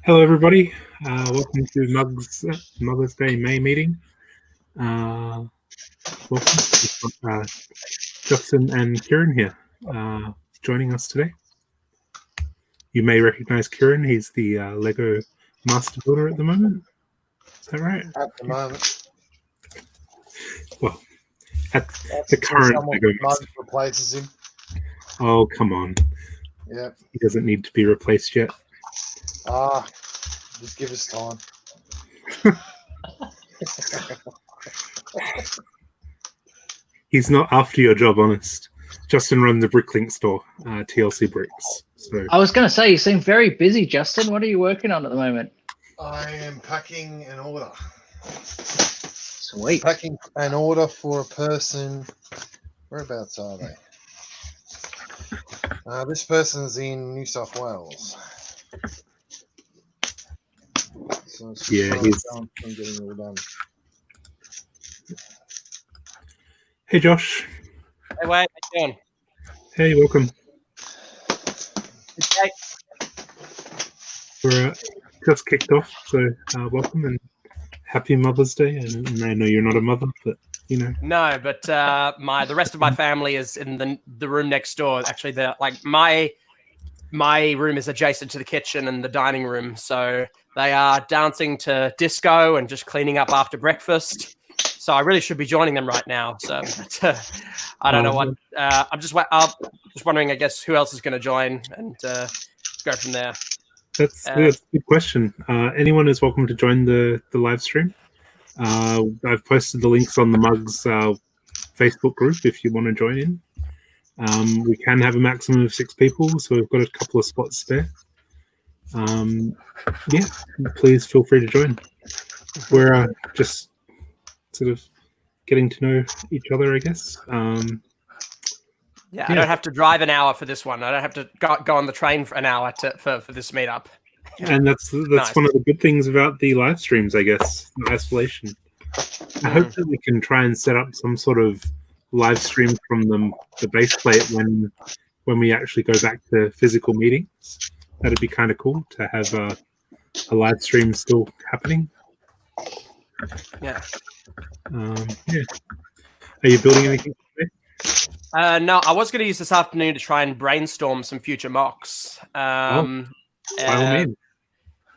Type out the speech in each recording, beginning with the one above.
Hello, everybody. Welcome to Mother's Day May meeting. Welcome. We've got, Justin and Kieran here joining us today. You may recognize Kieran. He's the Lego master builder at the moment. Is that right? At the moment. Well, at the current Lego master replaces him. Oh, come on. Yeah. He doesn't need to be replaced yet. Just give us time. He's not after your job, honest. Justin runs the Bricklink store, TLC Bricks. So I was going to say, you seem very busy, Justin. What are you working on at the moment? I am packing an order. Sweet. Packing an order for a person. Whereabouts are they? This person's in New South Wales. So yeah, he's. I'm getting it all done. Hey, Josh. Hey, Wayne, how you doing? Hey, welcome. Okay. We're just kicked off, so welcome and happy Mother's Day. And I know you're not a mother, but you know. No, but the rest of my family is in the room next door. Actually, my room is adjacent to the kitchen and the dining room, so they are dancing to disco and just cleaning up after breakfast. So I really should be joining them right now. So I don't know what. I'm just wondering, I guess, who else is going to join and go from there. That's a good question. Anyone is welcome to join the live stream. I've posted the links on the Mugs Facebook group if you want to join in. We can have a maximum of 6 people, so we've got a couple of spots spare. Yeah, please feel free to join. We're just sort of getting to know each other, I guess. Yeah, I don't have to drive an hour for this one. I don't have to go on the train for an hour for this meetup. And that's nice. One of the good things about the live streams, I guess, the isolation. I hope that we can try and set up some sort of live stream from the base plate when we actually go back to physical meetings. That'd be kind of cool to have a live stream still happening. Yeah. Yeah. Are you building anything today? No, I was going to use this afternoon to try and brainstorm some future mocks. By all means.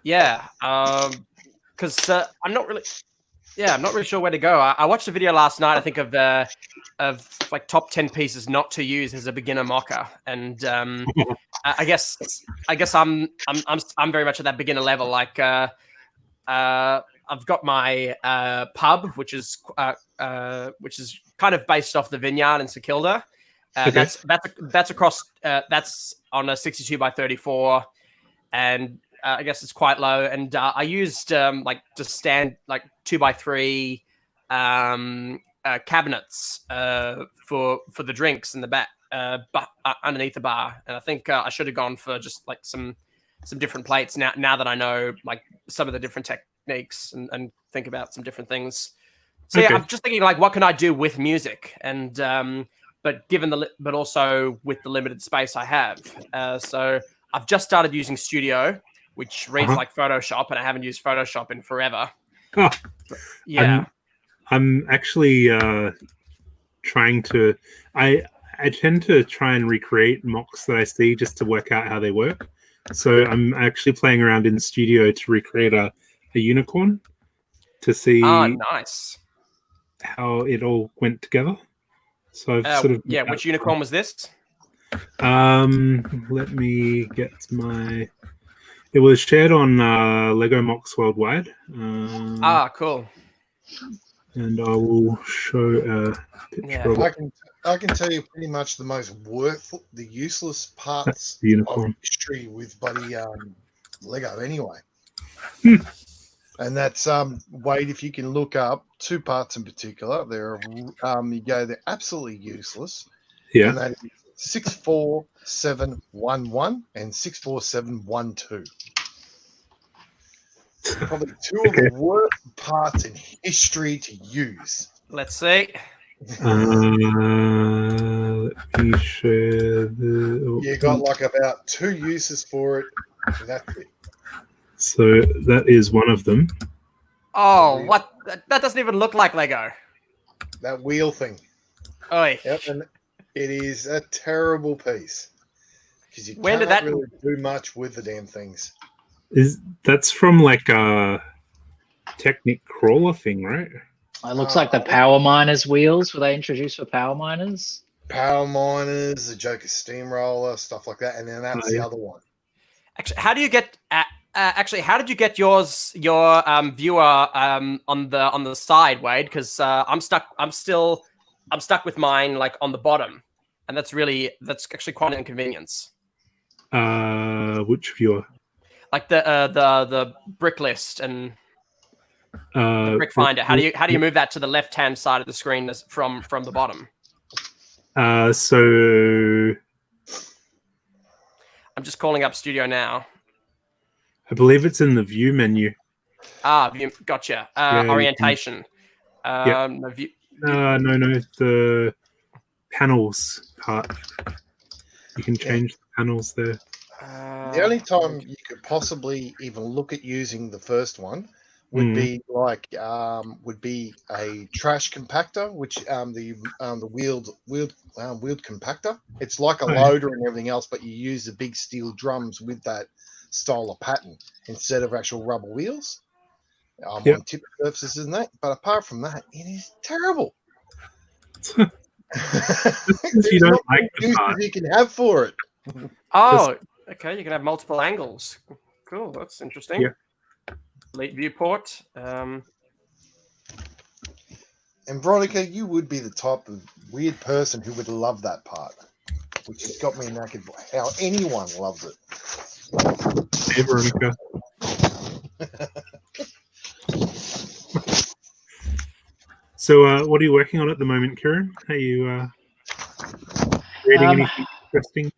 Yeah, because I'm not really sure where to go. I watched a video last night, I think, of like top 10 pieces not to use as a beginner mocker, and I guess I'm very much at that beginner level. Like I've got my pub, which is kind of based off the vineyard in St Kilda. Okay. That's across. That's on a 62 by 34, and I guess it's quite low. And I used like just stand like 2 by 3 cabinets for the drinks in the back, underneath the bar. And I think I should have gone for just like some different plates now that I know like some of the different techniques and think about some different things. So yeah, I'm just thinking like, what can I do with music? And but also with the limited space I have. So I've just started using Studio, which reads like Photoshop, and I haven't used Photoshop in forever. Oh, yeah. I'm actually trying to. I tend to try and recreate mocks that I see just to work out how they work. So I'm actually playing around in Studio to recreate a unicorn to see nice how it all went together. So I've sort of which unicorn was this? Let me get my. It was shared on Lego Mocks Worldwide. Cool. And I will show a picture of it. I can tell you pretty much the most the useless parts of history with bloody Lego anyway. And that's Wade, if you can look up 2 parts in particular, they're they're absolutely useless. Yeah. And that is 64711 and 64712. Probably 2 of the worst parts in history to use. Let's see. Let me share the. You got like about 2 uses for it. That's it. So that is one of them. Oh, what? That doesn't even look like Lego. That wheel thing. Oi. Yep, and it is a terrible piece because you When did can't that- really do much with the damn things. That's from like a Technic crawler thing, right? It looks like the Power Miners wheels. Were they introduced for Power Miners? Power Miners, the Joker Steamroller, stuff like that, and then that's the other one. Actually, how do you get? How did you get your viewer on the side, Wade? Because I'm stuck. I'm stuck with mine like on the bottom, and that's actually quite an inconvenience. Which viewer? Like the brick list and the brick finder. How do you move that to the left hand side of the screen from the bottom? So I'm just calling up Studio now. I believe it's in the view menu. View, gotcha. Yeah, orientation. No, View. no, the panels part. You can change the panels there. The only time you could possibly even look at using the first one would be like would be a trash compactor, which the wheeled compactor. It's like a loader and everything else, but you use the big steel drums with that style of pattern instead of actual rubber wheels on tip surfaces and that. But apart from that, it is terrible. You don't like the part. You can have for it. Oh, okay. You can have multiple angles. Cool. That's interesting. Yeah. Elite viewport. And Veronica, you would be the type of weird person who would love that part, which has got me knackered by how anyone loves it. Hey, Veronica. So, what are you working on at the moment, Kieran? Are you reading anything interesting?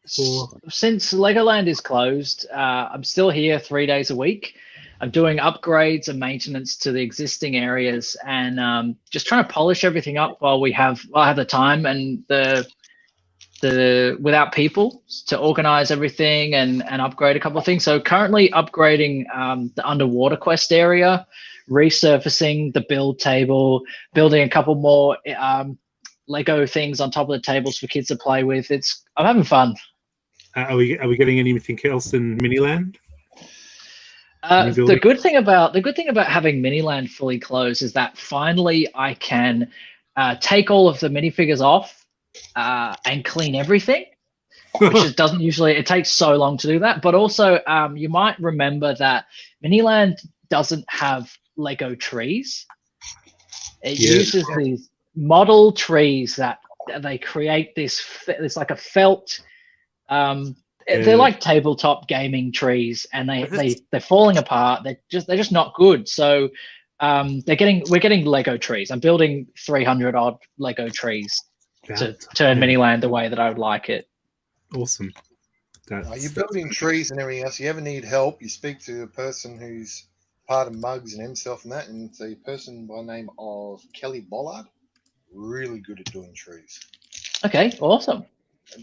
Since Legoland is closed, I'm still here 3 days a week. I'm doing upgrades and maintenance to the existing areas, and just trying to polish everything up while I have the time and the without people to organize everything and upgrade a couple of things. So currently upgrading the underwater quest area, resurfacing the build table, building a couple more Lego things on top of the tables for kids to play with. I'm having fun. Are we getting anything else in Miniland? The good thing about having Miniland fully closed is that finally I can take all of the minifigures off and clean everything, which doesn't usually. It takes so long to do that. But also, you might remember that Miniland doesn't have Lego trees. It uses these model trees that they create this like a felt. They're like tabletop gaming trees, and they're falling apart. They're just not good. So we're getting Lego trees. I'm building 300 odd Lego trees to turn Miniland the way that I would like it. Awesome. You're building trees and everything else. You ever need help, you speak to a person who's part of Mugs and himself and that, and it's a person by the name of Kelly Bollard. Really good at doing trees. Okay, awesome.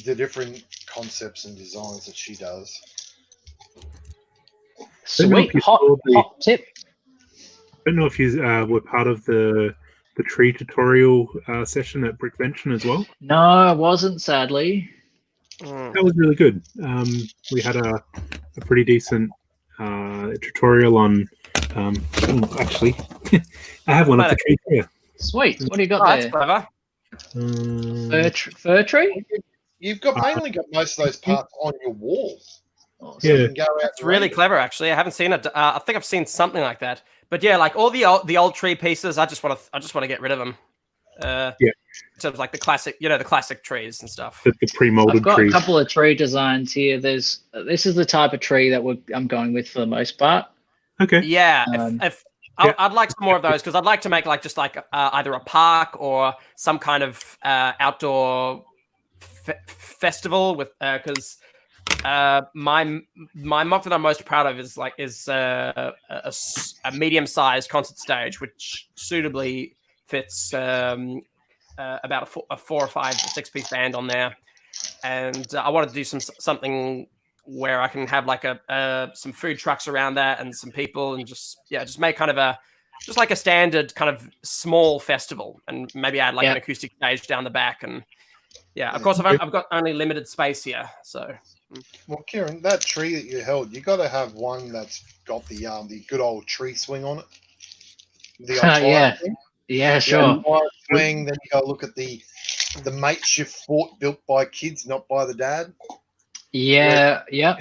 The different concepts and designs that she does. Sweet, hot tip. I don't know if you were part of the tree tutorial session at Brickvention as well. No, I wasn't, sadly. That was really good. We had a pretty decent tutorial on. Actually, I have one of the trees here. Sweet. What do you got there? That's clever. Fir tree? You've mainly got most of those parts on your wall. So Yeah, you can go out. It's really clever, actually. I haven't seen it. I think I've seen something like that. But yeah, like all the old tree pieces, I just want to get rid of them. Sort of like the classic, the classic trees and stuff. The pre-molded I've got trees. a couple of tree designs here. This is the type of tree that I'm going with for the most part. Okay. Yeah, I'd like some more of those because I'd like to make just either a park or some kind of outdoor festival with because my mock that I'm most proud of is a medium-sized concert stage which suitably fits about a 4 or 5 or 6 piece band on there, and I wanted to do something where I can have like some food trucks around that and some people and just make kind of just like a standard kind of small festival, and maybe add like an acoustic stage down the back. And of course I've got only limited space here, so. Well, Kieran, that tree that you held, you got to have one that's got the good old tree swing on it. Yeah, sure. Swing. Then you got to look at the makeshift fort built by kids, not by the dad. Yeah, yeah.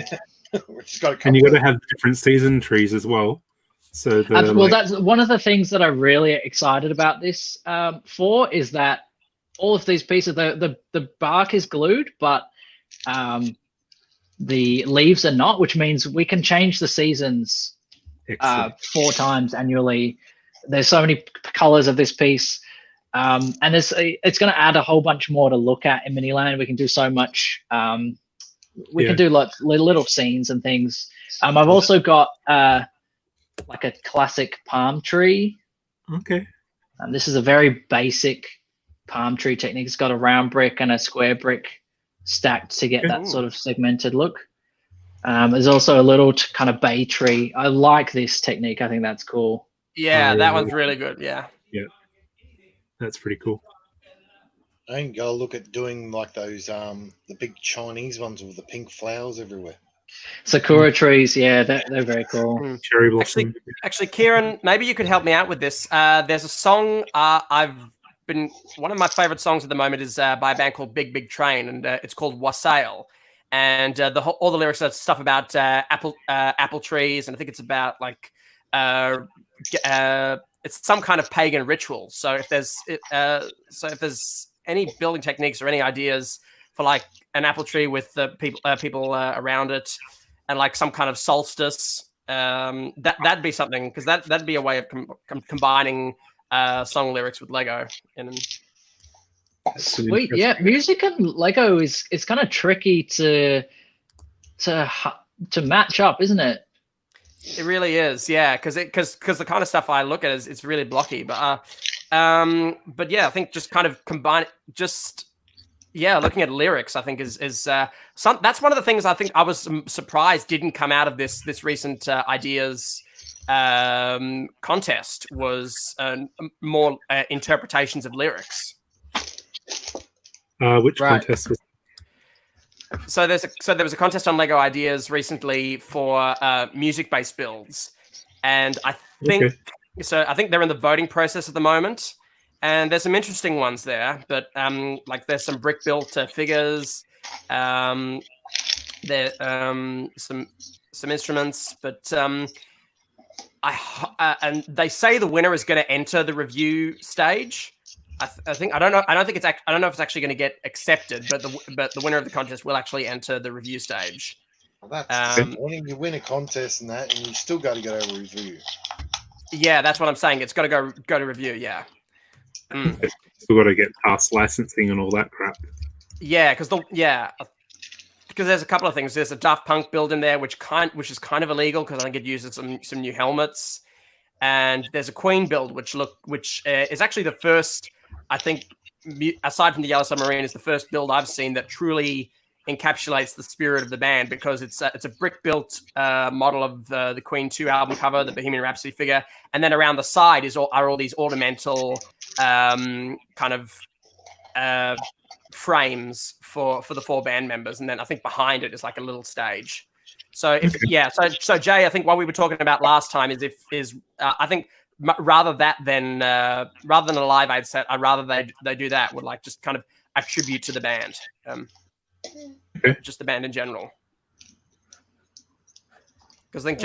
And you got to have different season trees as well. So that's one of the things that I'm really excited about this for, is that all of these pieces, the bark is glued, but the leaves are not, which means we can change the seasons 4 times annually. There's so many colors of this piece. And it's going to add a whole bunch more to look at in Miniland. We can do so much. We can do like little scenes and things. I've also got like a classic palm tree. Okay. This is a very basic palm tree technique. It's got a round brick and a square brick stacked to get that sort of segmented look. There's also a little kind of bay tree. I like this technique. I think that's cool. Yeah, that one's really good. Yeah. Yeah. That's pretty cool. I can go look at doing like those the big Chinese ones with the pink flowers everywhere. Sakura trees, yeah, they're very cool. Cherry blossom. Actually, Kieran, maybe you could help me out with this. There's a song one of my favorite songs at the moment is by a band called Big Big Train, and it's called Wassail. And all the lyrics are stuff about apple trees, and I think it's about like it's some kind of pagan ritual. So if there's any building techniques or any ideas for like an apple tree with the people around it, and like some kind of solstice, that'd be something, because that'd be a way of combining song lyrics with Lego. Sweet, yeah. Music and Lego is kind of tricky to match up, isn't it? It really is, yeah. Because the kind of stuff I look at is it's really blocky, but yeah, I think just kind of combine looking at lyrics, I think is that's one of the things I think I was surprised didn't come out of this recent ideas contest, was more interpretations of lyrics. Which contest was? So there was a contest on Lego Ideas recently for music-based builds, and I think they're in the voting process at the moment. And there's some interesting ones there, but like there's some brick-built figures, there some instruments, but and they say the winner is going to enter the review stage. I don't know if it's actually going to get accepted, but the winner of the contest will actually enter the review stage. Well, that's disappointing. You win a contest and you still got to go to review. Yeah, that's what I'm saying. It's got to go to review. Yeah. Still got to get past licensing and all that crap. Yeah, because there's a couple of things. There's a Daft Punk build in there, which is kind of illegal because I think it uses some new helmets, and there's a Queen build which is actually the first, I think, aside from the Yellow Submarine, is the first build I've seen that truly encapsulates the spirit of the band, because it's a brick-built model of the Queen 2 album cover, the Bohemian Rhapsody figure, and then around the side are all these ornamental kind of frames for the 4 band members, and then I think behind it is like a little stage. So so Jay, I think what we were talking about last time is I think rather than a Live Aid set, I'd rather they do that, would like just kind of a tribute to the band, just the band in general. Because I think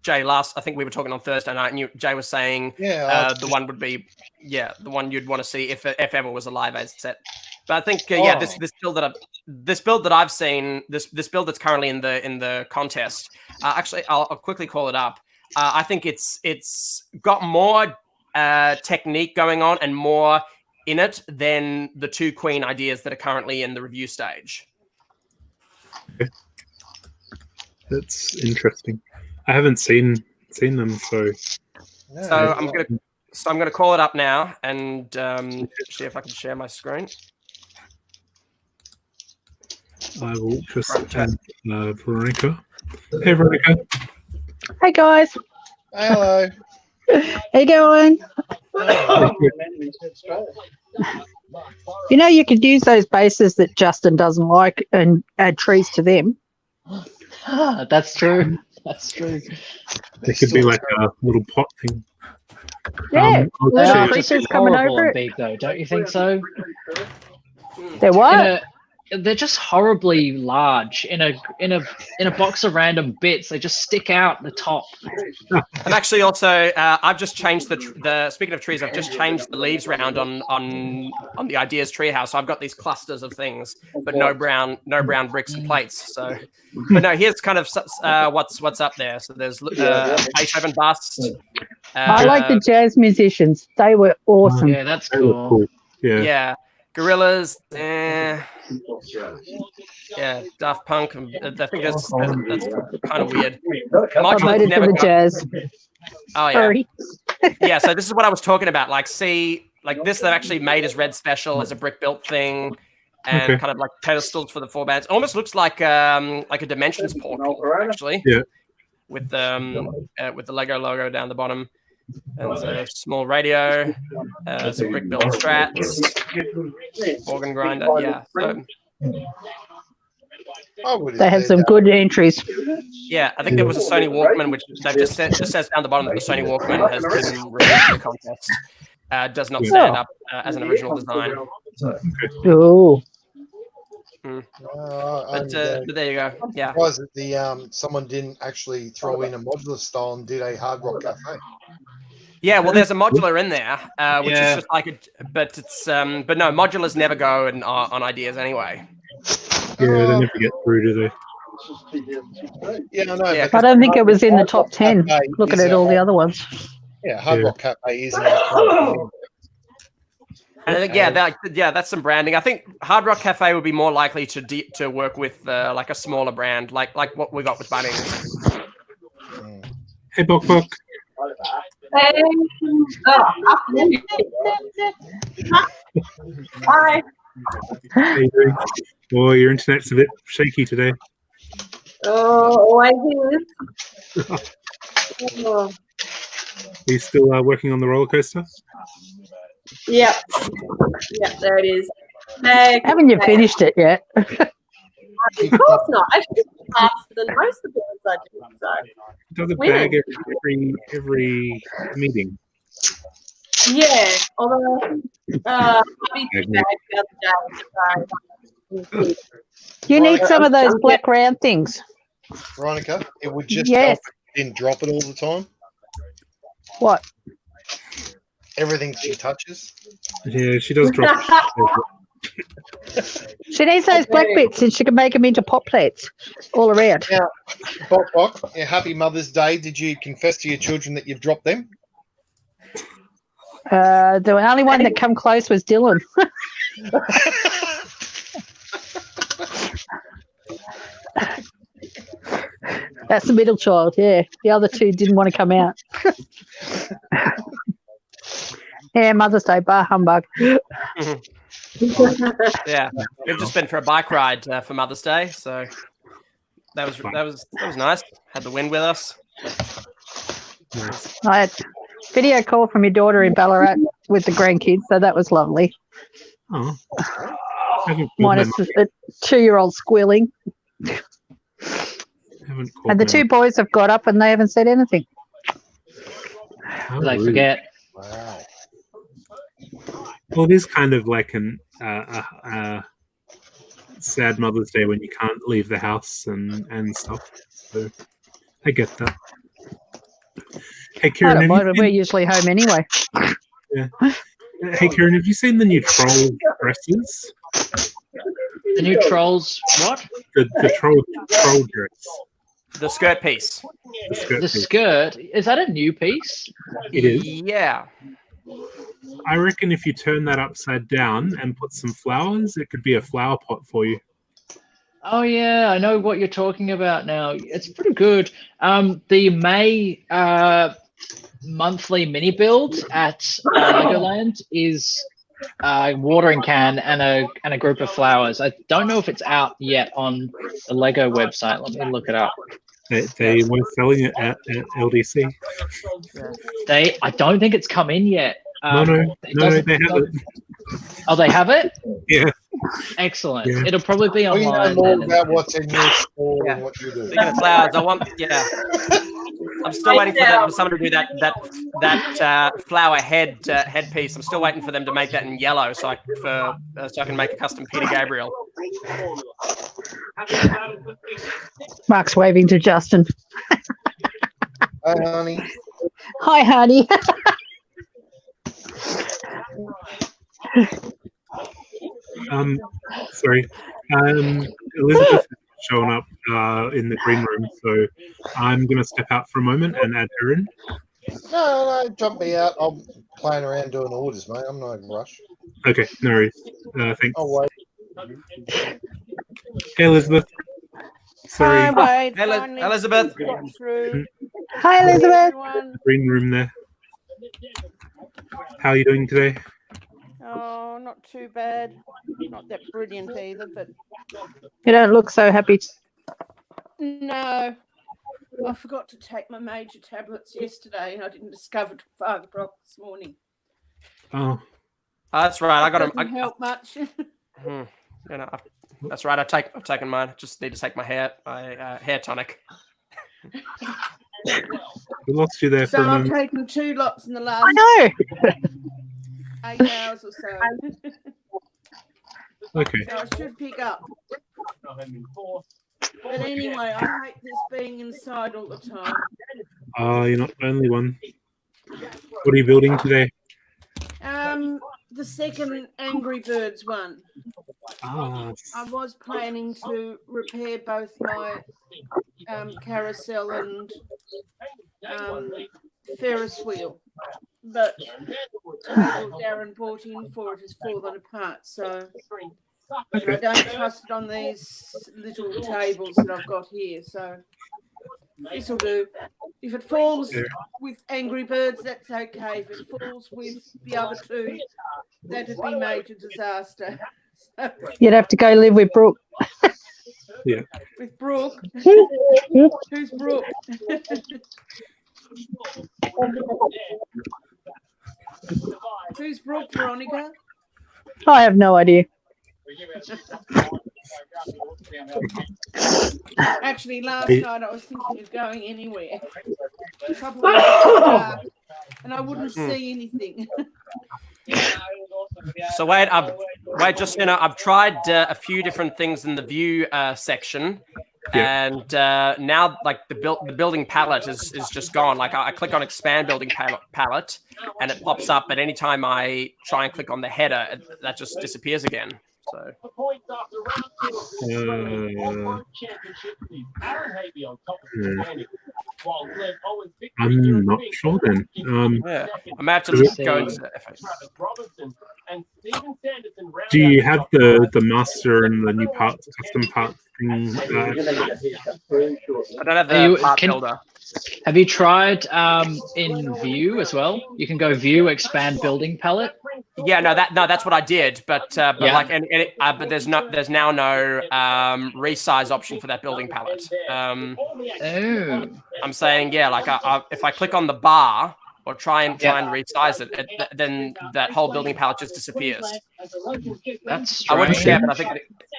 Jay last. I think we were talking on Thursday night, and Jay was saying the one would be the one you'd want to see if ever was a Live Aid set. But I think this build that I've seen, this build that's currently in the contest. Actually, I'll quickly call it up. I think it's got more technique going on and more in it than the 2 Queen ideas that are currently in the review stage. Okay. That's interesting. I haven't seen them, so. I'm gonna call it up now and see if I can share my screen. I will just add Veronica. Hey, Veronica. Hey guys, Hello. how you going? You know, you could use those bases that Justin doesn't like and add trees to them. That's true. That's true. There could be like a little pot thing. Yeah, I'll They Little are check. just creatures coming horrible over and it. big, though, don't you think so? They're what? They're just horribly large in a box of random bits. They just stick out the top. I'm actually also. I've just changed the. Speaking of trees, I've just changed the leaves round on the ideas treehouse. So I've got these clusters of things, but no brown bricks and plates. So, but no, here's kind of what's up there. So there's Beethoven bust. I like the jazz musicians. They were awesome. Yeah, that's That was cool. cool. Yeah. Yeah, Gorillas. Yeah, Daft Punk. I think that's kind of weird. I Modulars voted for never the got- jazz. Oh yeah. Sorry. Yeah, so this is what I was talking about. Like, see, like this they've actually made as Red Special as a brick built thing, and Okay. kind of like pedestals for the 4 bands. Almost looks like a Dimensions portal, actually. Yeah. With the Lego logo down the bottom. And a small radio, some brick built strats, organ grinder. Yeah. So, I would They had some good entries. yeah, I think there was a Sony Walkman, which they've just says down the bottom that the Sony Walkman has been removed from the contest. Does not stand up as an original design. Oh, But there you go. Yeah. Was it the someone didn't actually throw in a modular style and did a Hard Rock Cafe? Yeah, well, there's a modular in there, which Yeah. is just like but it's but no, modulars never go on ideas anyway. Yeah, they never get through, do they? Yeah, I know. Yeah. because I don't think it was in the Hard top Rock 10. Cafe Looking is at all the other ones. Yeah, Hard Yeah. Rock Cafe is in our And I think that's some branding. I think Hard Rock Cafe would be more likely to work with like a smaller brand, like what we got with Bunnings. Hey, Bok Bok. Hey. Oh, afternoon. Hi. How you doing? Well, your internet's a bit shaky today. Oh, always is. Oh, Are you still working on the roller coaster? yep. Yep, there it is. Hey, Haven't you finished it yet? Of course not. I should be faster than most of the ones I do. So, It does a Really? bag every meeting. yeah. Although, hubby did bag the other day. So, You need some of those black round things. Veronica, it would just Yes. help if you didn't drop it all the time. What? Everything she touches. Yeah, she does drop. She needs those black bits and she can make them into pot plates all around. Yeah. Bok Bok, yeah, happy Mother's Day. Did you confess to your children that you've dropped them? The only one that come close was Dylan. That's the middle child, yeah. The other two didn't want to come out. Yeah, Mother's Day, bar humbug. Yeah, we've just been for a bike ride for Mother's Day, so that was nice. Had the wind with us. I had video call from your daughter in Ballarat with the grandkids, so that was lovely. Oh. I haven't called Minus them. a 2-year-old squealing. Haven't called And the them. two boys have got up and they haven't said anything. How They rude. forget. Wow. Well, it is kind of like an sad Mother's Day when you can't leave the house and stuff. So I get that. Hey, I Kieran, don't have mind, you we're seen, usually home anyway. hey, Kieran, have you seen the new troll dresses? The new trolls. What? The troll dress. The skirt piece. The skirt The piece. skirt. Is that a new piece? It is. Yeah. I reckon if you turn that upside down and put some flowers, it could be a flower pot for you. Oh yeah, I know what you're talking about now. It's pretty good. The May monthly mini build at Legoland is watering can and a group of flowers. I don't know if it's out yet on the Lego website. Let me look it up. They were selling it at LDC. I don't think it's come in yet. No, they have it. Oh, they have it? Yeah. Excellent. Yeah. It'll probably be We online. know more then. about what's in your store Yeah. and what you do. Speaking of flowers, I'm still waiting for someone to do that flower headpiece. I'm still waiting for them to make that in yellow, so I can make a custom Peter Gabriel. Mark's waving to Justin. Hey, honey. Hi, honey. Sorry. Elizabeth is showing up in the green room, so I'm going to step out for a moment and add her in. No, jump me out. I'm playing around doing orders, mate. I'm not in a rush. Okay, no worries. Thanks. I'll wait. Hey, Elizabeth. Sorry, Hi, Wade. Hello, Finally Elizabeth. got through. Hi, Elizabeth. Everyone. green room there. How are you doing today? Oh, not too bad. Not that brilliant either, but You don't look so happy. no. I forgot to take my major tablets yesterday, and I didn't discover till 5 o'clock this morning. Oh, That's right. I got Doesn't them. help much. That's right. I've taken mine. Just need to take my hair tonic. we lost you there for So a I've moment. taken 2 lots in the last I know. 8 hours or so. Okay. So I should pick up. But anyway, I hate this being inside all the time. You're not the only one. What are you building today? The second Angry Birds one. Ah, I was planning to repair both my carousel and Ferris wheel, but the table Darren bought in for it has fallen apart, so I don't trust it on these little tables that I've got here, so this will do. If it falls with Angry Birds, that's okay. If it falls with the other 2, that'd be major disaster. So, You'd have to go live with Brooke. yeah. with Brooke. Who's Brooke? Who's Brooke, Veronica? I have no idea. Actually, last night I was thinking of going anywhere. The trouble was it was dark, and I wouldn't see anything. So Wade, just I've tried a few different things in the view section, and now like the building palette is just gone. Like I click on expand building palette, and it pops up. But anytime I try and click on the header, that just disappears again. So I'm not sure then. yeah, I might have to go into Do you have the master and the new parts, custom parts thing? I don't have the part builder. Have you tried in View as well? You can go View, expand building palette. Yeah, that's what I did, but Yeah. but there's now no resize option for that building palette. Oh. I'm saying if I click on the bar or try and resize it, then that whole building palette just disappears. That's strange. I wouldn't share, but I think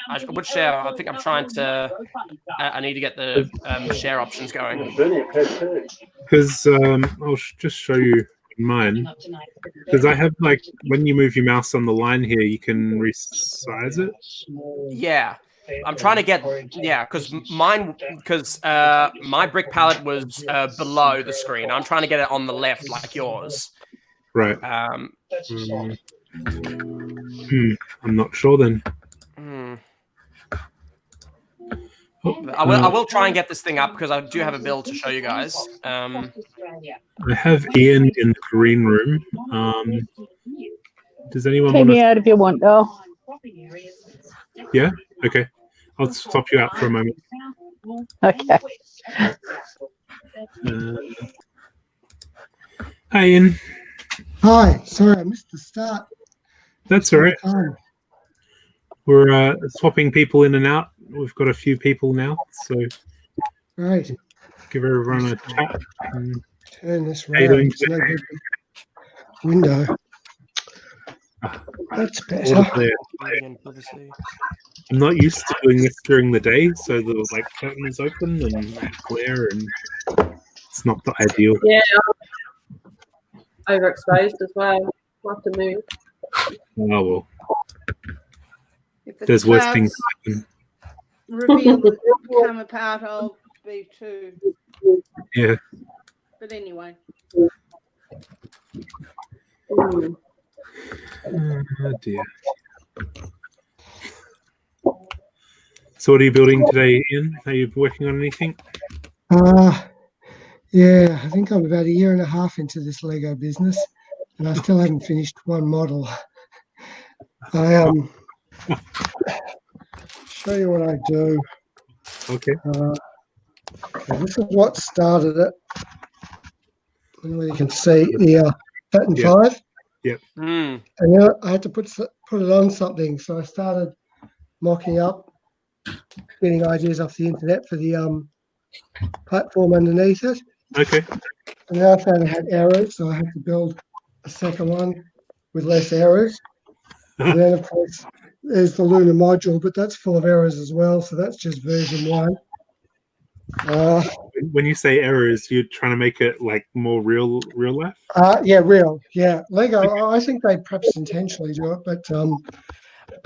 I would share. I think I'm trying to. I need to get the share options going. Because I'll just show you mine. Because I have like when you move your mouse on the line here, you can resize it. Yeah. I'm trying to get because my brick palette was below the screen. I'm trying to get it on the left like yours. Right. I'm not sure then. I will try and get this thing up because I do have a build to show you guys. I have Ian in the green room. Does anyone Take want me to? out if you want, though. Yeah. Okay. I'll stop you out for a moment. Okay. Hi, Ian. Hi, sorry I missed the start. That's all right. Fun. We're swapping people in and out. We've got a few people now, so Great. give everyone a chat. And Turn this How you doing round. It's no good window. That's better. audibly- Again, privacy. I'm not used to doing this during the day, so the curtain is open and glare, and it's not the ideal. Yeah. Overexposed as well. I'll have to move. Oh well, If the there's worse clouds things happen. reveal that they come apart, I'll be too. Yeah. But anyway, Mm. Oh dear. So, what are you building today, Ian? Are you working on anything? Yeah, I think I'm about a year and a half into this Lego business, and I still haven't finished one model. I show you what I do. Okay. This is what started it. I don't know whether you can see the Saturn Yeah. 5, Mm. and then I had to put it on something, so I started mocking up, getting ideas off the internet for the platform underneath it. Okay. And then I found it had errors, so I had to build a second one with less errors. And then, of course, there's the lunar module, but that's full of errors as well, so that's just version 1. When you say errors, you're trying to make it like more real life. Yeah, real. Yeah, Lego. I think they perhaps intentionally do it, but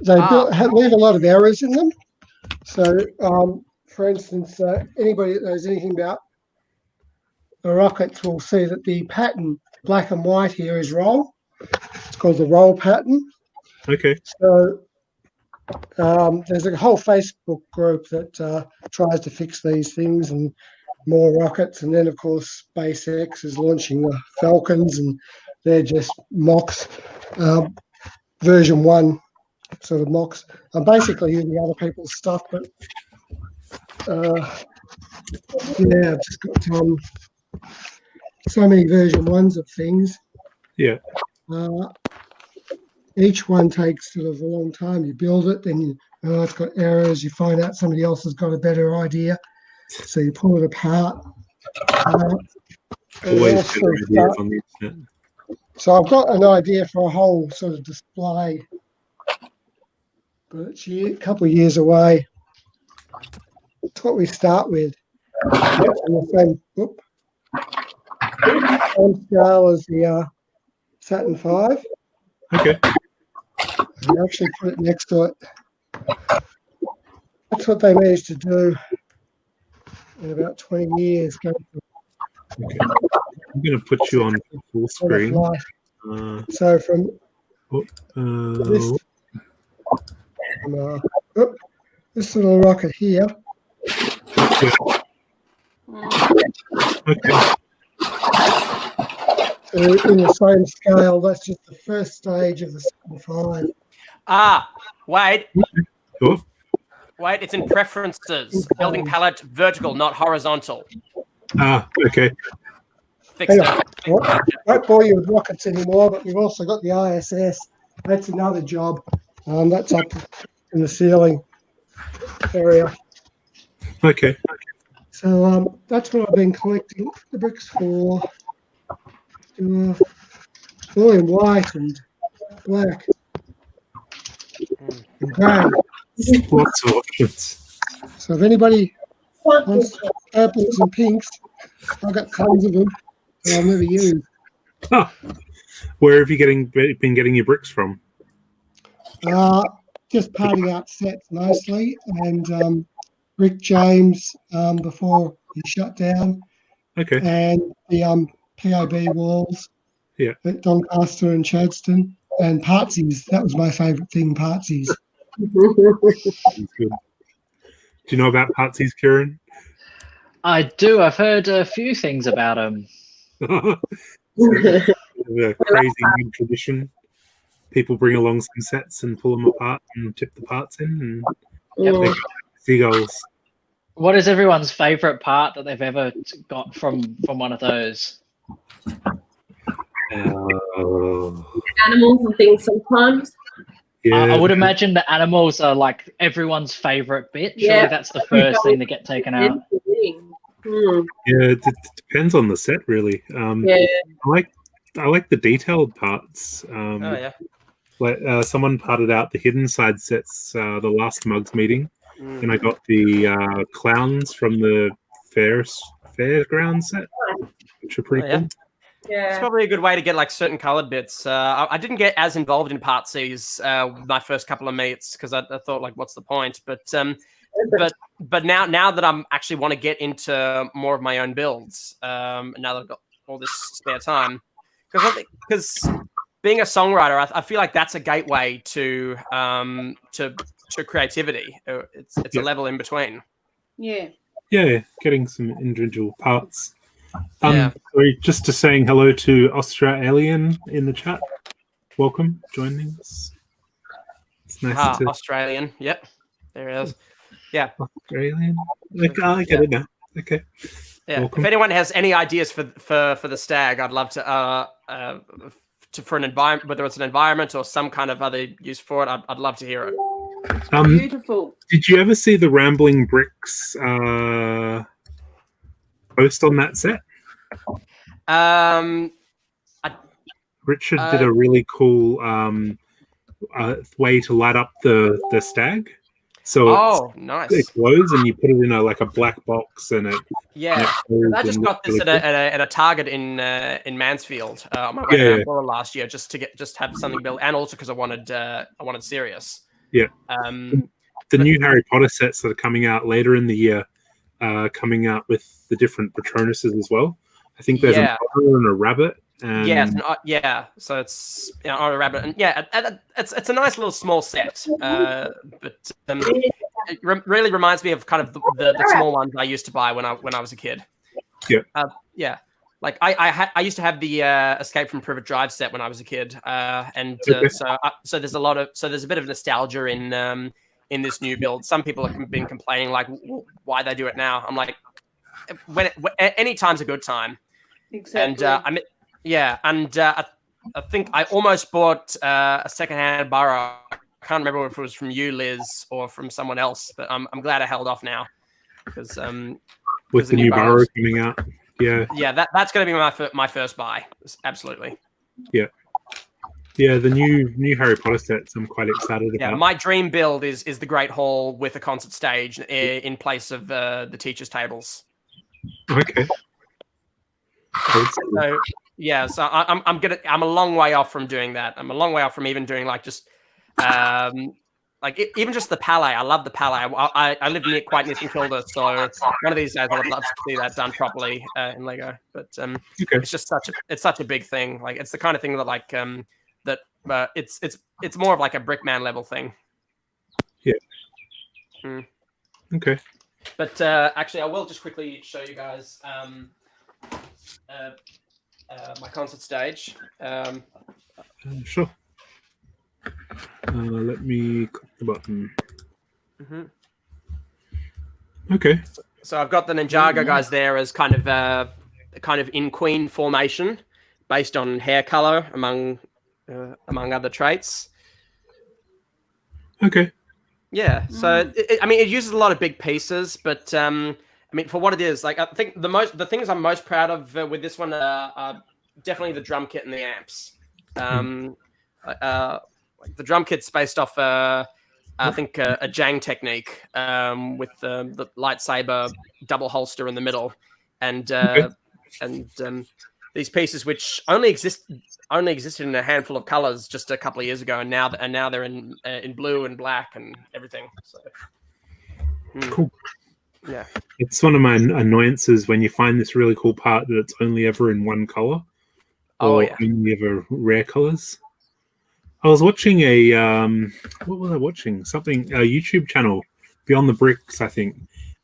they leave a lot of errors in them. So, for instance, anybody that knows anything about the rockets will see that the pattern, black and white here, is wrong. It's called the roll pattern. Okay. So there's a whole Facebook group that tries to fix these things and more rockets. And then, of course, SpaceX is launching the Falcons, and they're just mocks, version 1 sort of mocks. I'm basically using other people's stuff, but yeah, I've just got so many version 1s of things. Yeah. Each one takes sort of a long time. You build it, then you it's got errors. You find out somebody else has got a better idea, so you pull it apart. Always better ideas on the internet. So I've got an idea for a whole sort of display, but it's a couple of years away. It's what we start with. Same scale as the Saturn 5. Okay. I actually put it next to it. That's what they managed to do in about 20 years. Okay. I'm going to put you on full screen. So from this, this little rocket here. Okay. So in the same scale, that's just the first stage of the Saturn 5. Wait. Sure. Wait, it's in preferences. Building palette vertical, not horizontal. Okay. Fixed it. I won't bore you with rockets anymore, but we've also got the ISS. That's another job. That's up in the ceiling area. Okay. So that's what I've been collecting the bricks for. All in white and black and grey. Lots of options. So if anybody wants purples and pinks, I've got tons of them that I've never used. Where have you been getting your bricks from? Just parting out sets mostly, and Rick James before he shut down. Okay. And the PAB walls. Yeah. At Doncaster and Chadstone, and Partsies. That was my favourite thing, Partsies. Good. Do you know about Partsies, Kieran? I do. I've heard a few things about them. A crazy new tradition. People bring along some sets and pull them apart and tip the parts in, and they seagulls. What is everyone's favourite part that they've ever got from one of those? Animals and things sometimes. I would imagine the animals are like everyone's favorite bit. Surely that's the first thing to get taken out. Yeah, it depends on the set, really. I like the detailed parts. Like someone parted out the hidden side sets the last Mugs meeting, and I got the clowns from the fairground set, which are pretty cool. Yeah, it's probably a good way to get like certain colored bits. I didn't get as involved in part C's my first couple of meets because I thought like, what's the point? But now that I'm actually want to get into more of my own builds, now that I've got all this spare time, because being a songwriter, I feel like that's a gateway to creativity. It's a level in between. Yeah. Yeah, getting some individual parts. Sorry, just to saying hello to Australian in the chat. Welcome, joining us. It's nice to Australian. Yep, there it is. Yeah, Australian. Like, I get it now. Okay. Yeah. Welcome. If anyone has any ideas for the stag, I'd love to for an environment, whether it's an environment or some kind of other use for it. I'd love to hear it. Beautiful. Did you ever see the Rambling Bricks post on that set? Richard did a really cool way to light up the stag. So nice. It glows, and you put it in a black box, and it. Yeah, I just got this at a Target in Mansfield on my way to Angola last year, just to have something built, and also because I wanted Sirius. Yeah. The new Harry Potter sets that are coming out later in the year, coming out with the different Patronuses as well. I think there's an otter and a rabbit. And... So it's a rabbit, and it's a nice little small set, but it really reminds me of kind of the small ones I used to buy when I was a kid. Yeah. Like I used to have the Escape from Privet Drive set when I was a kid, so there's a bit of nostalgia in this new build. Some people have been complaining like, why they do it now. I'm like, any time's a good time. Exactly. And I think I almost bought a secondhand burrow. I can't remember if it was from you, Liz, or from someone else, but I'm glad I held off now because with the new burrow coming out. Yeah, that's going to be my first buy. Absolutely. Yeah, the new Harry Potter sets I'm quite excited about. Yeah, my dream build is the Great Hall with a concert stage in place of the teachers' tables. Okay. So I'm a long way off from doing that. I'm a long way off from even doing like just even just the Palais. I love the Palais. I live quite near St Kilda, so one of these days I would love to see that done properly in Lego. But it's just such a big thing. Like it's the kind of thing that it's more of like a Brickman level thing. Yeah. Okay. But actually, I will just quickly show you guys my concert stage. Sure. Let me click the button. Mm-hmm. Okay. So I've got the Ninjago guys there as kind of in queen formation, based on hair color among other traits. Okay. Yeah. So it uses a lot of big pieces, but for what it is, like I think the things I'm most proud of with this one are definitely the drum kit and the amps. The drum kit's based off I think a Jang technique with the lightsaber double holster in the middle, and these pieces which only existed in a handful of colors just a couple of years ago, and now they're in blue and black and everything. So cool. Yeah, it's one of my annoyances when you find this really cool part that it's only ever in one color, or only ever rare colors. I was watching what was I watching? Something, a YouTube channel, Beyond the Bricks, I think,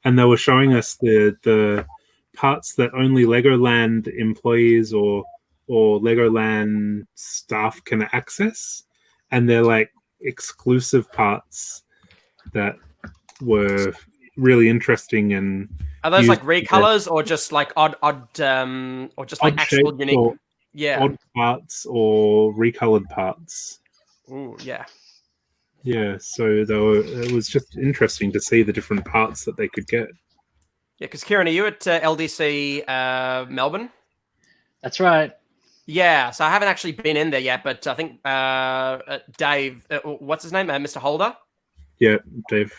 and they were showing us the parts that only Legoland employees or Legoland staff can access, and they're like exclusive parts that were really interesting. And are those like recolors or just like odd or just like actual unique odd parts or recolored parts? Ooh, yeah. Yeah, so it was just interesting to see the different parts that they could get. Yeah, because Kieran, are you at LDC Melbourne? That's right. Yeah, so I haven't actually been in there yet, but I think Dave, what's his name, Mr. Holder? Yeah, Dave.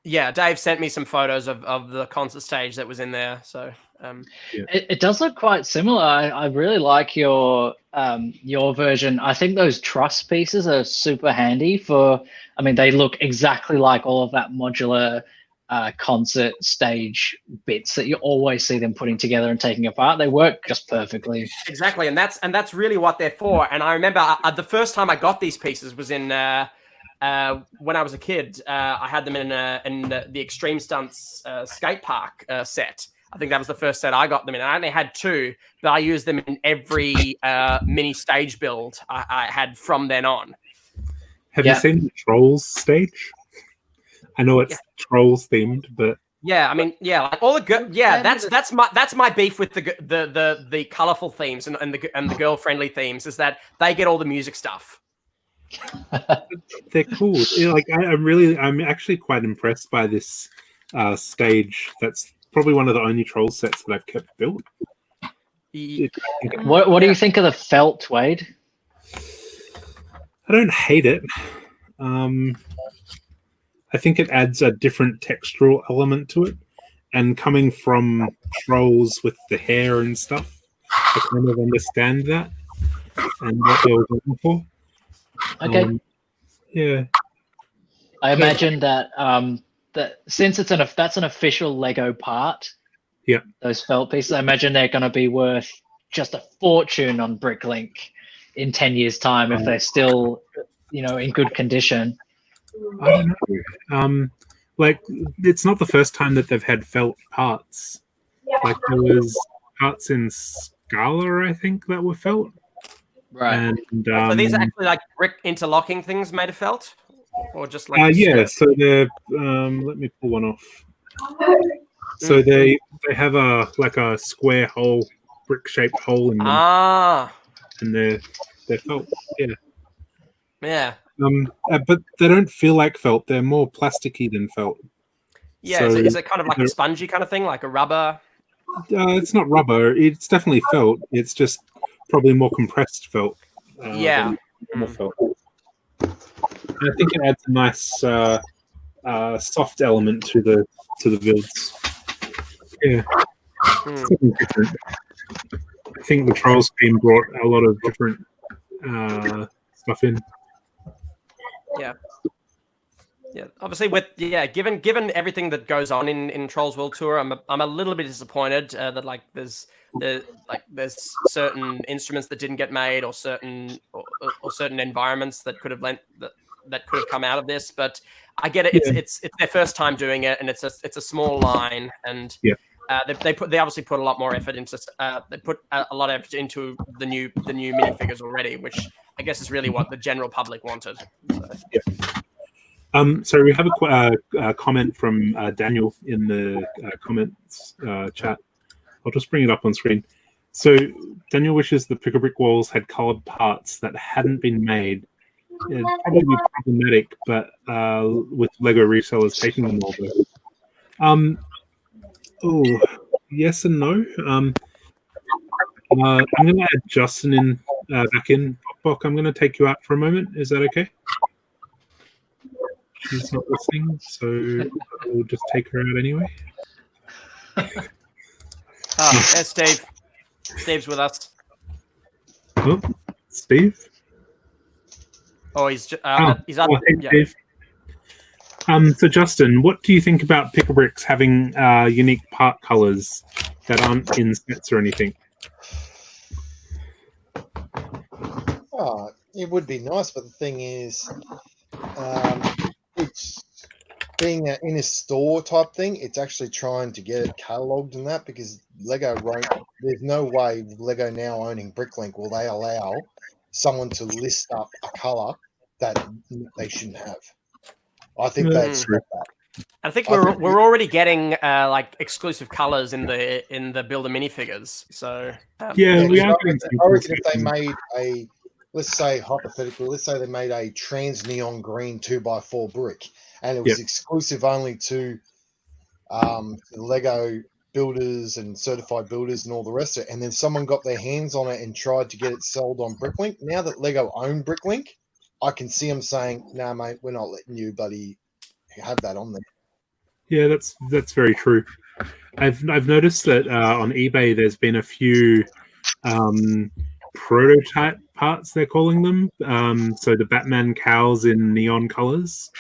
Yeah, Dave sent me some photos of the concert stage that was in there. So it does look quite similar. I really like your version. I think those truss pieces are super handy for. I mean, they look exactly like all of that modular concert stage bits that you always see them putting together and taking apart. They work just perfectly. Exactly, and that's really what they're for. And I remember the first time I got these pieces was in when I was a kid. I had them in the Extreme Stunts skate park set. I think that was the first set I got them in. I only had two, but I used them in every mini stage build I had from then on. Have you seen the Trolls stage? I know it's Trolls themed, but yeah, I mean, yeah, like all the that's my beef with the colorful themes and the girl friendly themes is that they get all the music stuff. They're cool. Like I'm actually quite impressed by this stage. That's probably one of the only Troll sets that I've kept built. What do you think of the felt, Wade? I don't hate it. I think it adds a different textural element to it. And coming from Trolls with the hair and stuff, I kind of understand that and what they were going for. Okay. Yeah. I imagine that that since that's an official Lego part. Yeah. Those felt pieces, I imagine they're going to be worth just a fortune on Bricklink in 10 years' time if they're still, in good condition. I don't know. Like it's not the first time that they've had felt parts. Like there was parts in Scala, I think, that were felt. Right. And so these are actually like brick interlocking things made of felt, or just like So they're let me pull one off. So they have a square hole, brick shaped hole in them. And they're felt. Yeah. But they don't feel like felt. They're more plasticky than felt. Yeah, so is it kind of like a spongy kind of thing, like a rubber? It's not rubber. It's definitely felt. It's just probably more compressed felt. More felt. I think it adds a nice soft element to the builds. Yeah. Something different. I think the Trolls team brought a lot of different stuff in. Yeah. Obviously, given everything that goes on in Trolls World Tour, I'm a little bit disappointed that there's certain instruments that didn't get made, or certain environments that could have that could have come out of this. But I get it. It's their first time doing it, and it's a small line, and they obviously put a lot more effort into they put a lot of effort into the new minifigures already, which I guess is really what the general public wanted. So we have a comment from Daniel in the comments chat. I'll just bring it up on screen. So Daniel wishes the Pick a Brick walls had colored parts that hadn't been made. It'd probably be problematic, but with Lego resellers taking them over. Yes and no. I'm going to add Justin back in. Bok, I'm going to take you out for a moment. Is that okay? She's not listening, so we'll just take her out anyway. There's Steve. Steve's with us. Oh, Steve? Oh, he's up. Hey, Steve. So Justin, what do you think about Pick a Bricks having unique part colors that aren't in sets or anything? It would be nice, but the thing is, it's being in a store type thing. It's actually trying to get it catalogued and that, because Lego won't. There's no way Lego now owning Bricklink will they allow someone to list up a color that they shouldn't have. I think they'd stop that. I think we're already getting like exclusive colors in the Builder minifigures. So we are. I reckon if they made let's say hypothetically, let's say they made a trans neon green 2x4 brick, and it was exclusive only to Lego builders and certified builders and all the rest of it, and then someone got their hands on it and tried to get it sold on Bricklink. Now that Lego own Bricklink, I can see them saying, "Nah, mate, we're not letting you, buddy, have that on there." Yeah, that's very true. I've noticed that on eBay there's been a few prototype parts, they're calling them. So the Batman cows in neon colors,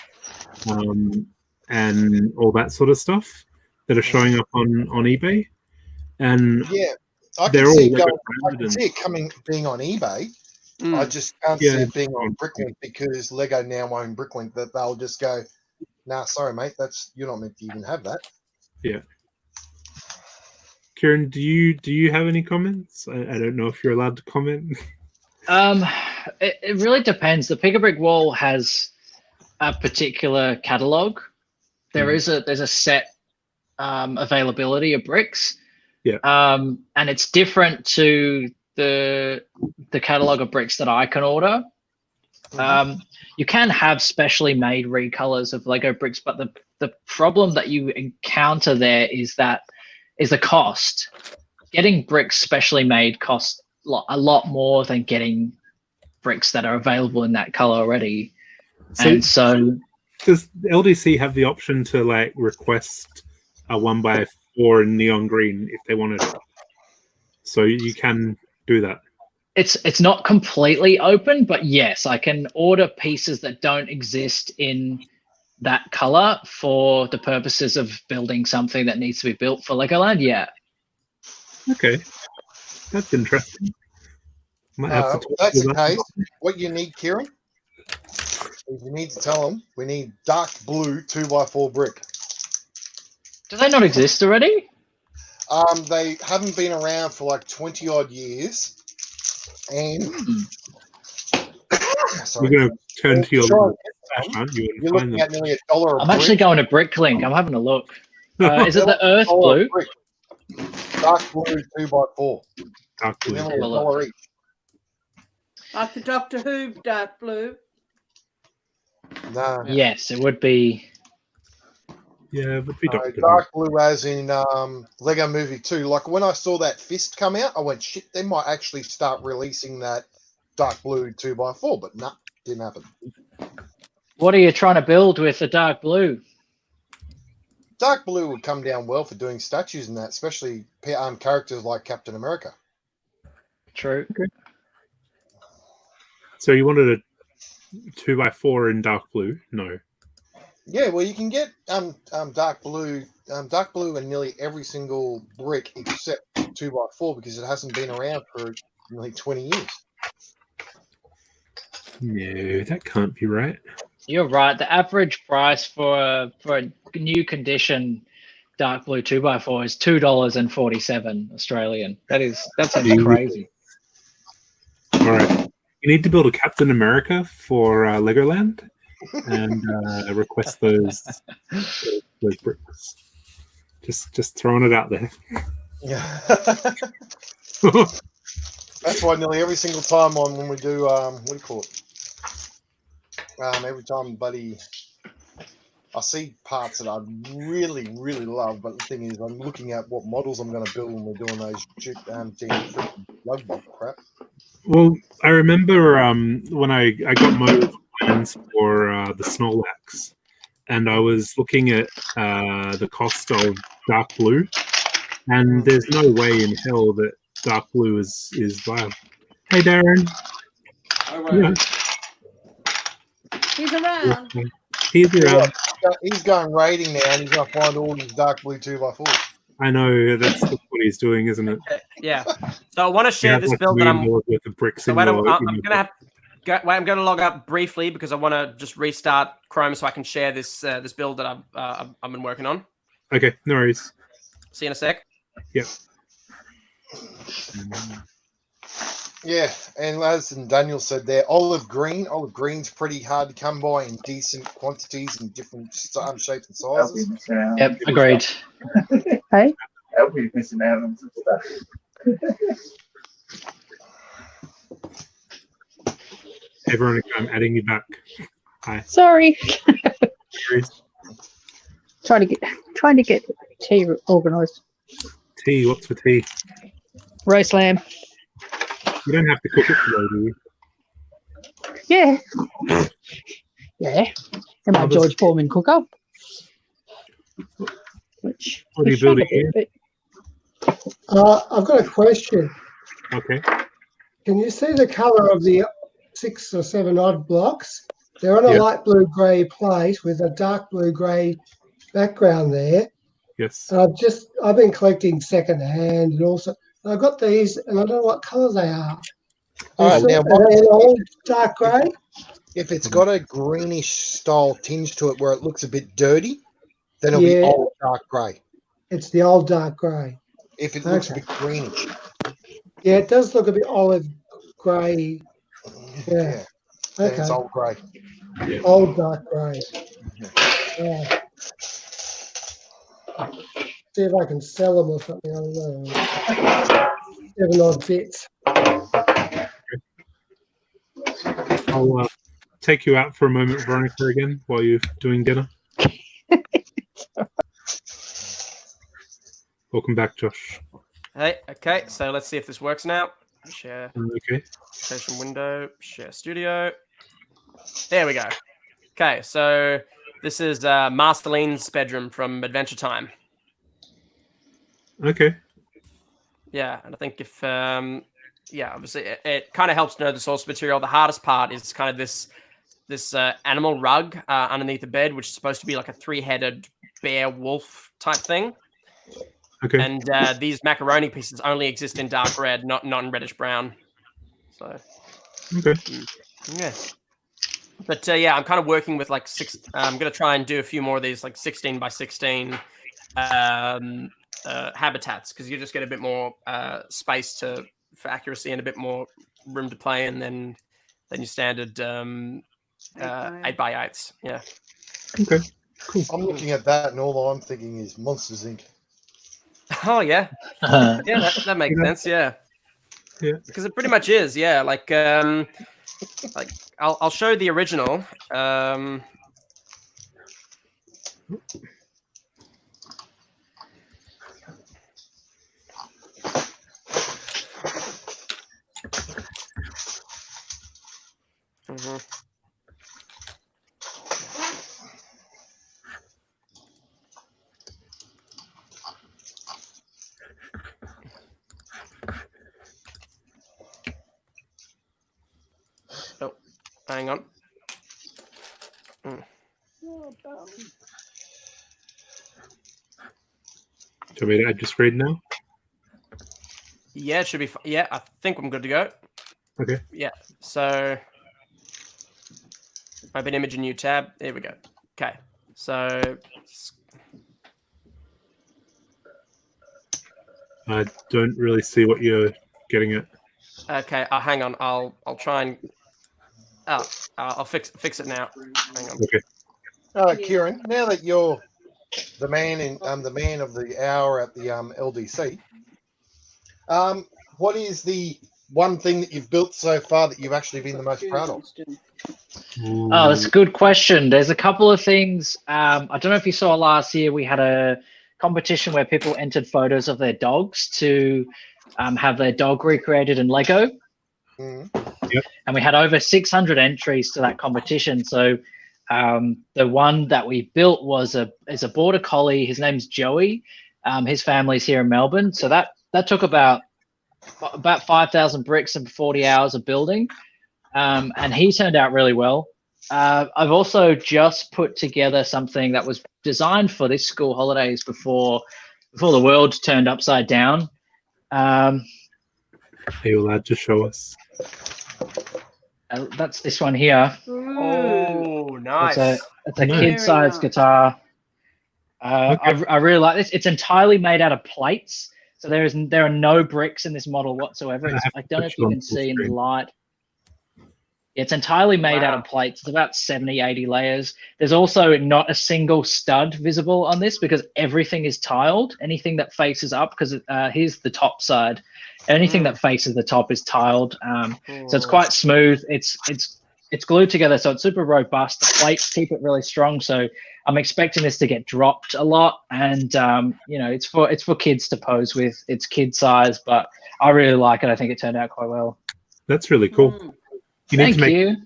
and all that sort of stuff that are showing up on eBay. And yeah, I can see it being on eBay. I just can't see it being on Bricklink because Lego now own Bricklink. That they'll just go, "Nah, sorry, mate, you're not meant to even have that." Yeah. Kieran, do you have any comments? I don't know if you're allowed to comment. It really depends. The Pick a Brick Wall has a particular catalog. There's a set availability of bricks. Yeah. And it's different to the catalog of bricks that I can order. You can have specially made recolors of Lego bricks, but the problem that you encounter there is the cost. Getting bricks specially made costs a lot more than getting bricks that are available in that color already. So does LDC have the option to like request a 1x4 in neon green if they wanted it? So you can do that. It's not completely open, but yes, I can order pieces that don't exist in that color for the purposes of building something that needs to be built for Legoland. Yeah. Okay, that's interesting. If that's the case, what you need, Kieran, is you need to tell them we need dark blue 2x4 brick. Do they not exist already? They haven't been around for like 20 odd years, and we're going to turn to your. You're looking at nearly $1. I'm actually going to Bricklink. I'm having a look. Is it the Earth Blue? Brick. Dark blue 2x4. Dark blue. Nearly $1 each. Like the Doctor Who dark blue. No. Yes, it would be. Yeah, it would be dark blue as in Lego Movie 2. Like when I saw that fist come out, I went, shit, they might actually start releasing that dark blue 2x4, but nah, didn't happen. What are you trying to build with the dark blue? Dark blue would come down well for doing statues and that, especially characters like Captain America. True. Okay. So you wanted a 2x4 in dark blue? No. Yeah, well, you can get dark blue in nearly every single brick except 2x4 because it hasn't been around for nearly 20 years. No, that can't be right. You're right. The average price for a new condition dark blue 2x4 is $2.47 Australian. That's crazy. All right, you need to build a Captain America for Legoland and request those bricks. Just throwing it out there. Yeah. That's why nearly every single time when we do what do you call it? Every time, buddy, I see parts that I really, really love, but the thing is, I'm looking at what models I'm going to build when we're doing those love box crap. Well, I remember when I got my plans for the Snorlax, and I was looking at the cost of dark blue, and there's no way in hell that dark blue is viable. Hey, Darren. Hi, Ryan. He's around. He's around. He's going raiding now, and he's going to find all these dark blue 2x4s. I know that's what he's doing, isn't it? Yeah. So I want to share this build that I'm going to log up briefly because I want to just restart Chrome so I can share this this build that I've been working on. Okay, no worries. See you in a sec. Yep. Yeah, and as Daniel said there, olive green's pretty hard to come by in decent quantities and different shapes and sizes. Yep, agreed. Hey? I'll be missing out on some stuff. Hey, Veronica, I'm adding you back. Hi. Sorry. Cheers. Trying to get tea organised. Tea, what's for tea? Roast lamb. You don't have to cook it today, do you? Yeah. Yeah. And my George Foreman cooker. Which What are you building here? I've got a question. Okay. Can you see the colour of the 6 or 7 odd blocks? They're on a light blue grey plate with a dark blue grey background there. Yes. And I've been collecting second hand and also I've got these and I don't know what colour they are. All right, now, are they all dark grey? if it's got a greenish style tinge to it where it looks a bit dirty, then it'll be old dark grey. It's the old dark grey. If it looks a bit greenish. Yeah, it does look a bit olive grey. Yeah. Then Okay. it's old grey. Old dark grey. Yeah. See if I can sell them or something. I don't know. 7 odd bits. I'll take you out for a moment, Veronica, again while you're doing dinner. Welcome back, Josh. Hey, okay, so let's see if this works now. Share Okay. station window, share studio. There we go. Okay, so this is Masterlene's bedroom from Adventure Time. Okay. Yeah, and I think if obviously it kind of helps know the source material. The hardest part is kind of this animal rug underneath the bed, which is supposed to be like a 3-headed bear wolf type thing. Okay. And these macaroni pieces only exist in dark red, not in reddish brown. So Okay. yeah. But yeah, I'm kind of working with like I'm gonna try and do a few more of these like 16 by 16 habitats, because you just get a bit more space for accuracy and a bit more room to play in than your standard 8x8s. Yeah. Okay. Cool. I'm looking at that and all I'm thinking is Monsters Inc. Oh yeah. Yeah, that makes sense. Yeah. Yeah. Because it pretty much is. Yeah. Like I'll show the original. Oh, hang on. Do you want me to just read now? Yeah, it should be. Yeah, I think I'm good to go. Okay. Yeah. So open image, a new tab. There we go. Okay. So I don't really see what you're getting at. okay. Hang on. I'll try and. I'll fix it now. Hang on. Okay. Kieran, now that you're the man the man of the hour at the LDC, what is the one thing that you've built so far that you've actually been the most proud of? Oh, that's a good question. There's a couple of things. I don't know if you saw last year, we had a competition where people entered photos of their dogs to have their dog recreated in Lego. Yep. And we had over 600 entries to that competition. So the one that we built is a border collie. His name's Joey. His family's here in Melbourne. So that took about 5,000 bricks and 40 hours of building. And he turned out really well. I've also just put together something that was designed for this school holidays before the world turned upside down. Are you allowed to show us? That's this one here. Oh, nice. It's a kid-sized guitar. I really like this. It's entirely made out of plates. So there are no bricks in this model whatsoever. I don't know if you can see in the light. It's entirely made out of plates. It's about 70, 80 layers. There's also not a single stud visible on this because everything is tiled. Anything that faces up, because here's the top side. Anything that faces the top is tiled. So it's quite smooth. It's it's glued together, so it's super robust. The plates keep it really strong, so I'm expecting this to get dropped a lot. And it's for kids to pose with. It's kid size, but I really like it. I think it turned out quite well. That's really cool. You need Thank to make you.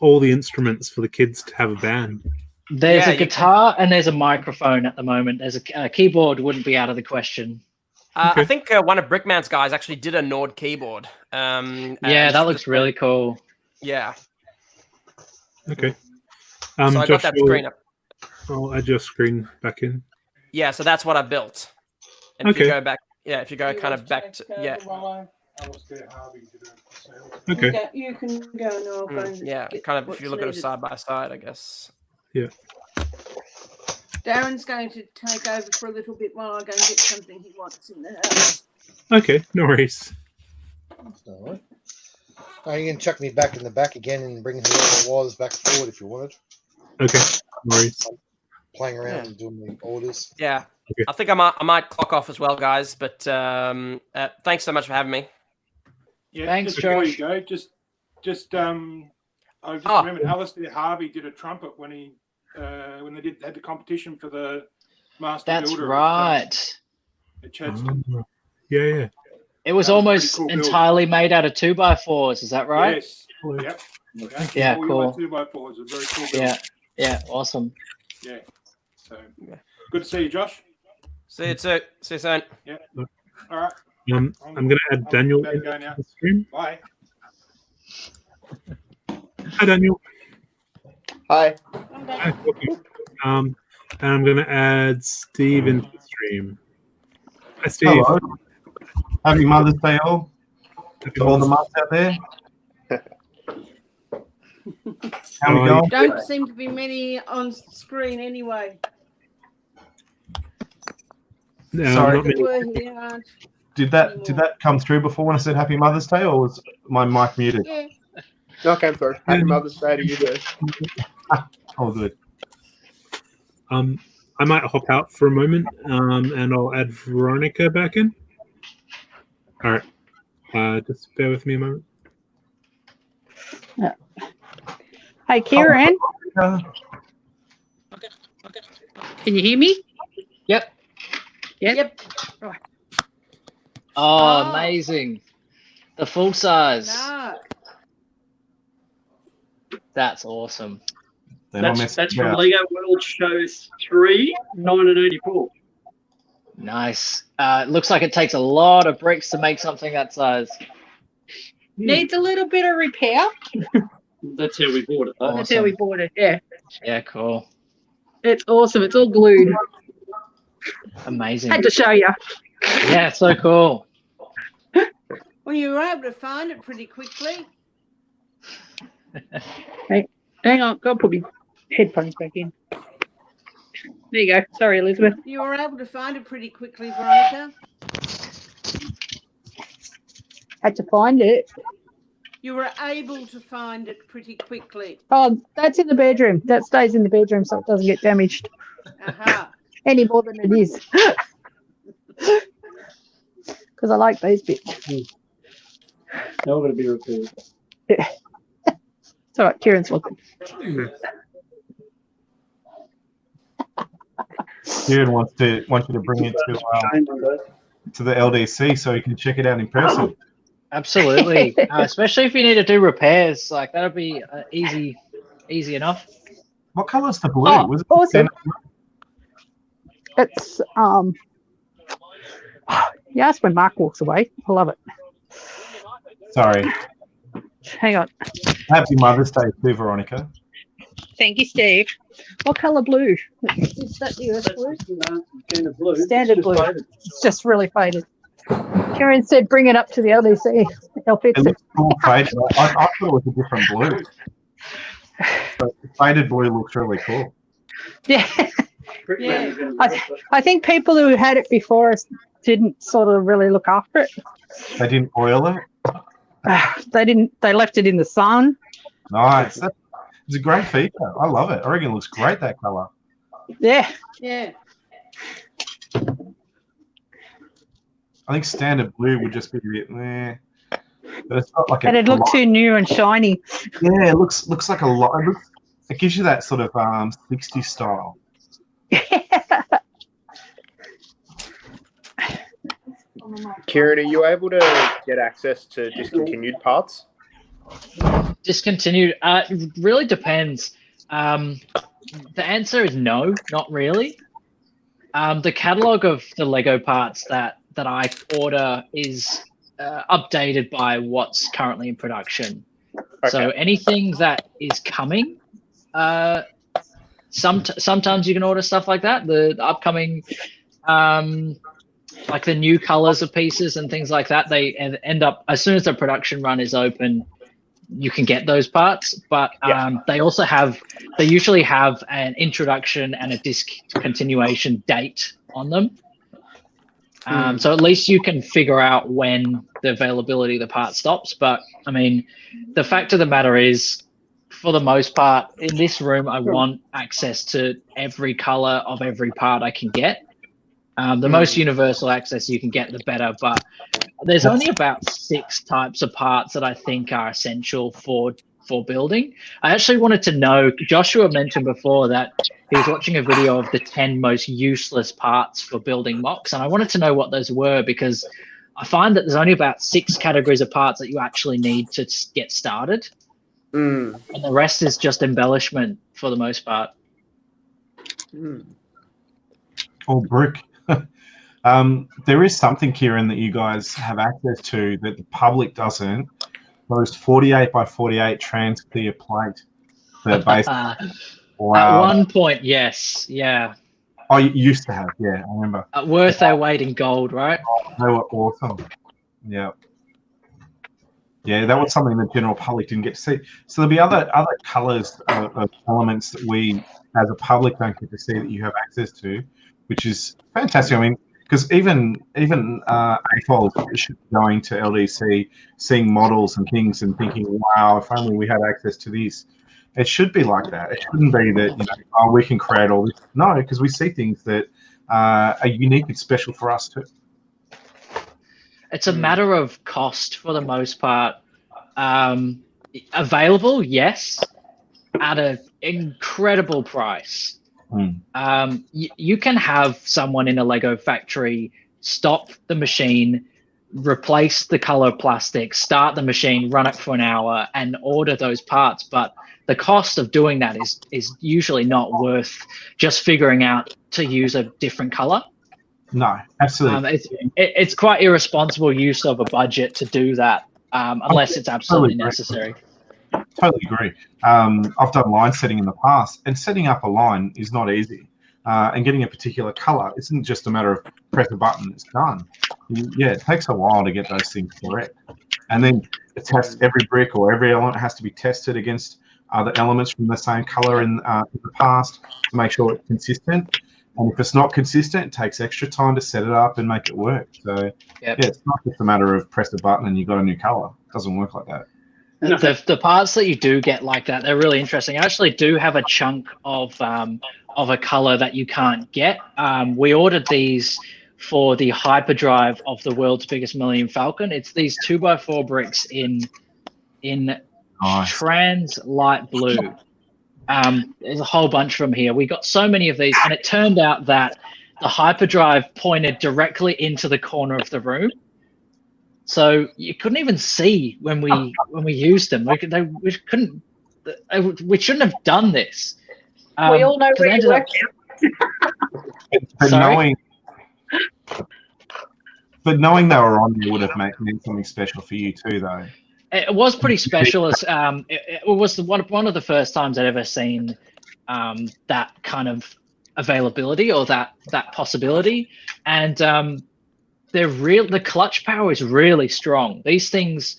all the instruments for the kids to have a band. There's a guitar and there's a microphone at the moment. There's a keyboard wouldn't be out of the question. I think one of Brickman's guys actually did a Nord keyboard. That looks really cool. Yeah. Okay. So I got that screen up. I'll add your screen back in. Yeah, so that's what I built. And if you go back, if you go kind of back to, Okay. You can go and yeah, kind of if you look at it side by side, I guess. Yeah. Darren's going to take over for a little bit while I go and get something he wants in the house. Okay, no worries. All right. You can chuck me back in the back again and bring whoever it was back forward if you wanted. Okay, no worries. Playing around and doing the orders. Yeah. Okay. I think I might clock off as well, guys. But thanks so much for having me. Yeah, thanks, just before Josh. you go, I just remembered Alistair Harvey did a trumpet when he when they had the competition for the Master That's Builder. right. At Chadstone. Yeah. It was almost cool entirely made out of 2x4s. Is that right? Yes. Yep. Yeah, all cool. 2x4s. A very cool build. Yeah, awesome. Yeah. So good to see you, Josh. See you soon. Yeah. All right. I'm going to add Daniel into the stream. Bye. Hi, Daniel. Hi. Hi, welcome. And I'm going to add Steve into the stream. Hi, Steve. Hello. Happy Mother's Day, all. To all the mums out there. How we going? Don't seem to be many on screen anyway. No, Sorry. Did that come through before when I said Happy Mother's Day, or was my mic muted? Yeah. No, came through. Happy Mother's Day to you too. Oh, good. I might hop out for a moment, and I'll add Veronica back in. All right. Just bear with me a moment. Yeah. Hey, Kieran. Can you hear me? Yep. Yep. Right. Oh, amazing. The full size. No. That's awesome. That's from Lego World Show 3, 1984. Nice. It looks like it takes a lot of bricks to make something that size. Needs a little bit of repair. That's how we bought it. Awesome. That's how we bought it, yeah. Yeah, cool. It's awesome. It's all glued. Amazing. Had to show you. Yeah, so cool. Well, you were able to find it pretty quickly. Hey, hang on. Got to put my headphones back in. There you go. Sorry, Elizabeth. You were able to find it pretty quickly, Veronica. Had to find it. You were able to find it pretty quickly. Oh, that's in the bedroom. That stays in the bedroom so it doesn't get damaged Aha. any more than it is. Because I like these bits. Now we're going to be repaired. It's all right. Kieran's looking. Kieran wants you to bring it to the LDC so you can check it out in person. Absolutely. Especially if you need to do repairs. Like, that'll be easy enough. What colour's the blue? Oh, Was it awesome. It's you ask when Mark walks away. I love it. Sorry. Hang on. Happy Mother's Day too, Veronica. Thank you, Steve. What colour blue? Is that the US blue? Standard blue. It's just really faded. Karen said bring it up to the LDC. They'll fix It it. looks cool faded. I thought it was a different blue. But the faded blue looks really cool. Yeah. Yeah. I think people who had it before us didn't sort of really look after it. They didn't oil it. They left it in the sun. Nice. It's a great feature. I love it. I reckon it looks great, that colour. Yeah. Yeah. I think standard blue would just be a bit meh. but it's got like And it looked too new and shiny. Yeah, it looks like a lot. It gives you that sort of 60s style. Kieran, are you able to get access to discontinued parts? Discontinued? It really depends. The answer is no, not really. The catalog of the Lego parts that I order is updated by what's currently in production. Okay. So anything that is coming, sometimes you can order stuff like that. The upcoming, like the new colors of pieces and things like that, they end up, as soon as the production run is open, you can get those parts. But they usually have an introduction and a discontinuation date on them. So at least you can figure out when the availability of the part stops. But I mean, the fact of the matter is, for the most part, in this room, I want access to every color of every part I can get. The most universal access you can get, the better. But there's only about 6 types of parts that I think are essential for building. I actually wanted to know, Joshua mentioned before that he was watching a video of the 10 most useless parts for building mocks, and I wanted to know what those were, because I find that there's only about 6 categories of parts that you actually need to get started. And the rest is just embellishment for the most part. Or brick. There is something, Kieran, that you guys have access to that the public doesn't. Those 48 by 48 trans clear plate. Wow. At one point, yes. Yeah. Oh, you used to have. Yeah, I remember. Worth their weight in gold, right? They were awesome. Yeah. Yeah, that was something the general public didn't get to see. So there'll be other colours of elements that we, as a public, don't get to see that you have access to, which is fantastic. I mean, because even AFOL should be going to LDC, seeing models and things and thinking, wow, if only we had access to this. It should be like that. It shouldn't be that, oh, we can create all this. No, because we see things that are unique and special for us too. It's a matter of cost for the most part. Available, yes, at an incredible price. You can have someone in a Lego factory stop the machine, replace the color plastic, start the machine, run it for an hour, and order those parts. But the cost of doing that is usually not worth just figuring out to use a different color. No, absolutely. It's quite irresponsible use of a budget to do that, unless it's absolutely necessary. Totally agree. I've done line setting in the past, and setting up a line is not easy. And getting a particular color isn't just a matter of press a button, it's done. Yeah, it takes a while to get those things correct. And then every brick or every element has to be tested against other elements from the same color in the past to make sure it's consistent. And if it's not consistent, it takes extra time to set it up and make it work. So yeah, it's not just a matter of press a button and you've got a new color. It doesn't work like that. The parts that you do get like that, they're really interesting. I actually do have a chunk of a color that you can't get. We ordered these for the hyperdrive of the world's biggest Millennium Falcon. It's these 2x4 bricks in nice. Trans light blue. There's a whole bunch of them here. We got so many of these, and it turned out that the hyperdrive pointed directly into the corner of the room. So you couldn't even see when we used them. We shouldn't have done this. We all know where you work. But knowing they were on there would have meant something special for you too, though. It was pretty special. It was one of the first times I'd ever seen that kind of availability or that possibility, and the clutch power is really strong. These things,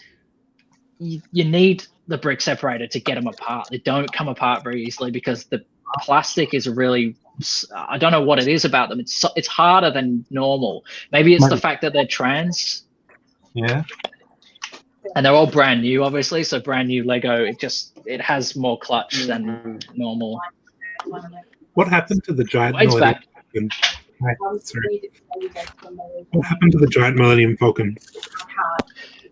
you need the brick separator to get them apart. They don't come apart very easily because the plastic is really, I don't know what it is about them. It's harder than normal. Maybe it's the fact that they're trans. Yeah. And they're all brand new, obviously. So brand new Lego, it has more clutch than normal. What happened to the giant Millennium Falcon? What happened to the giant Millennium Falcon?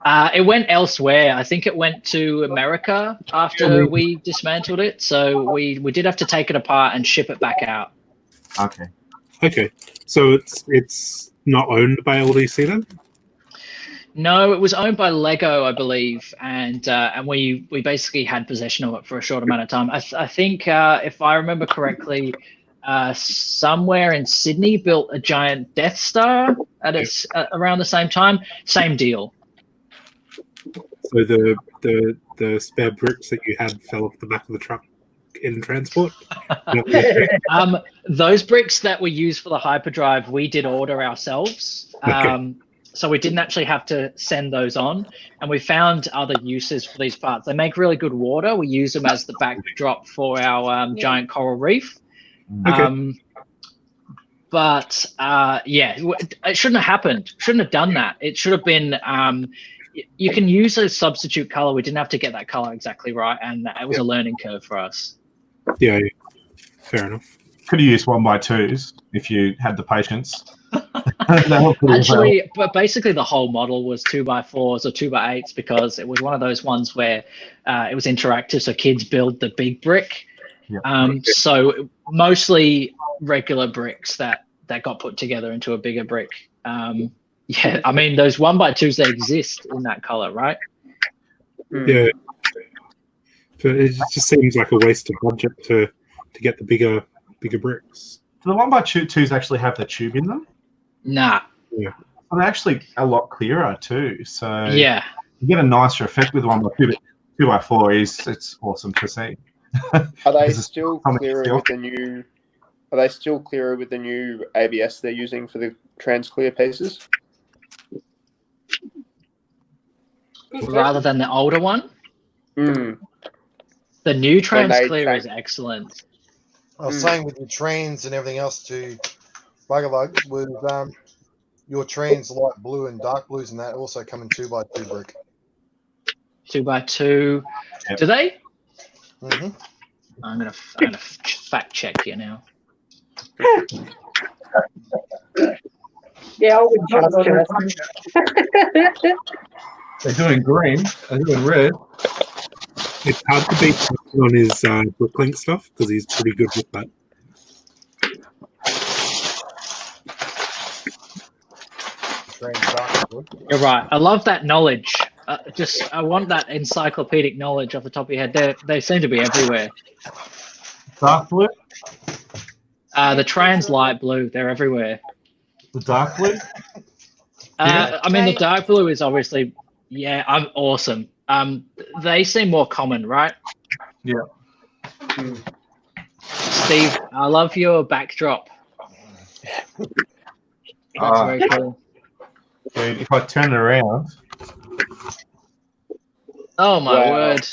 It went elsewhere. I think it went to America after we dismantled it. So we did have to take it apart and ship it back out. Okay. Okay. So it's not owned by LDC then? No, it was owned by Lego, I believe, and we basically had possession of it for a short amount of time. I think if I remember correctly, somewhere in Sydney built a giant Death Star at around the same time. Same deal. So the spare bricks that you had fell off the back of the truck in transport? Those bricks that were used for the hyperdrive, we did order ourselves. Okay. So we didn't actually have to send those on, and we found other uses for these parts. They make really good water. We use them as the backdrop for our giant coral reef. Okay. But it shouldn't have happened. Shouldn't have done that. It should have been. You can use a substitute color. We didn't have to get that color exactly right, and it was a learning curve for us. Yeah, fair enough. Could have used 1x2s if you had the patience. Actually, but basically the whole model was 2x4s or 2x8s because it was one of those ones where it was interactive, so kids build the big brick. Yeah. So mostly regular bricks that got put together into a bigger brick. Yeah, I mean those 1x2s, they exist in that color, right? Yeah. But it just seems like a waste of budget to get the bigger bricks. Do the 1x2s actually have the tube in them? Nah. Yeah. Well, they're actually a lot clearer too. So yeah, you get a nicer effect with 1x2, but 2x4 it's awesome to see. Are they still clearer with the new? Are they still clearer with the new ABS they're using for the TransClear pieces? Rather than the older one. Mm. The new TransClear is excellent. I was saying with your trans and everything else to Bugabug, with your trans light blue and dark blues and that also come in 2x2 brick. 2x2. Yep. Do they? Mm-hmm. I'm gonna fact check here now. Yeah, I would trust it. They're doing green. They're doing red. It's hard to beat on his Brooklink stuff because he's pretty good with that. You're right. I love that knowledge. I want that encyclopedic knowledge off the top of your head. They seem to be everywhere. Dark blue? The trans light blue, they're everywhere. The dark blue? I mean, the dark blue is obviously, I'm awesome. They seem more common, right? Yeah. Steve, I love your backdrop. That's very cool. Dude, if I turn it around. Oh my word.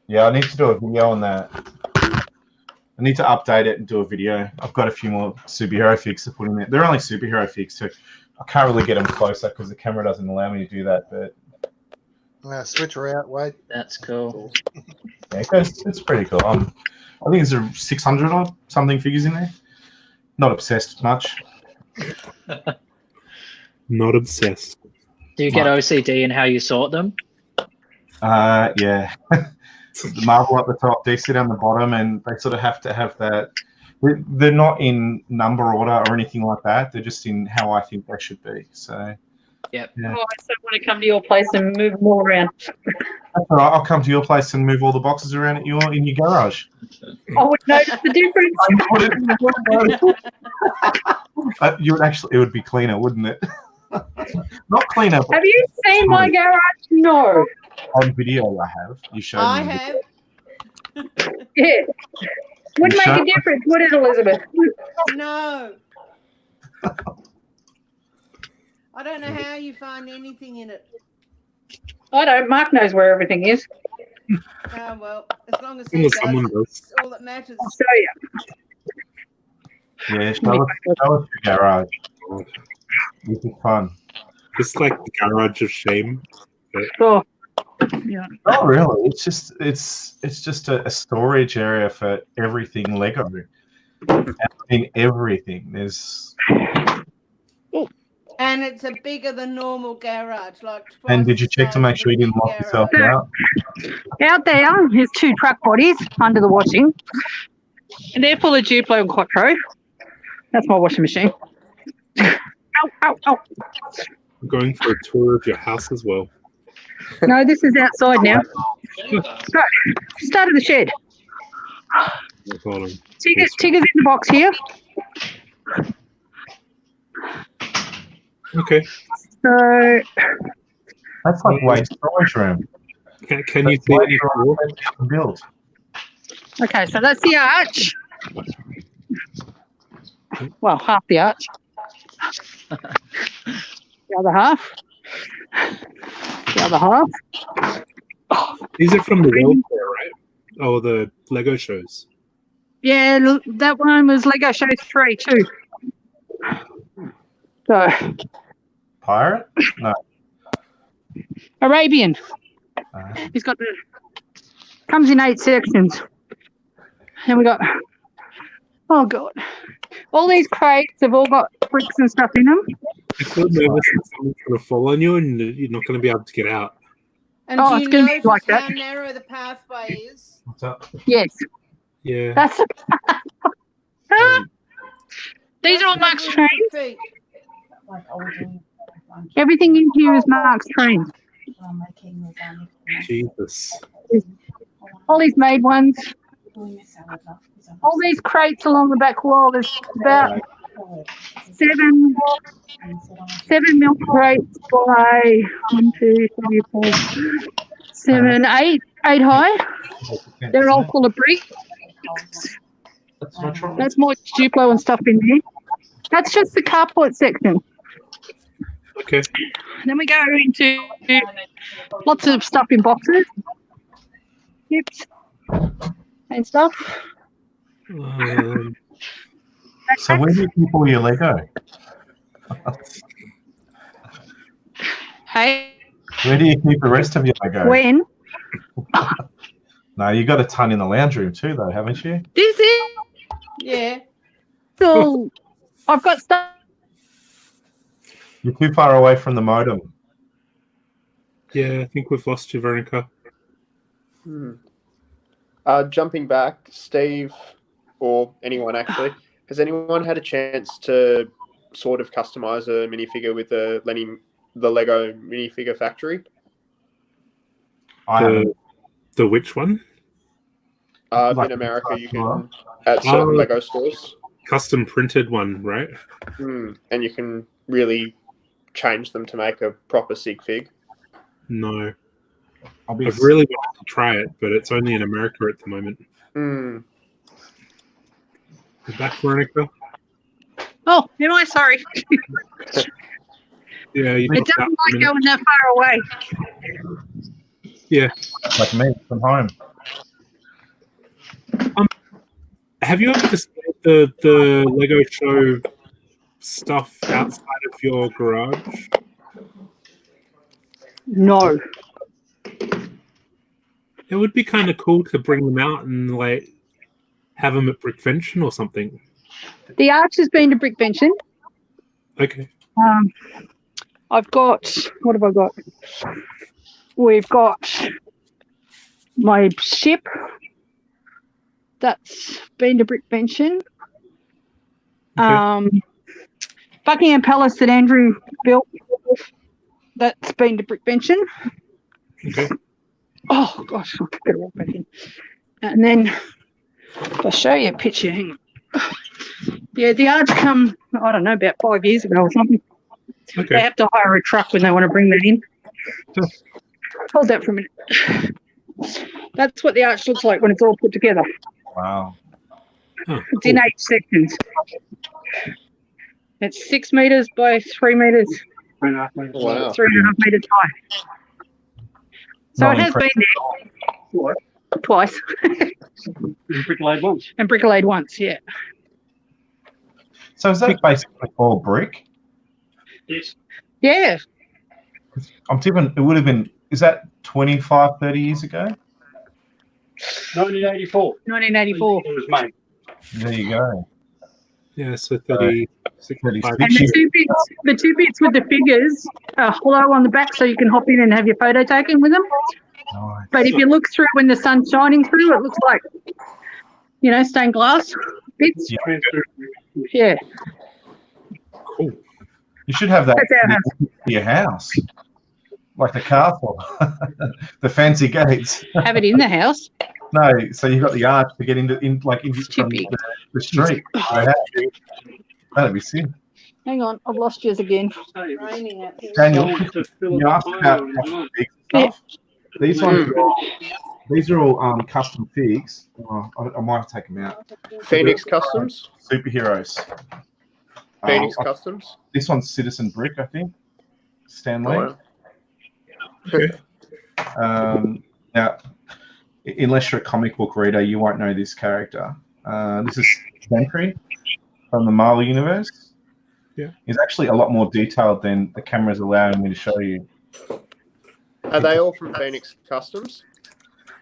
Yeah, I need to do a video on that. I need to update it and do a video. I've got a few more superhero figs to put in there. They're only superhero figs, so I can't really get them closer because the camera doesn't allow me to do that. But switch her out, Wade. That's cool. Yeah, it's pretty cool. I think there's 600 or something figures in there. Not obsessed much. Not obsessed. Do you get OCD in how you sort them? Yeah. The marble at the top, DC down the bottom, and they sort of have to have that. They're not in number order or anything like that. They're just in how I think they should be. So. Yep. Yeah. Oh, I so want to come to your place and move them all around. That's all right. I'll come to your place and move all the boxes around in your garage. I would notice the difference. You would actually. It would be cleaner, wouldn't it? Not cleaner. Have you seen my garage? No. On video, I have. You showed me. I have. Yeah. Wouldn't make a difference, would it, Elizabeth? No. I don't know how you find anything in it. I don't. Mark knows where everything is. Oh, well, as long as he does, it's all that matters. I'll show you. Yeah, show us your garage. This is fun. It's like the garage of shame. Oh. Yeah. Not really. It's just a storage area for everything Lego. I mean everything. There's And it's a bigger than normal garage, like. And did you check to make sure you didn't lock yourself out? Out there is 2 truck bodies under the washing. And they're full of Duplo and Quattro. That's my washing machine. Ow, ow, ow. I'm going for a tour of your house as well. No, this is outside now. Go. Start of the shed. Tigger's in the box here. Okay. So that's like waste storage room. Can you see any build? Okay, so that's the arch. Well, half the arch. The other half. The other half. These are from the welfare, right? Oh, the Lego shows. Yeah, that one was Lego Shows 3 too. So Pirate? No. Arabian. He's got comes in 8 sections. And we got oh god. All these crates have all got bricks and stuff in them. I feel nervous that someone's going to fall on you and you're not going to be able to get out. And Oh, do it's you gonna be notice like how that. narrow the pathway is? What's up? Yes. Yeah. That's these are all Mark's trains. Everything in here is Mark's trains. Jesus. All these made ones. All these crates along the back wall. There's about 7 milk crates by 1, 2, 3, 4, 7, 8 high. They're all full of bricks. That's more Duplo and stuff in there. That's just the carport section. Okay. Then we go into lots of stuff in boxes, chips, and stuff. So where do you keep all your Lego? Hey. Where do you keep the rest of your Lego? When? No, you got a ton in the lounge room too, though, haven't you? This is. Yeah. So I've got stuff. You're too far away from the modem. Yeah, I think we've lost you, Veronica. Jumping back, Steve, or anyone actually, has anyone had a chance to sort of customize a minifigure with the Lego minifigure factory? The which one? In America, you can at certain Lego stores. Custom printed one, right? And you can really change them to make a proper sig fig. No. I've really wanted to try it, but it's only in America at the moment. You're back, Veronica? Oh, am I sorry? Yeah, you It doesn't like going that far away. Yeah. Like me from home. Have you ever displayed the Lego show stuff outside of your garage? No. It would be kind of cool to bring them out and like have them at Brickvention or something. The arch has been to Brickvention. Okay. I've got, what have I got? We've got my ship. That's been to Brickvention. Okay. Buckingham Palace that Andrew built. That's been to Brickvention. Okay. Oh gosh, I've got to walk back in. And then if I show you a picture, hang on. Yeah, the arch come, I don't know, about 5 years ago or something. Okay. They have to hire a truck when they want to bring that in. Hold that for a minute. That's what the arch looks like when it's all put together. Wow. Oh, it's in 8 sections. It's 6 meters by 3 meters. 3.5 meters. Wow. 3.5 meters high. So Not it has been there twice. And brick-laid once. And brick-laid once, yeah. So is that basically all brick? Yes. Yeah. I'm tipping it would have been, is that 25, 30 years ago? 1984. 1984. It was made. There you go. Yeah, so 30, 65. And the two bits with the figures are hollow on the back, so you can hop in and have your photo taken with them. Nice. But if you look through when the sun's shining through, it looks like, stained glass bits. Yeah. Cool. You should have that That's our house. in your house, like the castle, the fancy gates. Have it in the house. No, so you've got the arch to get into from the street. That'd be sick. Hang on, I've lost yours again. Raining out there. Daniel, you asked about custom figs stuff. These ones, these are all custom figs. Oh, I might have taken them out. Phoenix Customs. Superheroes. Phoenix Customs. This one's Citizen Brick, I think. Stanley. Oh, wow. Now, unless you're a comic book reader, you won't know this character. This is Sentry from the Marvel Universe. Yeah. He's actually a lot more detailed than the camera's allowing me to show you. Are they all from Phoenix Customs?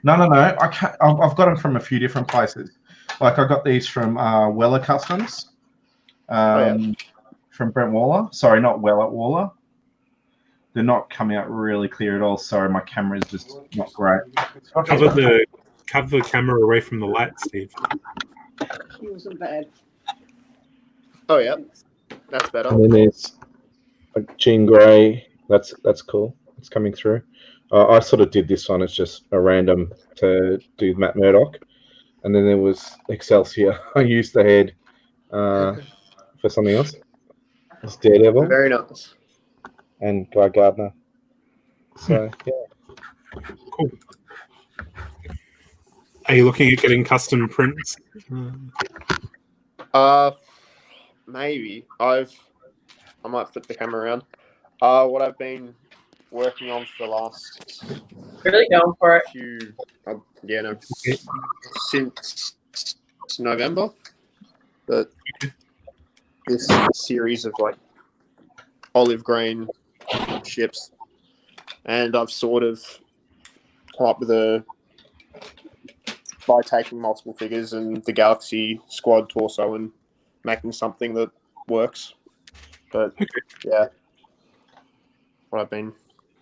No. I can't, I've got them from a few different places. Like I got these from Weller Customs. From Brent Waller. Sorry, not Weller, Waller. They're not coming out really clear at all. Sorry, my camera is just not great. Cover the camera away from the light, Steve. She wasn't bad. Oh yeah, that's better. And then there's Jean Grey. That's cool. It's coming through. I sort of did this one as just a random to do Matt Murdock, and then there was Excelsior. I used the head for something else. It's Daredevil. Very nice. And Guy Gardner. So yeah. Cool. Are you looking at getting custom prints? Maybe. I might flip the camera around. What I've been working on for the last Really going for it. few, since November. But this series of like olive green ships, and I've sort of come up with by taking multiple figures and the Galaxy Squad torso and making something that works. But yeah, what I've been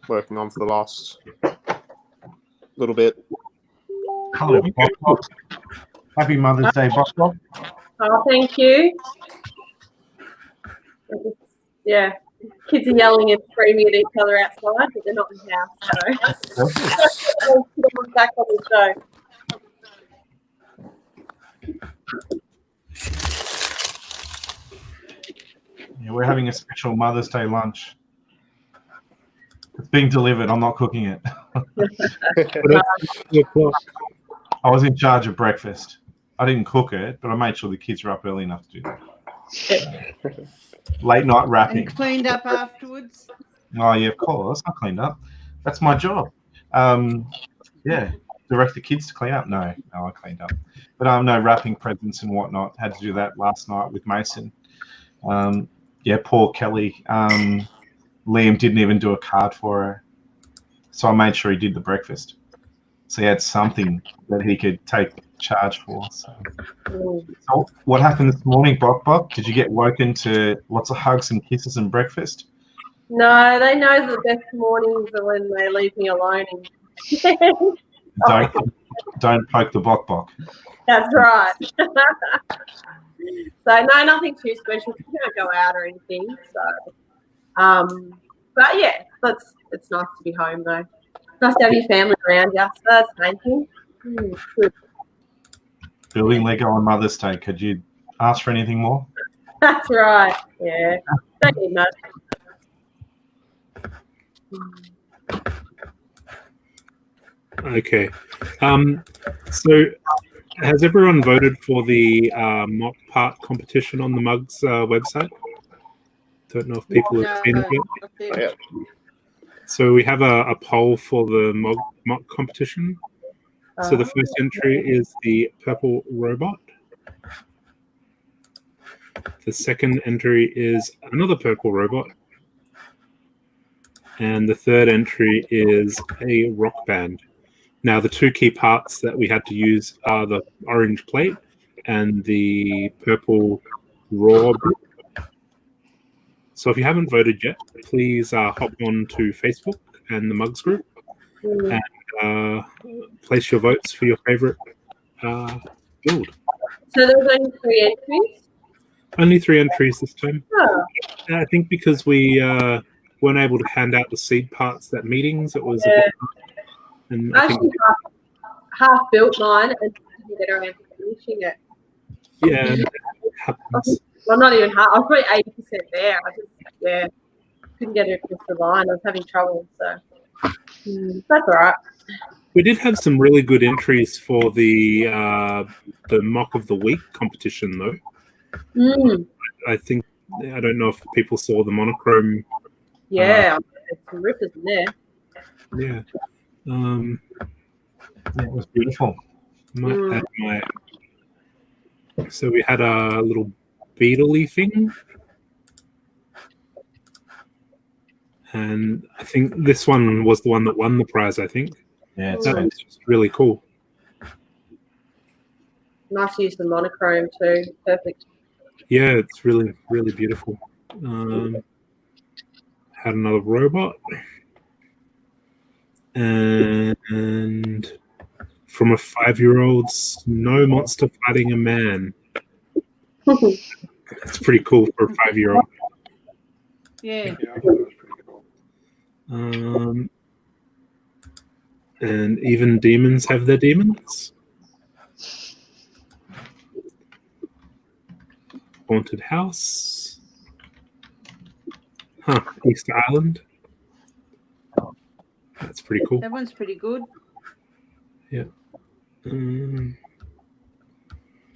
working on for the last little bit. Hello, Bob. Happy Mother's Day, Bob. Oh, thank you. Yeah, kids are yelling and screaming at each other outside, but they're not in the house. So back on the show. Yeah, we're having a special Mother's Day lunch. It's being delivered. I'm not cooking it. I was in charge of breakfast. I didn't cook it, but I made sure the kids were up early enough to do that. Late night wrapping. And cleaned up afterwards. Oh yeah, of course. I cleaned up. That's my job. Yeah, direct the kids to clean up. No, I cleaned up. But no, wrapping presents and whatnot. Had to do that last night with Mason. Yeah, poor Kelly. Liam didn't even do a card for her, so I made sure he did the breakfast. So he had something that he could take charge for. So what happened this morning, Bok? Did you get woken to lots of hugs and kisses and breakfast? No, they know the best mornings are when they leave me alone. Don't poke the Bok. That's right. So no, nothing too special. You don't go out or anything. So, but yeah, it's nice to be home though. Nice to have your family around you. So that's the main thing. Good. Building Lego on Mother's Day. Could you ask for anything more? That's right. Yeah. Don't need much. Okay. So has everyone voted for the mock part competition on the Mugs website? Don't know if people have seen it yet. So we have a poll for the mock competition. So the first entry is the purple robot. The second entry is another purple robot. And the third entry is a rock band. Now, the two key parts that we had to use are the orange plate and the purple Raw. So if you haven't voted yet, please hop on to Facebook and the Mugs group and place your votes for your favorite build. So there was only 3 entries? Only 3 entries this time. Oh. I think because we weren't able to hand out the seed parts at meetings, it was a bit hard. And I actually half built mine and didn't get around to finishing it. Yeah, it happens. Well, not even half. I was probably 80% there. I just, couldn't get it across the line. I was having trouble, so that's all right. We did have some really good entries for the mock of the week competition, though. I think I don't know if people saw the monochrome. Yeah, there's some rippers in there. Yeah. It was beautiful. So we had a little beetle-y thing. And I think this one was the one that won the prize, I think. Yeah, it's that was just really cool. Nice to use the monochrome too. Perfect. Yeah, it's really, really beautiful. Had another robot. And from a 5-year-old, snow monster fighting a man. That's pretty cool for a 5-year-old. Yeah. And even demons have their demons. Haunted house. Easter Island. That's pretty cool. That one's pretty good. Yeah.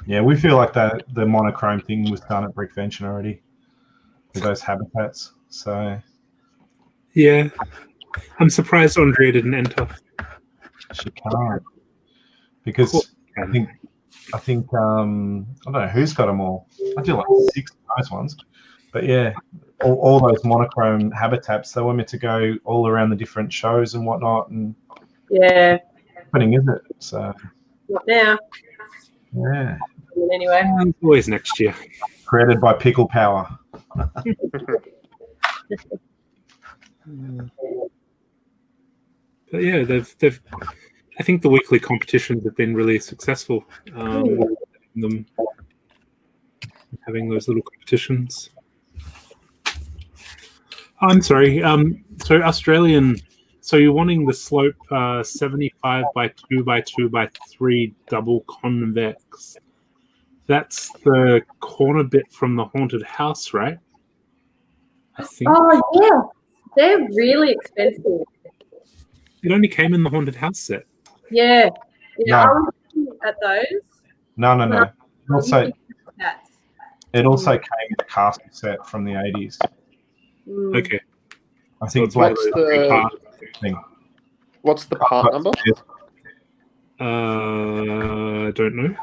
Yeah, we feel like the monochrome thing was done at Brickvention already with those habitats. So yeah, I'm surprised Andrea didn't enter. She can't because I think I don't know who's got them all. I do like 6 nice ones, but yeah, all those monochrome habitats, they were meant to go all around the different shows and whatnot, and happening, isn't it? So not now. Yeah. Anyway, always next year. Created by Pickle Power. But yeah, they've. I think the weekly competitions have been really successful. Them having those little competitions. I'm sorry. So Australian. So you're wanting the slope 75 by 2 by 2 by 3 double convex. That's the corner bit from the haunted house, right? I think. Oh yeah, they're really expensive. It only came in the haunted house set. Yeah, No. I was looking at those. No. It also Mm. came in a castle set from the 80s. Okay. I think So what's the part number? I don't know.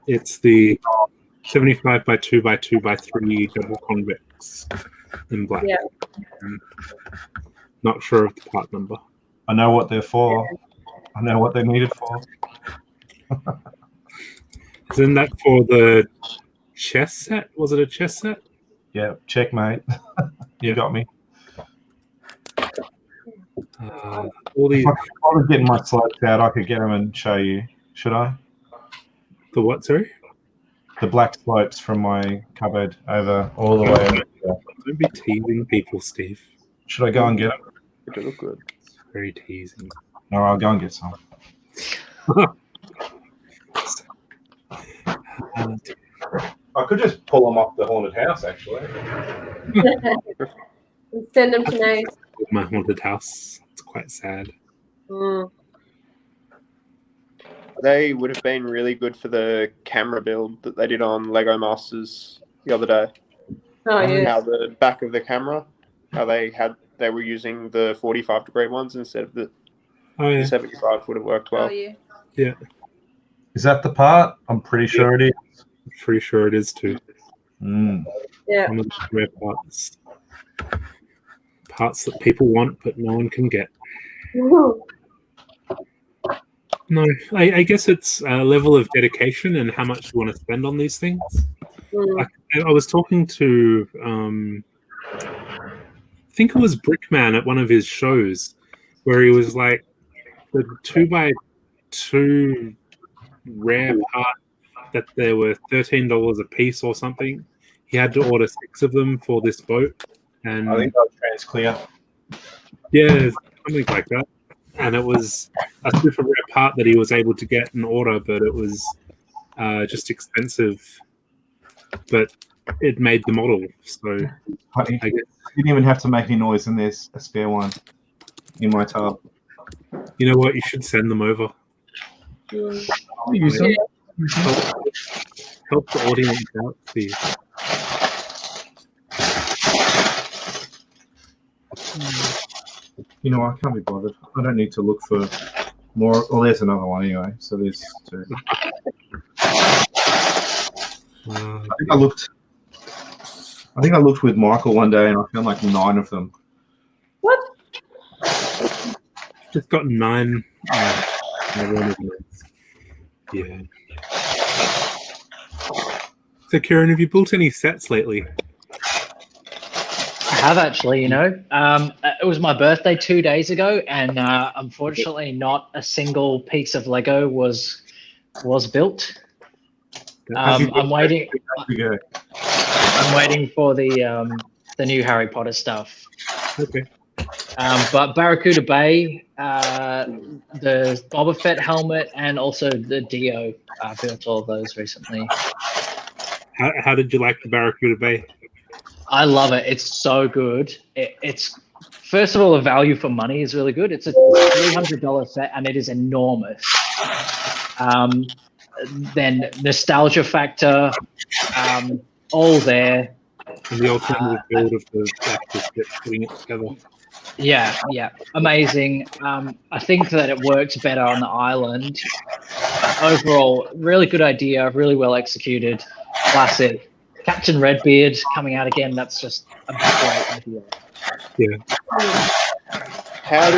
It's the 75 by 2 by 2 by 3 double convex in black. Yeah. Not sure of the part number. I know what they're for. I know what they're needed for. Isn't that for the chess set? Was it a chess set? Yeah, checkmate. You got me. All these. If I was getting my slopes out, I could get them and show you. Should I? The what, sorry? The black slopes from my cupboard over all the way over there. Don't be teasing people, Steve. Should I go and get them? They look good. It's very teasing. No, I'll go and get some. I could just pull them off the haunted house, actually. Send them to me. My haunted house. It's quite sad. They would have been really good for the camera build that they did on Lego Masters the other day. Oh yeah. How the back of the camera, how they were using the 45-degree ones instead of the 75 would have worked well. Oh yeah. Yeah. Is that the part? I'm pretty sure it is. Pretty sure it is too. Yeah. One of the rare parts. Parts that people want but no one can get. No, I guess it's a level of dedication and how much you want to spend on these things. I was talking to, I think it was Brickman at one of his shows, where he was like, the 2x2 rare part that there were $13 a piece or something. He had to order 6 of them for this boat, and I think that was Transclear. yeah, something like that. And it was a super rare part that he was able to get and order, but it was just expensive. But it made the model, so I guess You didn't even have to make any noise, and there's a spare one in my tub. you know what? You should send them over. Use them. Help the audience out, see. You know, I can't be bothered. I don't need to look for more. Well, there's another one anyway. So there's 2. I think I looked with Michael one day, and I found like 9 of them. What? Just got 9. Yeah. So, Kieran, have you built any sets lately? I have actually, you know. It was my birthday 2 days ago, and unfortunately, not a single piece of Lego was built. I'm waiting. I'm waiting for the new Harry Potter stuff. Okay. But Barracuda Bay, the Boba Fett helmet, and also the Dio, built all of those recently. How did you like the Barracuda Bay? I love it. It's so good. It's first of all, the value for money is really good. It's a $300 set, and it is enormous. Then nostalgia factor, all there. And the alternative build of the actors putting it together. Yeah, amazing. I think that it works better on the island. Overall, really good idea, really well executed, classic. Captain Redbeard coming out again, that's just a great idea. Yeah. How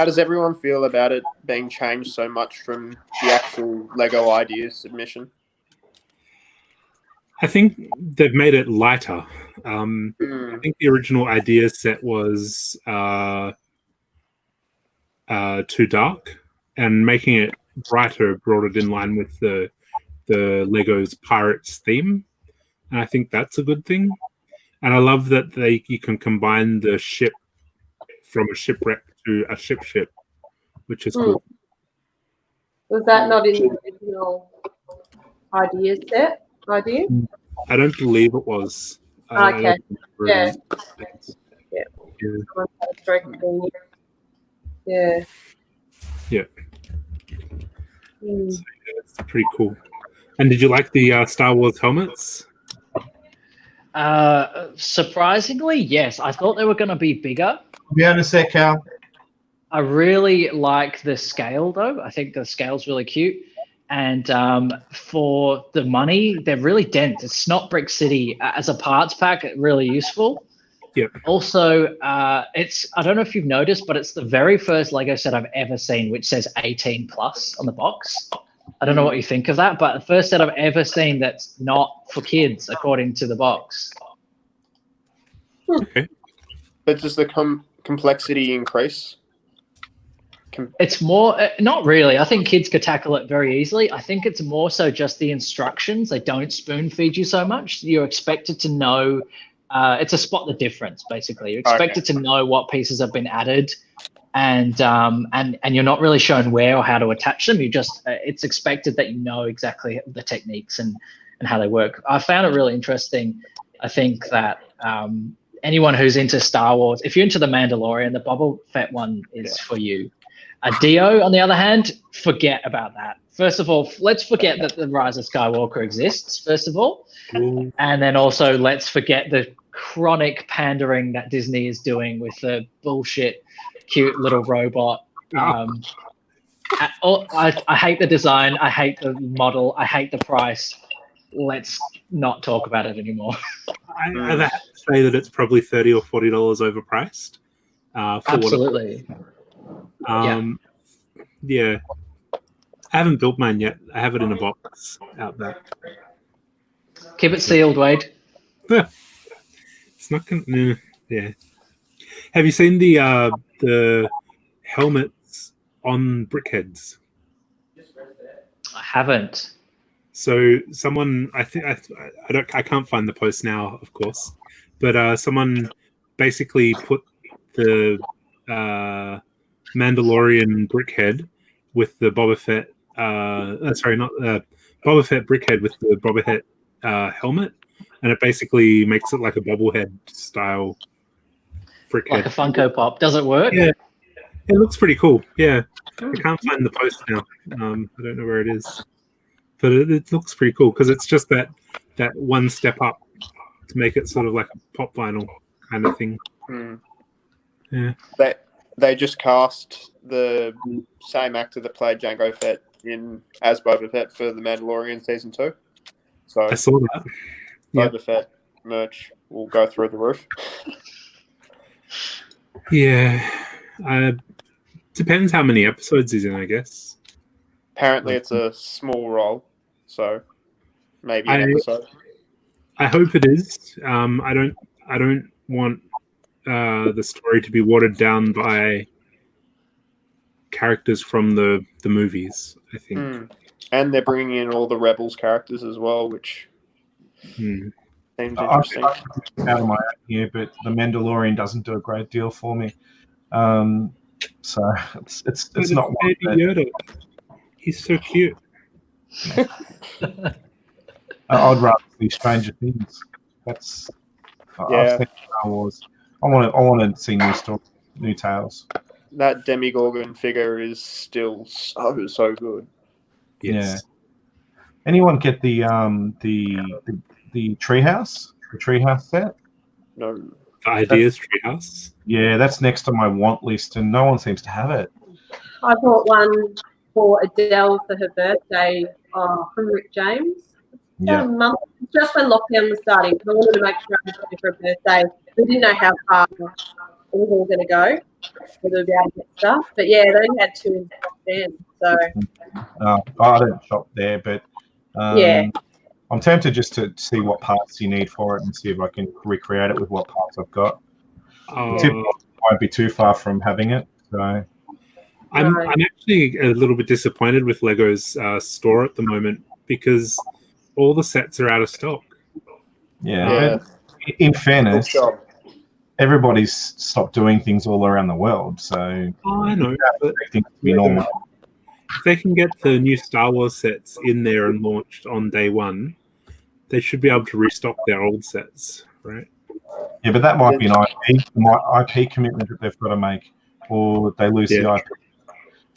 does everyone feel about it being changed so much from the actual Lego ideas submission? I think they've made it lighter. I think the original idea set was too dark, and making it brighter brought it in line with the Lego's Pirates theme. And I think that's a good thing. And I love that you can combine the ship from a shipwreck to a ship, which is cool. Was that not in the original idea set? Idea? I don't believe it was. Okay. Yeah. Yeah. Someone had a stroke of yeah. Yeah. So, it's pretty cool. And did you like the Star Wars helmets? Surprisingly, yes. I thought they were going to be bigger. Yeah, in a sec, Cal. I really like the scale, though. I think the scale's really cute. And for the money, they're really dense. It's not Brick City. As a parts pack, really useful. Yep. Also, it's, I don't know if you've noticed, but it's the very first Lego set I've ever seen which says 18 plus on the box. I don't know what you think of that, but the first set I've ever seen that's not for kids, according to the box. Okay. But does the complexity increase? It's more, not really. I think kids could tackle it very easily. I think it's more so just the instructions. They don't spoon feed you so much. You're expected to know, it's a spot the difference, basically. You're expected to know what pieces have been added, and you're not really shown where or how to attach them. You just, it's expected that you know exactly the techniques and how they work. I found it really interesting. I think that anyone who's into Star Wars, if you're into The Mandalorian, the Boba Fett one is for you. A Dio, on the other hand, forget about that. First of all, let's forget that the Rise of Skywalker exists, first of all. And then also let's forget the chronic pandering that Disney is doing with the bullshit cute little robot. I hate the design. I hate the model. I hate the price. Let's not talk about it anymore. I have to say that it's probably $30 or $40 overpriced. Absolutely. Yeah. I haven't built mine yet. I have it in a box out there. Keep it sealed, Wade. It's not gonna. Yeah. Have you seen the helmets on brickheads? I haven't. So someone, I can't find the post now, of course, but someone basically put the Mandalorian brickhead with the Boba Fett. Sorry, not Boba Fett brickhead with the Boba Fett helmet, and it basically makes it like a bobblehead style brickhead. Like a Funko Pop. Does it work? Yeah, it looks pretty cool. Yeah, I can't find the post now. I don't know where it is, but it looks pretty cool because it's just that one step up to make it sort of like a pop vinyl kind of thing. Yeah. They just cast the same actor that played Jango Fett in as Boba Fett for The Mandalorian season 2. So I saw that. Boba Fett merch will go through the roof. Yeah. Depends how many episodes he's in, I guess. Apparently, it's a small role, so maybe an episode. I hope it is. I don't want the story to be watered down by characters from the movies, I think. And they're bringing in all the Rebels characters as well, which seems interesting. I'm out of my own here, but The Mandalorian doesn't do a great deal for me. So it's not one Baby Yoda. He's so cute. I'd rather see Stranger Things. That's I've seen Star Wars. I want to see new stories, new tales. That Demogorgon figure is still so good. Yes. Yeah. Anyone get the treehouse? The treehouse set? No. The Ideas treehouse? Yeah, that's next to my want list, and no one seems to have it. I bought one for Adele for her birthday from Rick James. Yeah. A month, just when lockdown was starting. I wanted to make sure I was ready for her birthday. We didn't know how far it was all going to go, whether we'd be able to get stuff. But yeah, they only had 2 in stock then. So. I don't shop there, but Yeah. I'm tempted just to see what parts you need for it and see if I can recreate it with what parts I've got. Typically, I won't be too far from having it. So I'm actually a little bit disappointed with Lego's store at the moment because all the sets are out of stock. Yeah. In fairness, everybody's stopped doing things all around the world. So I know. But things to be normal. if they can get the new Star Wars sets in there and launched on day one, they should be able to restock their old sets, right? Yeah, but that might be an IP commitment that they've got to make, or they lose the IP.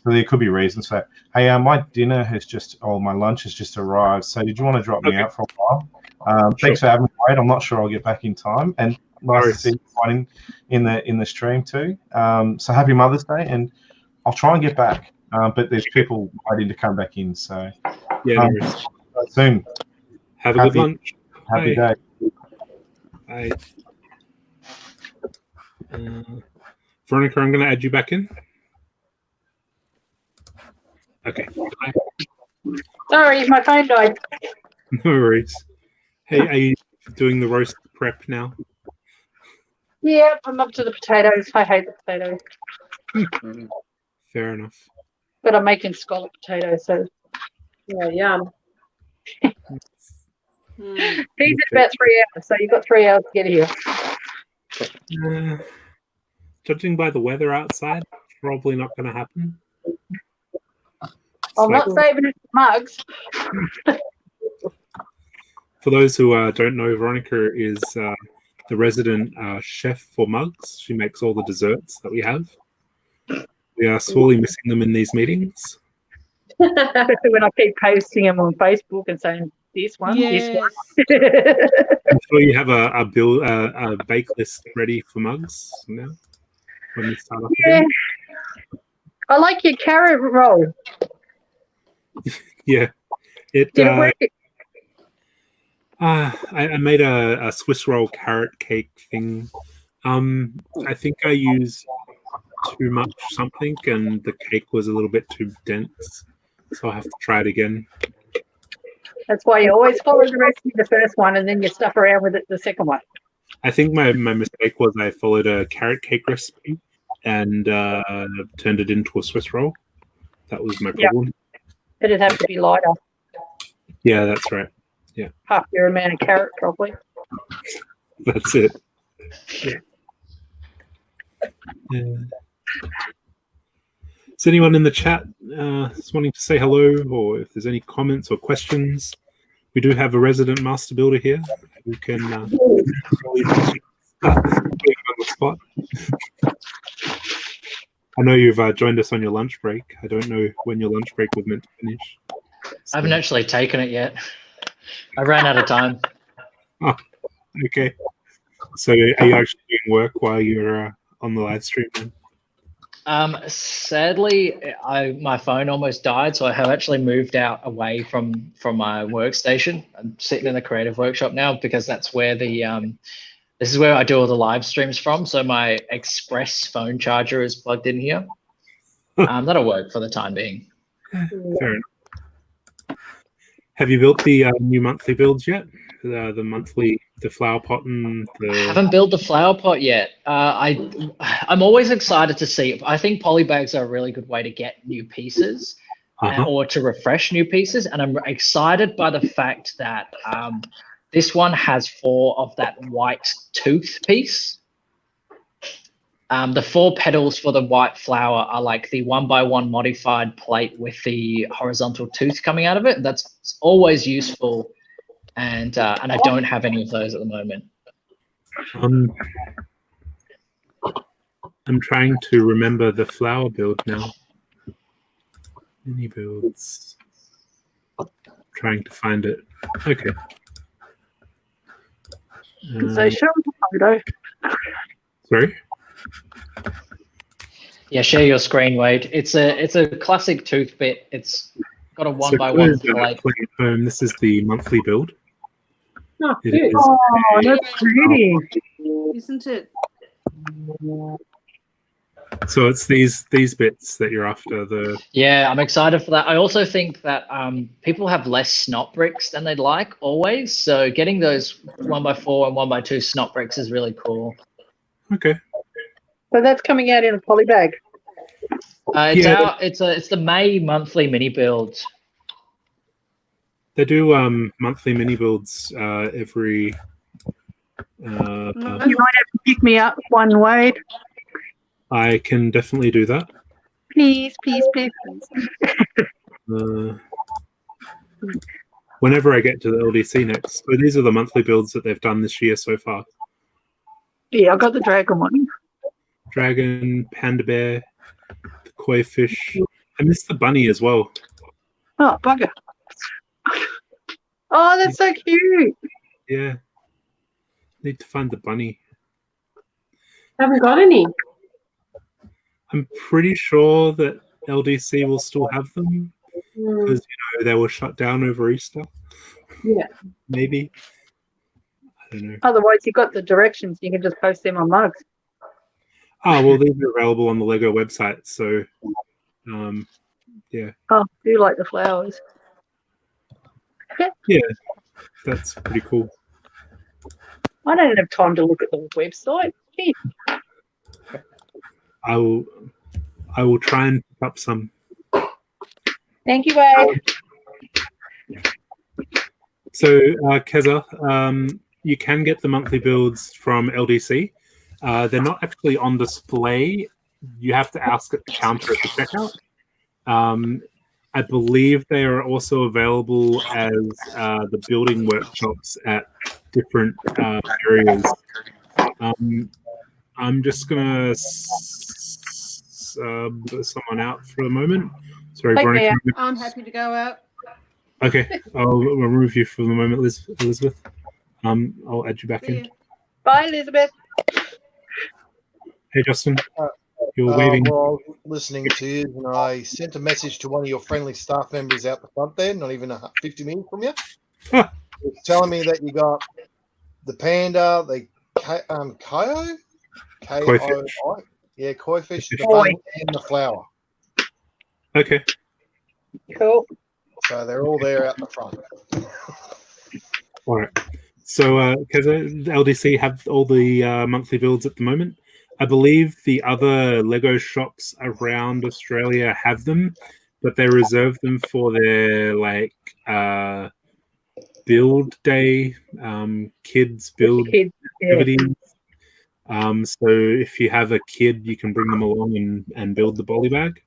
So there could be reasons for that. Hey, my dinner has my lunch has just arrived. So did you want to drop me out for a while? Thanks for having me, Wade. I'm not sure I'll get back in time, and nice to see you in the stream too. So happy Mother's Day, and I'll try and get back. But there's people waiting to come back in. So soon. Have a good lunch. Happy day. Bye. Veronica, I'm going to add you back in. Okay. Bye. Sorry, my phone died. No worries. Hey, are you doing the roast prep now? Yeah, I'm up to the potatoes. I hate the potatoes. Fair enough. But I'm making scallop potatoes, so yeah, yum. These are about 3 hours, so you've got 3 hours to get here. Judging by the weather outside, probably not going to happen. I'm not saving it for mugs. For those who don't know, Veronica is the resident chef for Mugs. She makes all the desserts that we have. We are sorely missing them in these meetings. When I keep posting them on Facebook and saying this one, this one. I'm sure you have a bake list ready for Mugs now. When we start up again. I like your carrot roll. Yeah, Did it work? I made a Swiss roll carrot cake thing. I think I used too much something, and the cake was a little bit too dense. so I'll have to try it again. That's why you always follow the recipe the first one, and then you stuff around with it the second one. I think my mistake was I followed a carrot cake recipe and turned it into a Swiss roll. That was my problem. It'd have to be lighter. Yeah, that's right. Yeah, Half your amount of carrot, probably. that's it. Yeah. Is anyone in the chat just wanting to say hello, or if there's any comments or questions? We do have a resident master builder here who can put him on the spot. I know you've joined us on your lunch break. I don't know when your lunch break was meant to finish. I haven't actually taken it yet. I ran out of time. Oh, okay. So are you actually doing work while you're on the live stream then? Sadly, my phone almost died, so I have actually moved out away from my workstation. I'm sitting in the creative workshop now because that's where this is where I do all the live streams from. So my express phone charger is plugged in here. That'll work for the time being. Fair enough. Have you built the new monthly builds yet? The flower pot and the... I haven't built the flower pot yet. I'm always excited to see. I think polybags are a really good way to get new pieces or to refresh new pieces. And I'm excited by the fact that this one has 4 of that white tooth piece. The 4 petals for the white flower are like the 1x1 modified plate with the horizontal tooth coming out of it. That's always useful. And I don't have any of those at the moment. I'm trying to remember the flower build now. Mini builds. Trying to find it. Okay. So show me the photo. Sorry? Yeah, share your screen, Wade. It's a classic tooth bit. It's got a 1x1 plate. This is the monthly build. Oh, It is. Oh, that's pretty. Isn't it? So it's these bits that you're after. Yeah, I'm excited for that. I also think that people have less snot bricks than they'd like always. So getting those 1x4 and 1x2 snot bricks is really cool. Okay. So that's coming out in a poly bag. It's the May monthly mini build. They do monthly mini builds every. You might have to pick me up one, Wade. I can definitely do that. Please, please, please. Whenever I get to the LDC next. So these are the monthly builds that they've done this year so far. Yeah, I got the dragon one. Dragon, panda bear, the koi fish. I missed the bunny as well. Oh, bugger. Oh, that's so cute. Yeah. Need to find the bunny. Haven't got any. I'm pretty sure that LDC will still have them because they were shut down over Easter. Yeah. Maybe. I don't know. Otherwise, you got the directions. You can just post them on mugs. Oh, well, these are available on the Lego website. So, yeah. Oh, do you like the flowers? Yeah, that's pretty cool. I don't have time to look at the website. Gee. I will try and pick up some. Thank you, Wade. So, Keza, you can get the monthly builds from LDC. They're not actually on display. You have to ask at the counter at the checkout. I believe they are also available as the building workshops at different areas. I'm just gonna sub someone out for a moment. Sorry, Veronica. I'm happy to go out. Okay, I'll remove you for the moment, Elizabeth. I'll add you back in. Bye, Elizabeth. Hey, Justin. You're waving. Well, I was listening to you, and I sent a message to one of your friendly staff members out the front there, not even 50 meters from you. It's telling me that you got the panda, the Koi, K-O-I, yeah, koi fish, the bunny, and the flower. Okay. Cool. So they're all there out the front. All right. So, because LDC have all the monthly builds at the moment, I believe the other Lego shops around Australia have them, but they reserve them for their build day, kids build activities. So if you have a kid, you can bring them along and build the Bolly bag.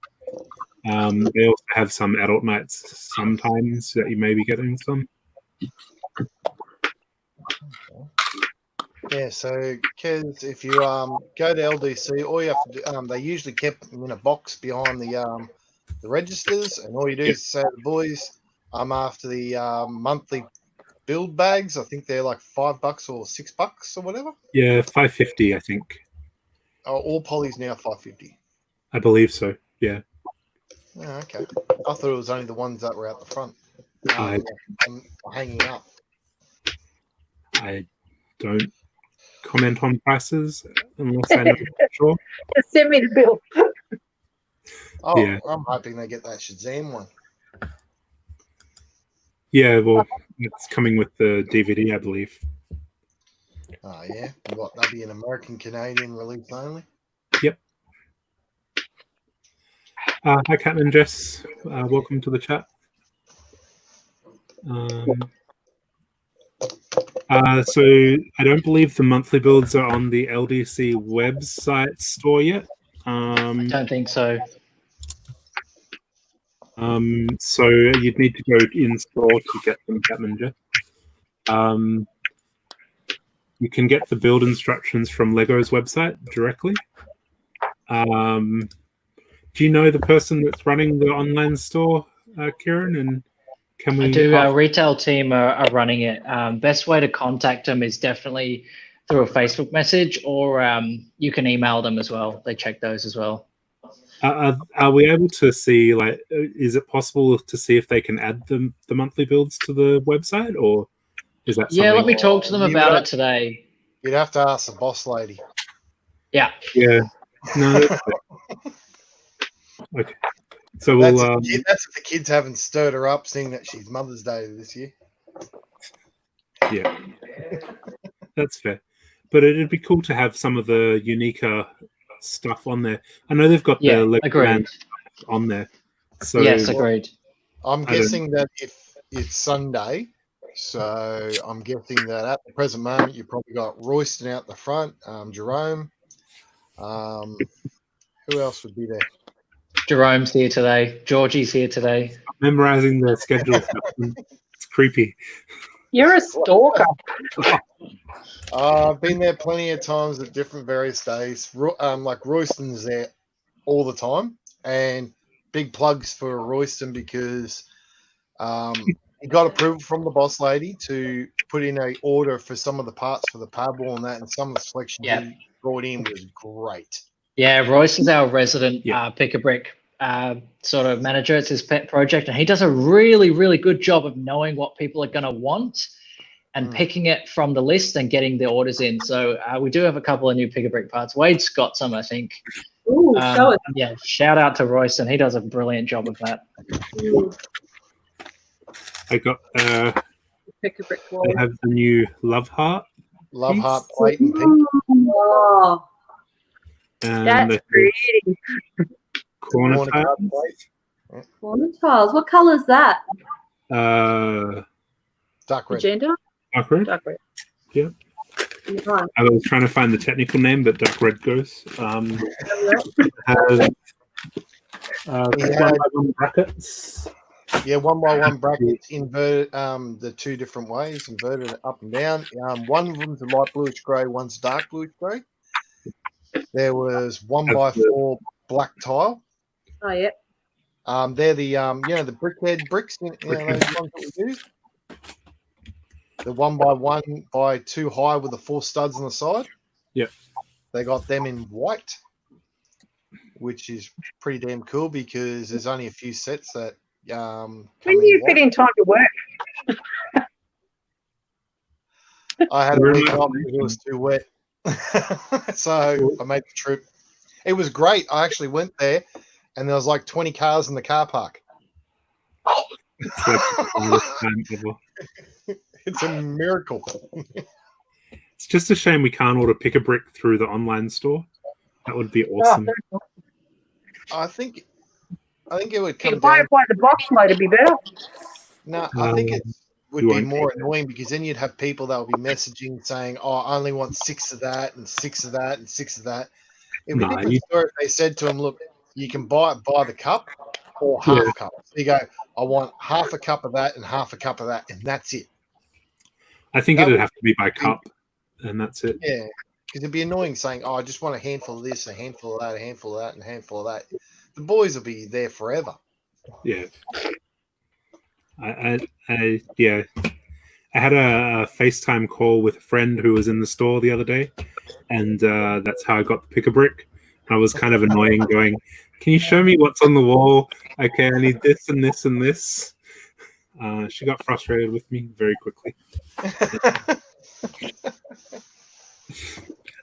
They also have some adult nights sometimes that you may be getting some. Yeah, so Kez, if you go to LDC, all you have to do, they usually kept them in a box behind the registers, and all you do is say to the boys, I'm after the monthly build bags. I think they're like $5 or $6 or whatever. Yeah, $5.50, I think. Oh, all Polly's now $5.50. I believe so. Yeah. Oh, okay. I thought it was only the ones that were out the front, hanging up. I don't comment on prices unless I know for sure. Just send me the bill. Oh, Yeah. I'm hoping they get that Shazam one. Yeah, well, it's coming with the DVD, I believe. Oh, yeah. What? That'll be an American Canadian release only. Yep. Hi, Catman Jess. Welcome to the chat. So I don't believe the monthly builds are on the LDC website store yet. I don't think so. So you'd need to go in store to get them, Catman Jeff. You can get the build instructions from Lego's website directly. Do you know the person that's running the online store, Kieran? And can we? I do. Our retail team are running it. Best way to contact them is definitely through a Facebook message, or you can email them as well. They check those as well. Are we able to see, is it possible to see if they can add the monthly builds to the website, or is that something? Yeah, let me talk to them about it today. You'd have to ask the boss lady. Yeah. Yeah. No. Okay. So that's we'll. That's if the kids haven't stirred her up, seeing that she's Mother's Day this year. Yeah. That's fair. But it'd be cool to have some of the unique stuff on there. I know they've got the Lego Land on there. So yes, agreed. I'm guessing that if it's Sunday, so I'm guessing that at the present moment you've probably got Royston out the front, Jerome. Who else would be there? Jerome's here today. Georgie's here today. Memorizing the schedule. It's creepy. You're a stalker. I've been there plenty of times at different various days. Like Royston's there all the time, and big plugs for Royston because he got approval from the boss lady to put in an order for some of the parts for the paddle and that, and some of the selection he brought in was great. Yeah, Royce is our resident Pick-a-Brick sort of manager. It's his pet project, and he does a really, really good job of knowing what people are going to want and picking it from the list and getting the orders in. So we do have a couple of new Pick-a-Brick parts. Wade's got some, I think. Ooh, show it. Yeah, shout out to Royce, and he does a brilliant job of that. I got Pick-a-Brick I have the new Love Heart. Love Heart plate and pink. Oh. And that's pretty. Corner tiles. Corner tiles. What colour is that? Dark red. Magenta? Dark red. Dark red. Yeah. I was trying to find the technical name, but dark red goes. Has 1x1 brackets. Yeah, 1x1 brackets inverted the two different ways, inverted up and down. One of them's a light bluish grey, one's dark bluish grey. There was 1x4 black tile. Oh yeah. They're the the brickhead bricks, those ones that we use. The 1x1 by 2 high with the 4 studs on the side. Yep. They got them in white, which is pretty damn cool because there's only a few sets that When do you fit in time to work? I had a week off because it was too wet. So I made the trip. It was great. I actually went there and there was like 20 cars in the car park. It's like the worst time ever. It's a miracle. It's just a shame we can't order Pick-a-Brick through the online store. That would be awesome. I think it would come You buy down. it by the box, might it be better? No, I think it would you be won't more annoying because then you'd have people that would be messaging saying, "Oh, I only want 6 of that and 6 of that and 6 of that." It would be No, different you- story if they said to them, "Look, you can buy it by the cup or half Yeah. a cup." So you go, "I want half a cup of that and half a cup of that," and that's it. I think That it'd would have to be by cup, and that's it. Yeah, because it'd be annoying saying, "Oh, I just want a handful of this, a handful of that, a handful of that, and a handful of that." The boys will be there forever. Yeah. I had a FaceTime call with a friend who was in the store the other day, and that's how I got the Pick-a-Brick. I was kind of annoying, going, "Can you show me what's on the wall? Okay, I need this and this and this." She got frustrated with me very quickly.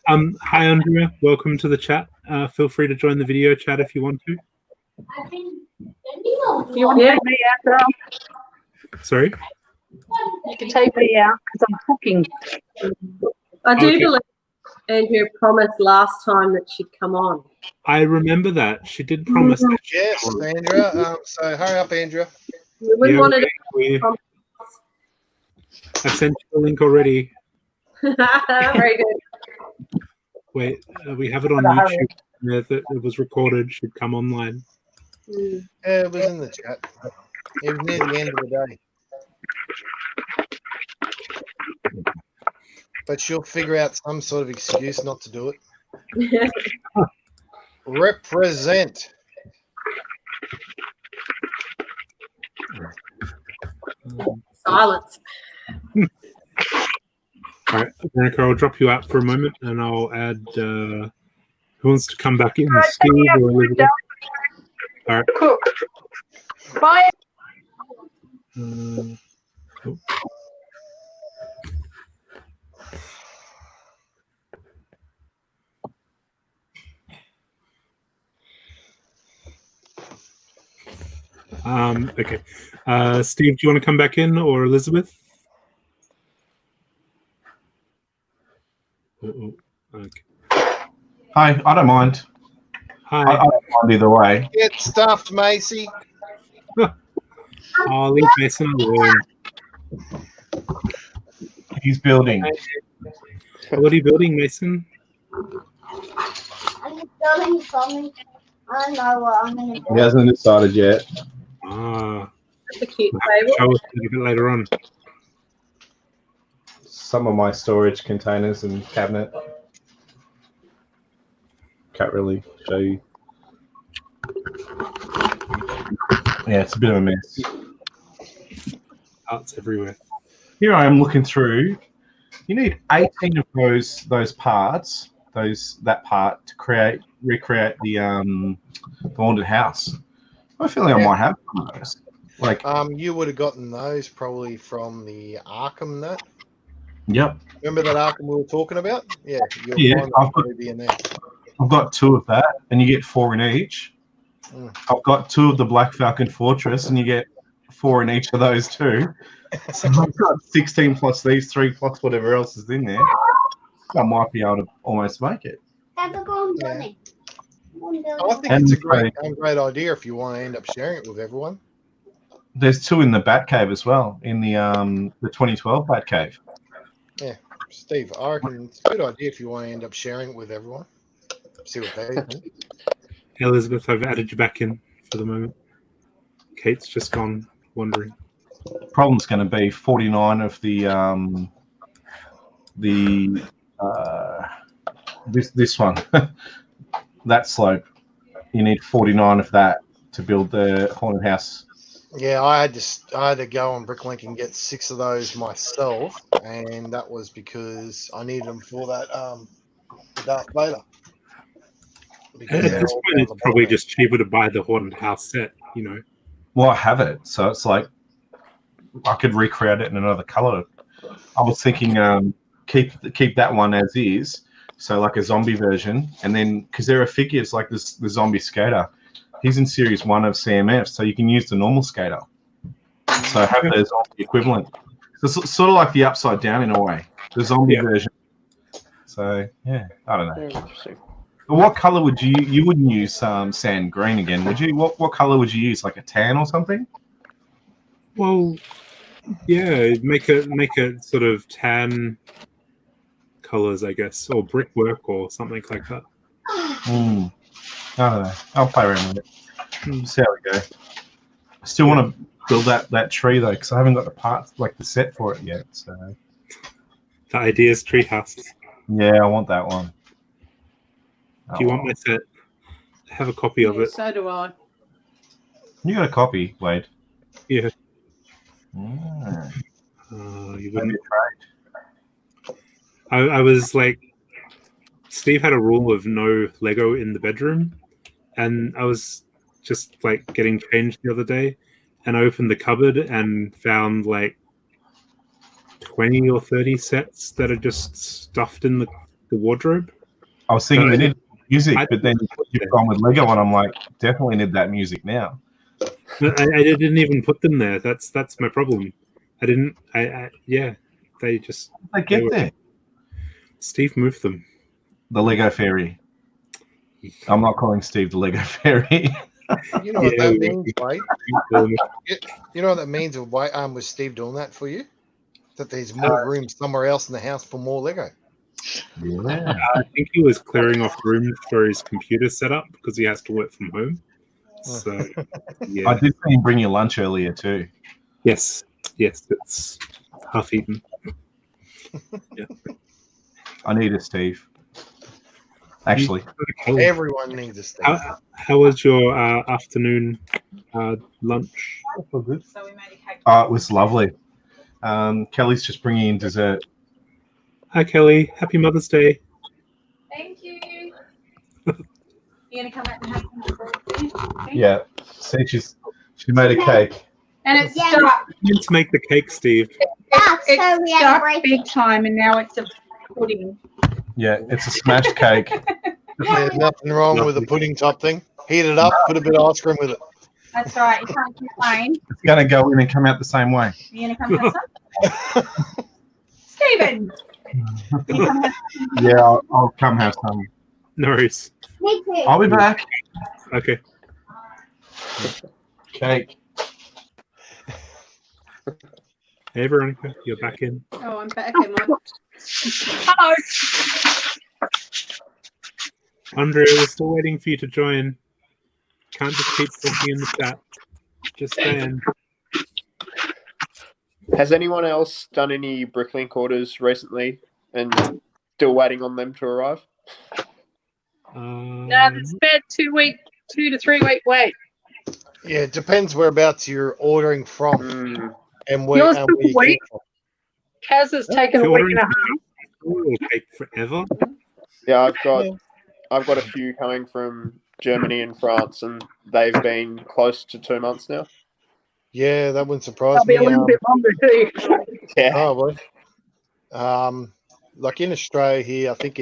Hi, Andrea. Welcome to the chat. Feel free to join the video chat if you want to. You want to take me out, girl? Sorry? You can take me out because I'm cooking. I do Okay. believe Andrea promised last time that she'd come on. I remember that. She did promise that. Yes, Andrea. So hurry up, Andrea. We Yeah, wanted I've sent you the link already. Very good. Wait, we have it on Gotta hurry YouTube. Yeah, that it was recorded. Should come online. Yeah, it was in the chat. It was near the end of the day. But she'll figure out some sort of excuse not to do it. Represent. Silence. All right, Veronica, I'll drop you out for a moment, and I'll add. Who wants to come back in? Steve or Elizabeth? All right. Cook. Bye. Cool. Okay. Steve, do you want to come back in, or Elizabeth? Okay. Hi, I don't mind. Hi. I don't mind either way. Get stuffed, Macy. I'll leave Mason alone. He's building. What are you building, Mason? I'm building something. I don't know what I'm going to do. He hasn't decided yet. Ah. That's a cute Show table. us a little bit later on. Some of my storage containers and cabinet. Can't really show you. Yeah, it's a bit of a mess. Parts everywhere. Here I am looking through. You need 18 of those parts, that part to recreate the haunted house. I feel like I might have one of those. Like, you would have gotten those probably from the Arkham net. yep. Remember that Arkham we were talking about? Yeah, you'll Yeah, find I've that probably be in there. I've got 2 of that, and you get 4 in each. Mm. I've got 2 of the Black Falcon Fortress, and you get 4 in each of those too. So I've got 16 plus these 3 plus whatever else is in there. I might be able to almost make it. Dad, look what I'm building. I think it's a great idea if you want to end up sharing it with everyone. There's 2 in the Batcave as well, in the 2012 Batcave. Yeah, Steve, I reckon it's a good idea if you want to end up sharing it with everyone. See what they think. Elizabeth, I've added you back in for the moment. Kate's just gone wandering. Problem's going to be 49 of this one, that slope. You need 49 of that to build the haunted house. Yeah, I had to go on Bricklink and get 6 of those myself, and that was because I needed them for that Darth Vader. At this point, it's probably just cheaper to buy the haunted house set, you know. Well, I have it, so it's like I could recreate it in another color. I was thinking keep that one as is, so like a zombie version, and then because there are figures like the zombie skater, he's in series 1 of CMF, so you can use the normal skater. So have the zombie equivalent. So it's sort of like the Upside Down in a way, the zombie version. So yeah, I don't know. Very interesting. But what color would you wouldn't use sand green again, would you? What color would you use? Like a tan or something? Well, yeah, make it sort of tan colors, I guess, or brickwork or something like that. I don't know. I'll play around with it. See how we go. I still want to build that tree though, because I haven't got the parts, like the set for it yet. So The Ideas Treehouse. yeah, I want that one. Do you want my set? I have a copy of it. So do I. You got a copy, Wade? Yeah. You wouldn't I was like, Steve had a rule of no Lego in the bedroom, and I was just like getting changed the other day, and I opened the cupboard and found like 20 or 30 sets that are just stuffed in the wardrobe. I was thinking we need music, but then you've gone with Lego, and I'm like, definitely need that music now. I didn't even put them there. That's my problem. I didn't. Yeah, they just. They get there. Steve moved them. The Lego Fairy. I'm not calling Steve the Lego Fairy. You know what that means, Wade? You know what that means with Steve doing that for you? That there's more room somewhere else in the house for more Lego. Yeah. I think he was clearing off room for his computer setup because he has to work from home. So, yeah. I did see him bring you lunch earlier too. Yes, it's half eaten. Yeah. I need a Steve. Actually, Everyone needs a Steve. How was your afternoon lunch? So good. It was lovely. Kelly's just bringing in dessert. Hi, Kelly. Happy Mother's Day. Thank you. You're gonna come out and have some. Yeah. See, she made a cake. And it's stuck. You need to make the cake, Steve. It's stuck big time, and now it's a pudding. Yeah, it's a smashed cake. There's nothing wrong with the pudding top thing. Heat it up, put a bit of ice cream with it. That's right. You can't complain. It's going to go in and come out the same way. You're gonna come have some? Stephen. Yeah, I'll come have some. No worries. Me too. I'll be back. Okay. Cake. Hey, Veronica, you're back in. Oh, I'm back in my. Hello. Andrea, we're still waiting for you to join. Can't just keep talking in the chat. Just saying. Has anyone else done any Bricklink orders recently and still waiting on them to arrive? No, there's about 2 to 3 week wait. Yeah, it depends whereabouts you're ordering from and where. Yours and took where a you week. get it Kaz has taken a week and a half. It will take forever. Yeah, I've got a few coming from Germany and France, and they've been close to 2 months now. Yeah, that wouldn't surprise I'll me. be a little bit longer too. Yeah. Probably. Like in Australia here, I think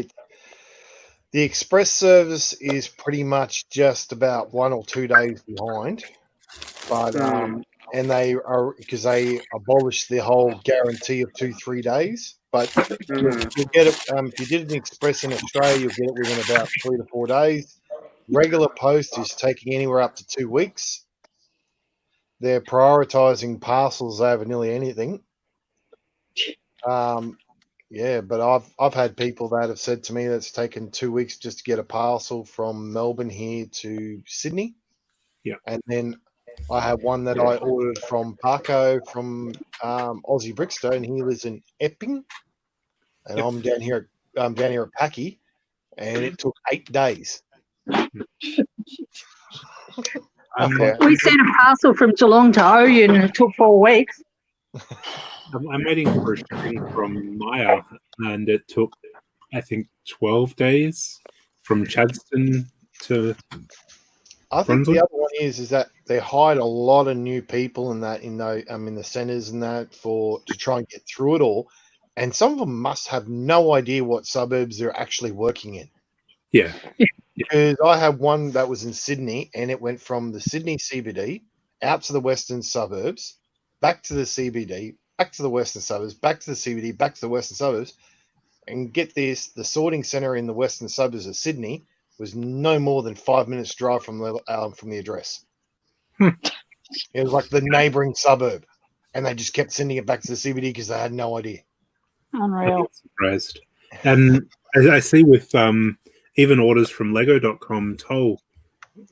the express service is pretty much just about 1 or 2 days behind. But and they are because they abolished the whole guarantee of 2-3 days. But you get it if you did an express in Australia, you'll get it within about 3 to 4 days. Regular post is taking anywhere up to 2 weeks. They're prioritizing parcels over nearly anything. Yeah, but I've had people that have said to me that it's taken 2 weeks just to get a parcel from Melbourne here to Sydney. Yeah, and then I have one that I ordered from Paco from Aussie Brickstone. He lives in Epping, and I'm down here at Packy, and it took 8 days. We sent a parcel from Geelong to Oyen and it took 4 weeks. I'm waiting for a shipping from Maya, and it took, I think, 12 days from Chadstone to I think Brunswick. the other one is that they hired a lot of new people in the centres and that to try and get through it all, and some of them must have no idea what suburbs they're actually working in. Yeah. Because I had one that was in Sydney, and it went from the Sydney CBD out to the western suburbs, back to the CBD, back to the western suburbs, back to the CBD, back to the western suburbs. And get this, the sorting centre in the western suburbs of Sydney was no more than 5 minutes drive from the address. It was like the neighbouring suburb. And they just kept sending it back to the CBD because they had no idea. Unreal. Surprised. And I see with even orders from Lego.com, Toll.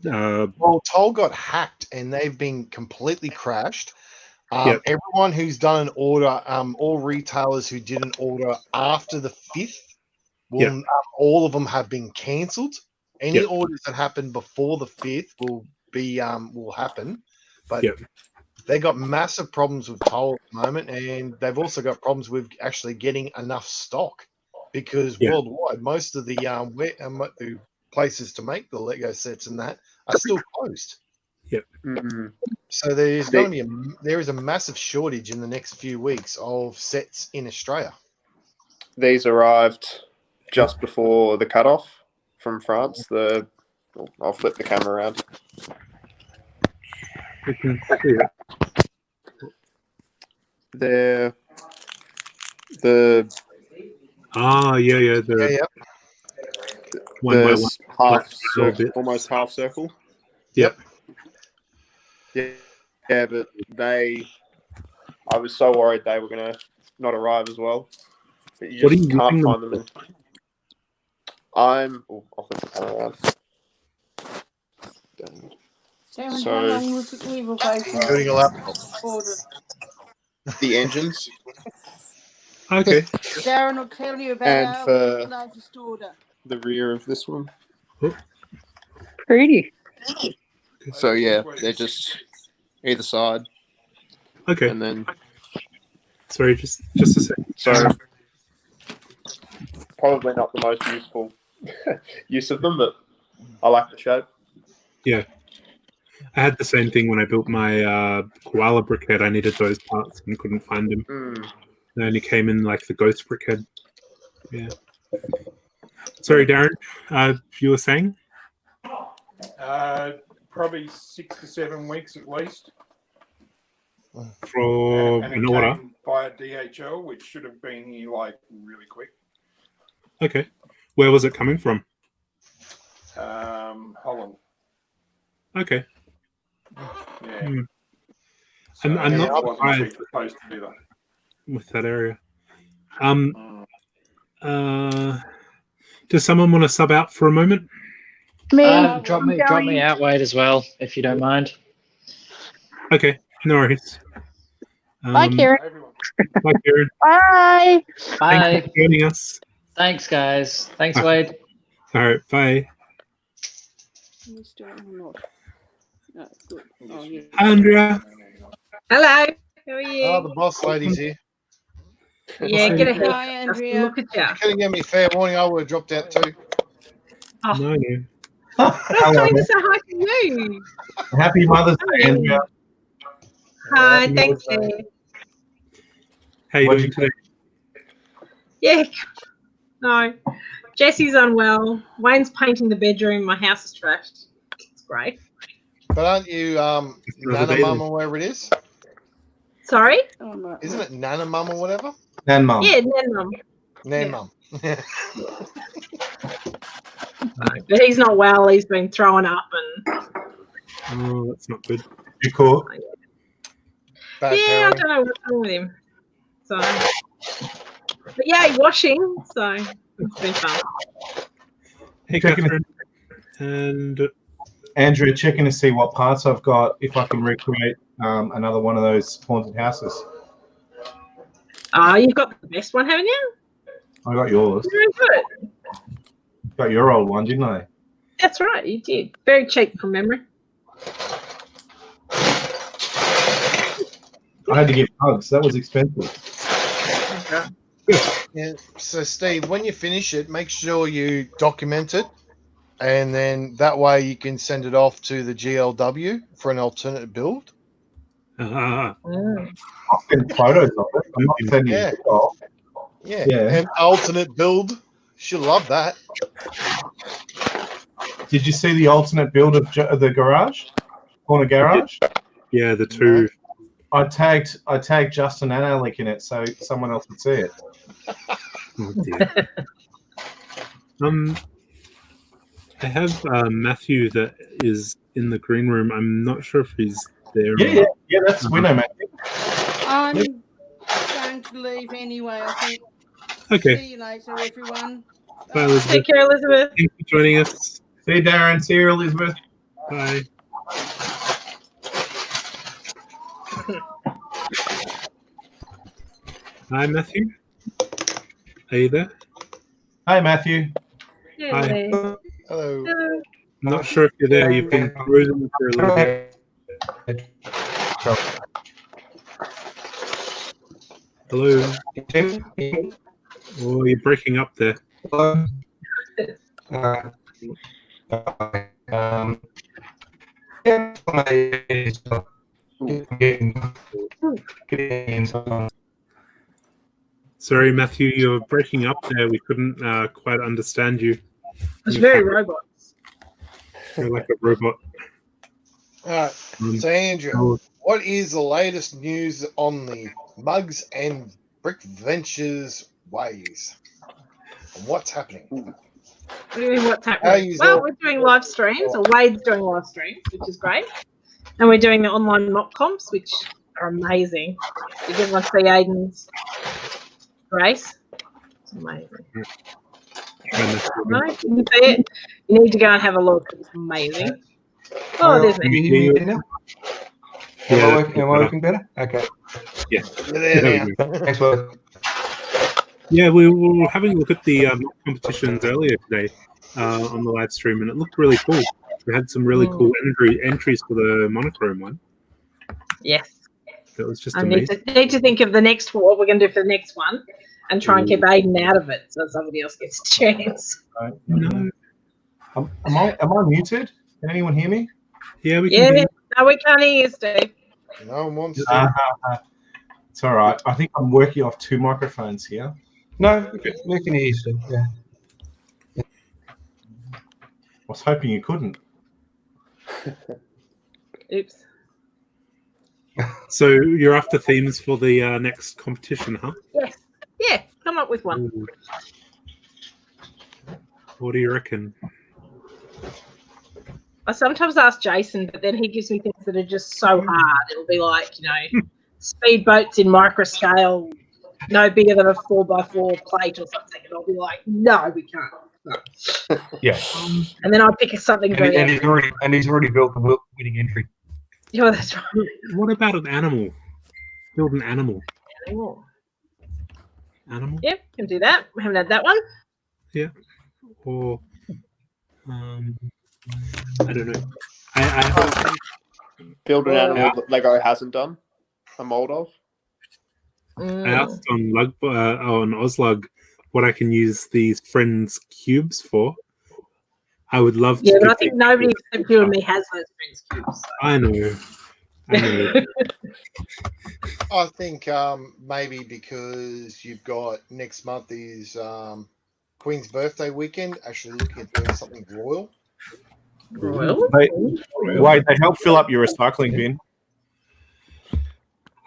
Well, Toll got hacked and they've been completely crashed. Yep. Everyone who's done an order, all retailers who did an order after the 5th, will, all of them have been cancelled. Any orders that happen before the 5th will happen, but they got massive problems with Toll at the moment, and they've also got problems with actually getting enough stock because worldwide, most of the places to make the Lego sets and that are still closed. So there is a massive shortage in the next few weeks of sets in Australia. These arrived just before the cutoff from France. I'll flip the camera around. They're the One by one. half Like circle, almost half circle. Yep. Yeah, but I was so worried they were gonna not arrive as well. But you What are just you can't using find them them. I'll flip the camera around. Darren, So- how long was the evil facing? Including a laptop. Order? The engines Okay. Darren will tell you about and our for latest order. the rear of this one. Pretty. So yeah, they're just either side. Okay. And then Sorry, just a second. so probably not the most useful use of them, but I like the shape. Yeah. I had the same thing when I built my koala brickhead. I needed those parts and couldn't find them. They only came in like the ghost brickhead. Yeah. Sorry, Darren. You were saying? Probably 6 to 7 weeks at least. For And an it order. came via DHL, which should have been here like really quick. Okay. Where was it coming from? Holland. Okay. Yeah. I'm it not wasn't surprised cheap supposed to be that. with that area. Does someone want to sub out for a moment? Drop me out, Wade, as well, if you don't mind. Okay, no worries. Bye, Kieran. Bye, Kieran. Bye. Bye. Thanks for joining us. Thanks, guys. Thanks, All Wade. All right, bye. No, good. Oh, yeah. Hi, Andrea. Hello. How are you? Oh, the boss lady's here. Yeah, get ahead. Hi, Andrea. Look at you. You couldn't give me fair warning. I would have dropped out too. Oh. No, no. I was trying to say hi to you. Happy Mother's Day, Andrea. Hi, thank you. How you doing today? Yeah. No. Jesse's unwell. Wayne's painting the bedroom. My house is trashed. It's great. But aren't you Nana Mum or whatever it is? Sorry? Isn't it Nana Mum or whatever? Nan Mum. Yeah, Nan Mum. Nan Mum. But he's not well. He's been throwing up and Oh, that's not good. You caught? Bad yeah, I parenting. don't know what's wrong with him. So, but yeah, washing. So it's been fun. Hey, Checking Catherine. And Andrea, checking to see what parts I've got, if I can recreate another one of those haunted houses. You've got the best one, haven't you? I got yours. Very good. Got your old one, didn't I? That's right, you did. Very cheap from memory. I had to give hugs. That was expensive. Yeah. So, Steve, when you finish it, make sure you document it, and then that way you can send it off to the GLW for an alternate build. I'll send photos of it. I'm not sending Yeah. it off. Yeah. Yeah. And alternate build. She'll love that. Did you see the alternate build of the garage? Corner garage? yeah, the two I tagged Justin and Alec in it so someone else would see it. Oh dear. I have Matthew that is in the green room. I'm not sure if he's there. Yeah, that's we know Matthew. I'm going to leave anyway, I think. Okay. See you later, everyone. Bye, Elizabeth. Take care, Elizabeth. Thanks for joining us. See you, Darren. See you, Elizabeth. Bye. Hi, Matthew. Are you there? Hi, Matthew. Hi. Hello. Not sure if you're there. You've been cruising for a little bit. Hello. Oh, you're breaking up there. Sorry, Matthew, you're breaking up there. We couldn't quite understand you. It's very robot. You're like a robot. All right. So, Andrew, what is the latest news on the Mugs and Brick Ventures ways? And what's happening? What do you mean, what's happening? Well, we're doing live streams, or Wade's doing live streams, which is great. And we're doing the online mock comps, which are amazing. You get one see Aiden's race. It's amazing. No, you can see it. You need to go and have a look. It's amazing. Oh, there's Can you hear me now? Am I working better? Okay. Yeah. There Thanks, Will. Yeah, we were having a look at the competitions earlier today on the live stream, and it looked really cool. We had some really cool entries for the monochrome one. Yes. That was just I amazing. need to think of the next what we're going to do for the next one and try and keep Aiden out of it so somebody else gets a chance. No. Am I muted? Can anyone hear me? Yeah, we can. Yeah, no, we can't hear you, Steve. No one wants to. It's all right. I think I'm working off two microphones here. No, we can hear you, Steve. Yeah. I was hoping you couldn't. Oops. So you're after themes for the next competition, huh? Yes. Yeah, come up with one. Ooh. What do you reckon? I sometimes ask Jason, but then he gives me things that are just so hard. It'll be like, speedboats in micro scale, no bigger than a 4x4 plate or something. And I'll be like, no, we can't. No. Yeah. And then I'll pick something very. And he's already built the winning entry. Yeah, that's right. What about an animal? Build an animal. Animal? Yep, can do that. We haven't had that one. Yeah. Or I don't know. I build an animal that Lego hasn't done a mold of. I asked on on Oslug what I can use these friends cubes for. I would love to. Yeah, but I think nobody except you and me has those friends cubes. So. I know. I think maybe because you've got next month is Queen's birthday weekend, actually looking at doing something royal. They help fill up your recycling bin.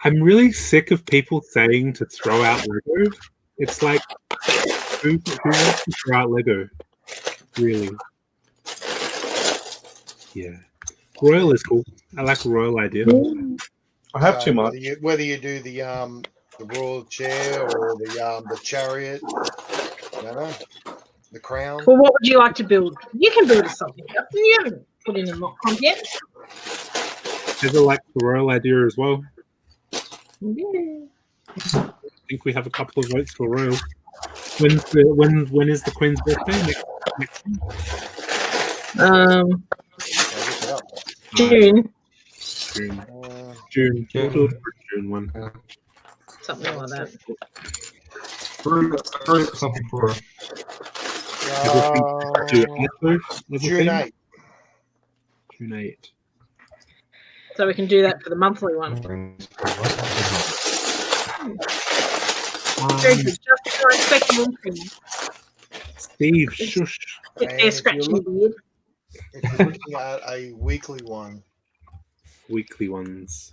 I'm really sick of people saying to throw out Lego. It's like, who wants to throw out Lego? Really? Yeah. Royal is cool. I like a royal idea. I have too much. Whether you do the royal chair or the chariot, I don't know, the crown. Well, what would you like to build? You can build something. You haven't put in a mock comp yet. Heather likes the royal idea as well. Yeah. I think we have a couple of votes for royal. When is the Queen's birthday? Next June. June. We'll do it for June 1. Something like that. Something for June 8. June 8. So we can do that for the monthly one. Very good. Just your respectable opinion. Steve, shush. They're scratching the beard. If you're looking at a weekly one. Weekly ones.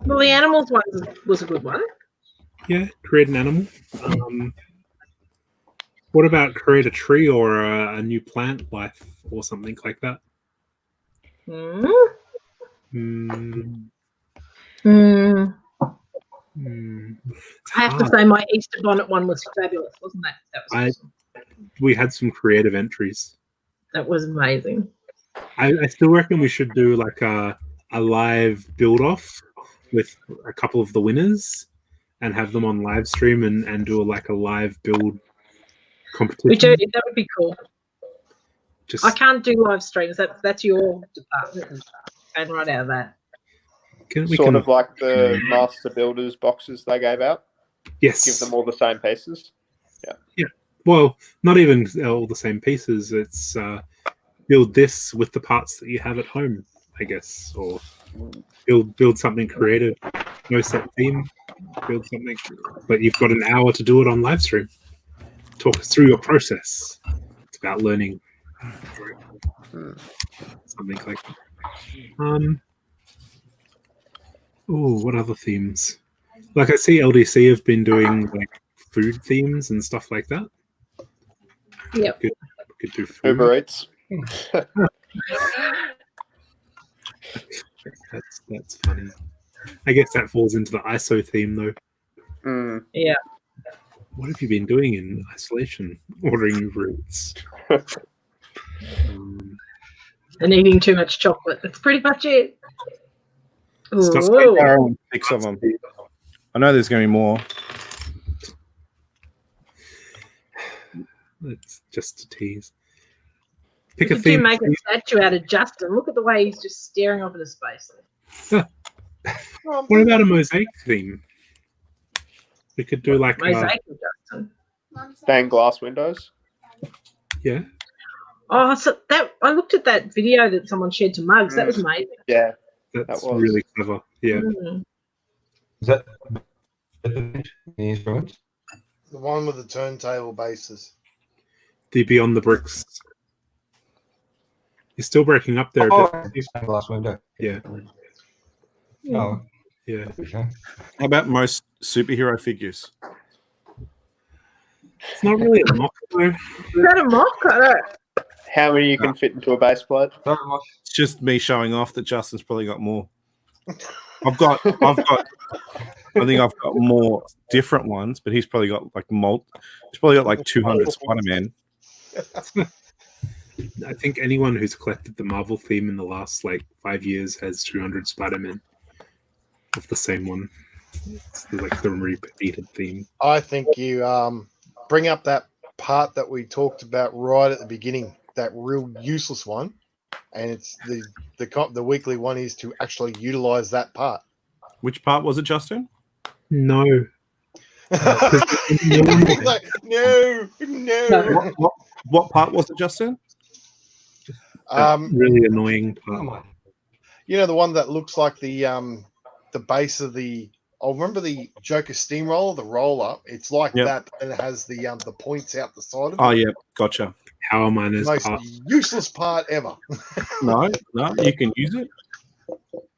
Well, the animals one was a good one. Yeah, create an animal. What about create a tree or a new plant life or something like that? Hmm. Hmm. Hmm. Hmm. I have to say, my Easter bonnet one was fabulous, wasn't that? That was awesome. We had some creative entries. That was amazing. I still reckon we should do like a live build off with a couple of the winners and have them on live stream and do like a live build competition. We do. That would be cool. Just I can't do live streams. That's your department. And right out of that. Sort of like the Master Builders boxes they gave out. Yes. Give them all the same pieces. Yeah. Yeah. Well, not even all the same pieces. It's build this with the parts that you have at home, I guess, or build something creative. No set theme. Build something, but you've got an hour to do it on live stream. Talk us through your process. It's about learning. Something like that. What other themes? Like I see LDC have been doing like food themes and stuff like that. Yep. Could do food. Uber Eats. That's funny. I guess that falls into the ISO theme though. Yeah. What have you been doing in isolation? Ordering Uber Eats. And eating too much chocolate. That's pretty much it. Stop Ooh. Aaron, 6 of them. I know there's going to be more. It's just a tease. You Pick a could theme. make a statue out of Justin. Look at the way he's just staring off into space. What about a mosaic theme? We could do like Mosaic of Justin. Stained glass windows. Yeah. Oh, so that I looked at that video that someone shared to Mugs. That was amazing. Yeah. That's was. really clever. Yeah. Is that the instruments? The one with the turntable bases. The Beyond the Bricks. You're still breaking up there a bit. Stained glass window. Yeah. Oh, Yeah. okay. How about most superhero figures? It's not really a mock though. Is that a mock? I don't. How many you can fit into a base plate? It's just me showing off that Justin's probably got more. I think I've got more different ones, but he's probably got like he's probably got like 200 Spider-Man. I think anyone who's collected the Marvel theme in the last like 5 years has 200 Spider-Man of the same one. It's like the repeated theme. I think you bring up that part that we talked about right at the beginning, that real useless one, and it's the weekly one is to actually utilize that part. Which part was it, Justin? No. He's like, no. What part was it, Justin? Really annoying part. You know, the one that looks like the base of the. Oh, remember the Joker steamroller, the roller? It's like that, and it has the points out the side of it. Oh yeah, gotcha. Power miners. Most useless part ever. No, you can use it.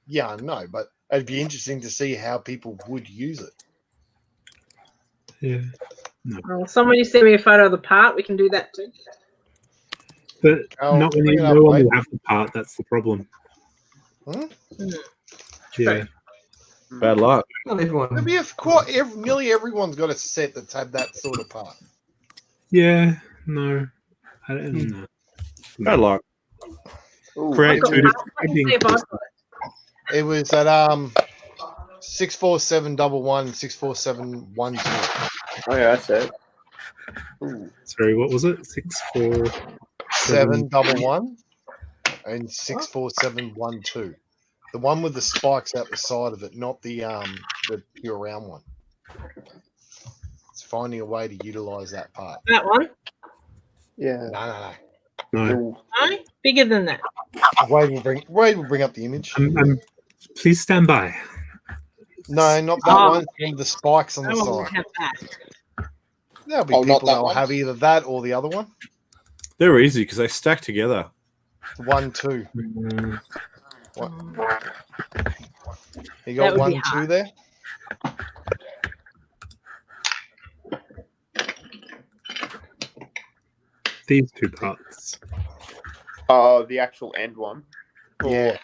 Yeah, I know, but it'd be interesting to see how people would use it. Yeah. No. Well, somebody send me a photo of the part. We can do that too. But not when no one will have the part. That's the problem. Yeah. Bad luck. Not everyone. Maybe nearly everyone's got a set that's had that sort of part. Yeah. No. I don't know. Bad luck. Create two It was at 64711 64712. Oh yeah, that's it. Sorry, what was it? 64711 and 64712. The one with the spikes out the side of it, not the pure round one. It's finding a way to utilize that part. That one? Yeah. No. No? Bigger than that. Wade will bring up the image. Please stand by. No, not that one. With the spikes on the No one will side. have that. There'll be Oh, not people that that will one? have either that or the other one. They're easy because they stack together. 1, 2. You That got would be 1, 2 hard. there. These 2 parts. The actual end one. Yeah.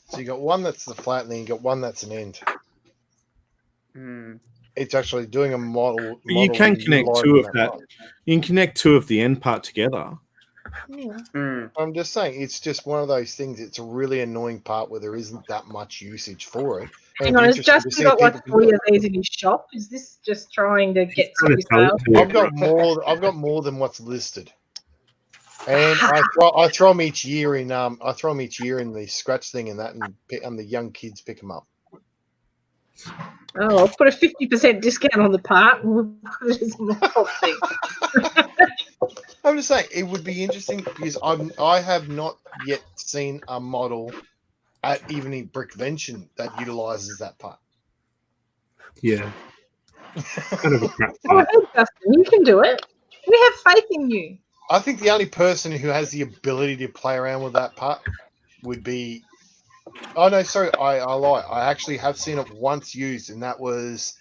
So you got one that's the flat, and then you got one that's an end. It's actually doing a model. But you can connect utilizing 2 of that. part. You can connect 2 of the end part together. Yeah. I'm just saying, it's just one of those things. It's a really annoying part where there isn't that much usage for it. And Hang on, has it's interesting to Justin see got if like people 3 of these in his shop? Is this just trying to get some sales? I've got more. I've got more than what's listed, and I throw them each year in. I throw them each year in the scratch thing and that, and the young kids pick them up. Oh, I'll put a 50% discount on the part and we'll put it as a model thing. I'm just saying it would be interesting because I have not yet seen a model at even in Brickvention that utilizes that part. Yeah. Kind of a crap Oh, part. hey, Justin, you can do it. We have faith in you. I think the only person who has the ability to play around with that part would be. Oh no, sorry, I lie. I actually have seen it once used, and that was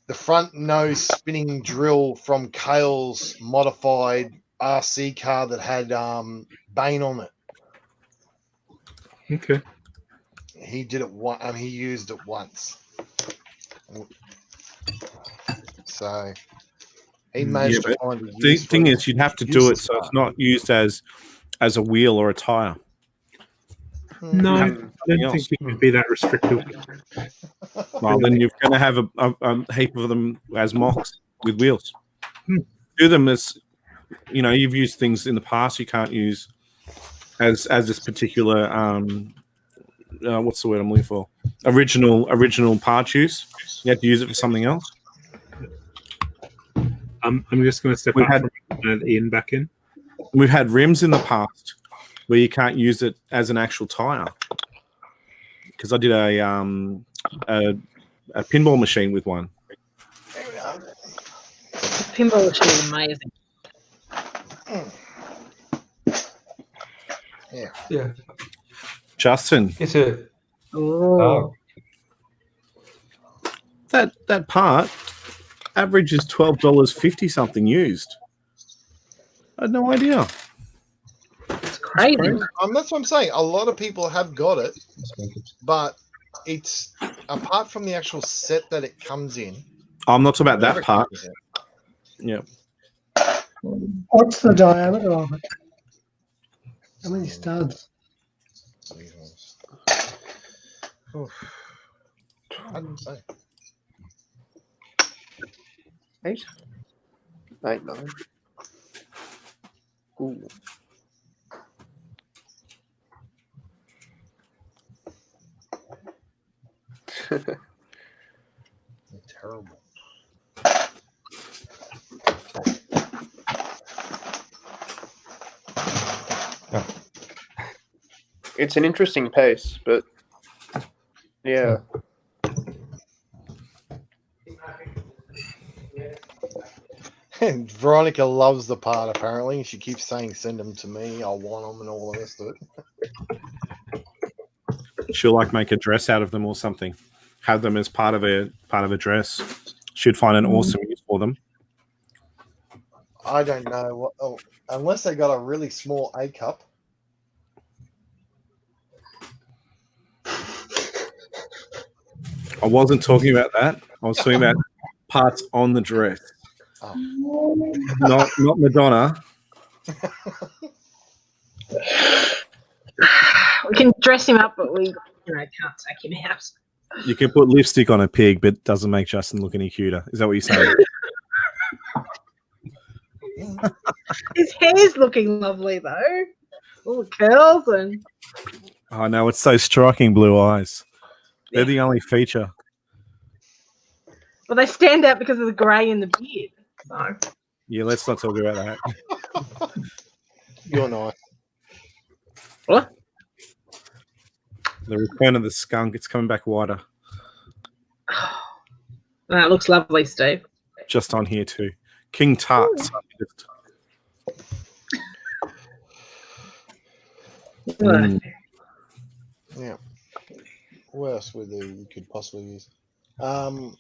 the front nose spinning drill from Kale's modified RC car that had Bane on it. Okay. He did it one. He used it once. So he managed to find a the use for thing it. is, you'd have to do it Useless so it's part. not used as a wheel or a tire. No, I don't think it could be that restrictive. Well, then you're going to have a heap of them as mocks with wheels. Do them as, you've used things in the past you can't use as this particular what's the word I'm looking for? Original part use. You have to use it for something else. I'm just going to step out from Ian back in. We've had rims in the past where you can't use it as an actual tire. Because I did a pinball machine with one. Pinball machine is amazing. Yeah. Yeah. Justin. Yes, sir. Oh. That part average is $12.50 something used. I had no idea. It's crazy. That's what I'm saying. A lot of people have got it, but it's apart from the actual set that it comes in. I'm not talking about that part. Yeah. What's the diameter of it? How many studs? I didn't say. 8, 9. Ooh. Terrible. It's an interesting pace, but yeah. And Veronica loves the part apparently. She keeps saying, "Send them to me. I want them," and all the rest of it. She'll make a dress out of them or something. Have them as part of a dress. She'd find an awesome use for them. I don't know what. Oh, unless they got a really small A cup. I wasn't talking about that. I was talking about parts on the dress. Oh. Not Madonna. We can dress him up, but we can't take him out. You can put lipstick on a pig, but it doesn't make Justin look any cuter. Is that what you're saying? His hair's looking lovely though. All the curls and Oh no, it's so striking blue eyes. They're the only feature. well, they stand out because of the grey in the beard. So Yeah, let's not talk about that. You're nice. What? The return of the skunk, it's coming back wider. that looks lovely, Steve. Just on here too. King Tut. Yeah. What else would you could possibly use? I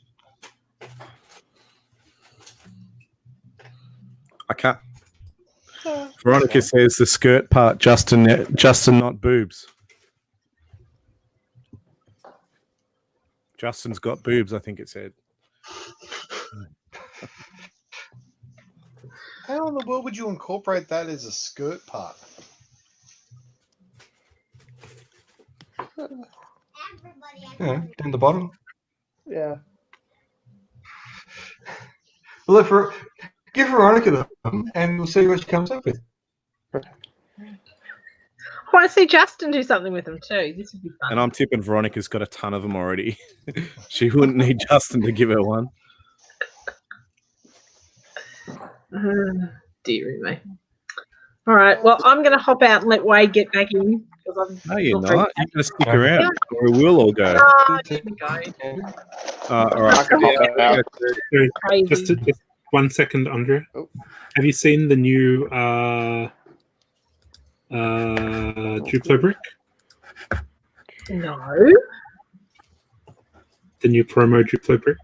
can't. Veronica says the skirt part, Justin, not boobs. Justin's got boobs, I think it said. How in the world would you incorporate that as a skirt part? Yeah, down the bottom. Yeah. Well, give Veronica them, and we'll see what she comes up with. I want to see Justin do something with them too. This would be fun. And I'm tipping Veronica's got a ton of them already. She wouldn't need Justin to give her one. Dear me. All right. Well, I'm going to hop out and let Wade get back in. No, you're not. You're going to stick around, or we'll all go. Oh, there we go. All right. Just 1 second, Andrea. Have you seen the new Duplo brick? No. The new promo Duplo brick.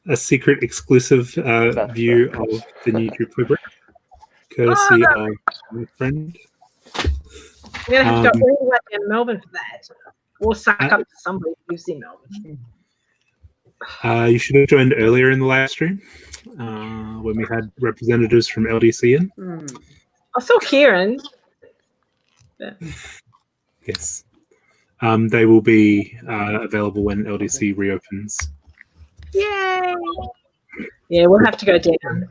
A secret exclusive view of the new Duplo brick, courtesy of my friend. We're going to have to go all the way down to Melbourne for that. Or suck up to somebody who lives in Melbourne. You should have joined earlier in the live stream when we had representatives from LDC in. I saw Kieran. Yeah. Yes. They will be available when LDC reopens. Yay! Yeah, we'll have to go down.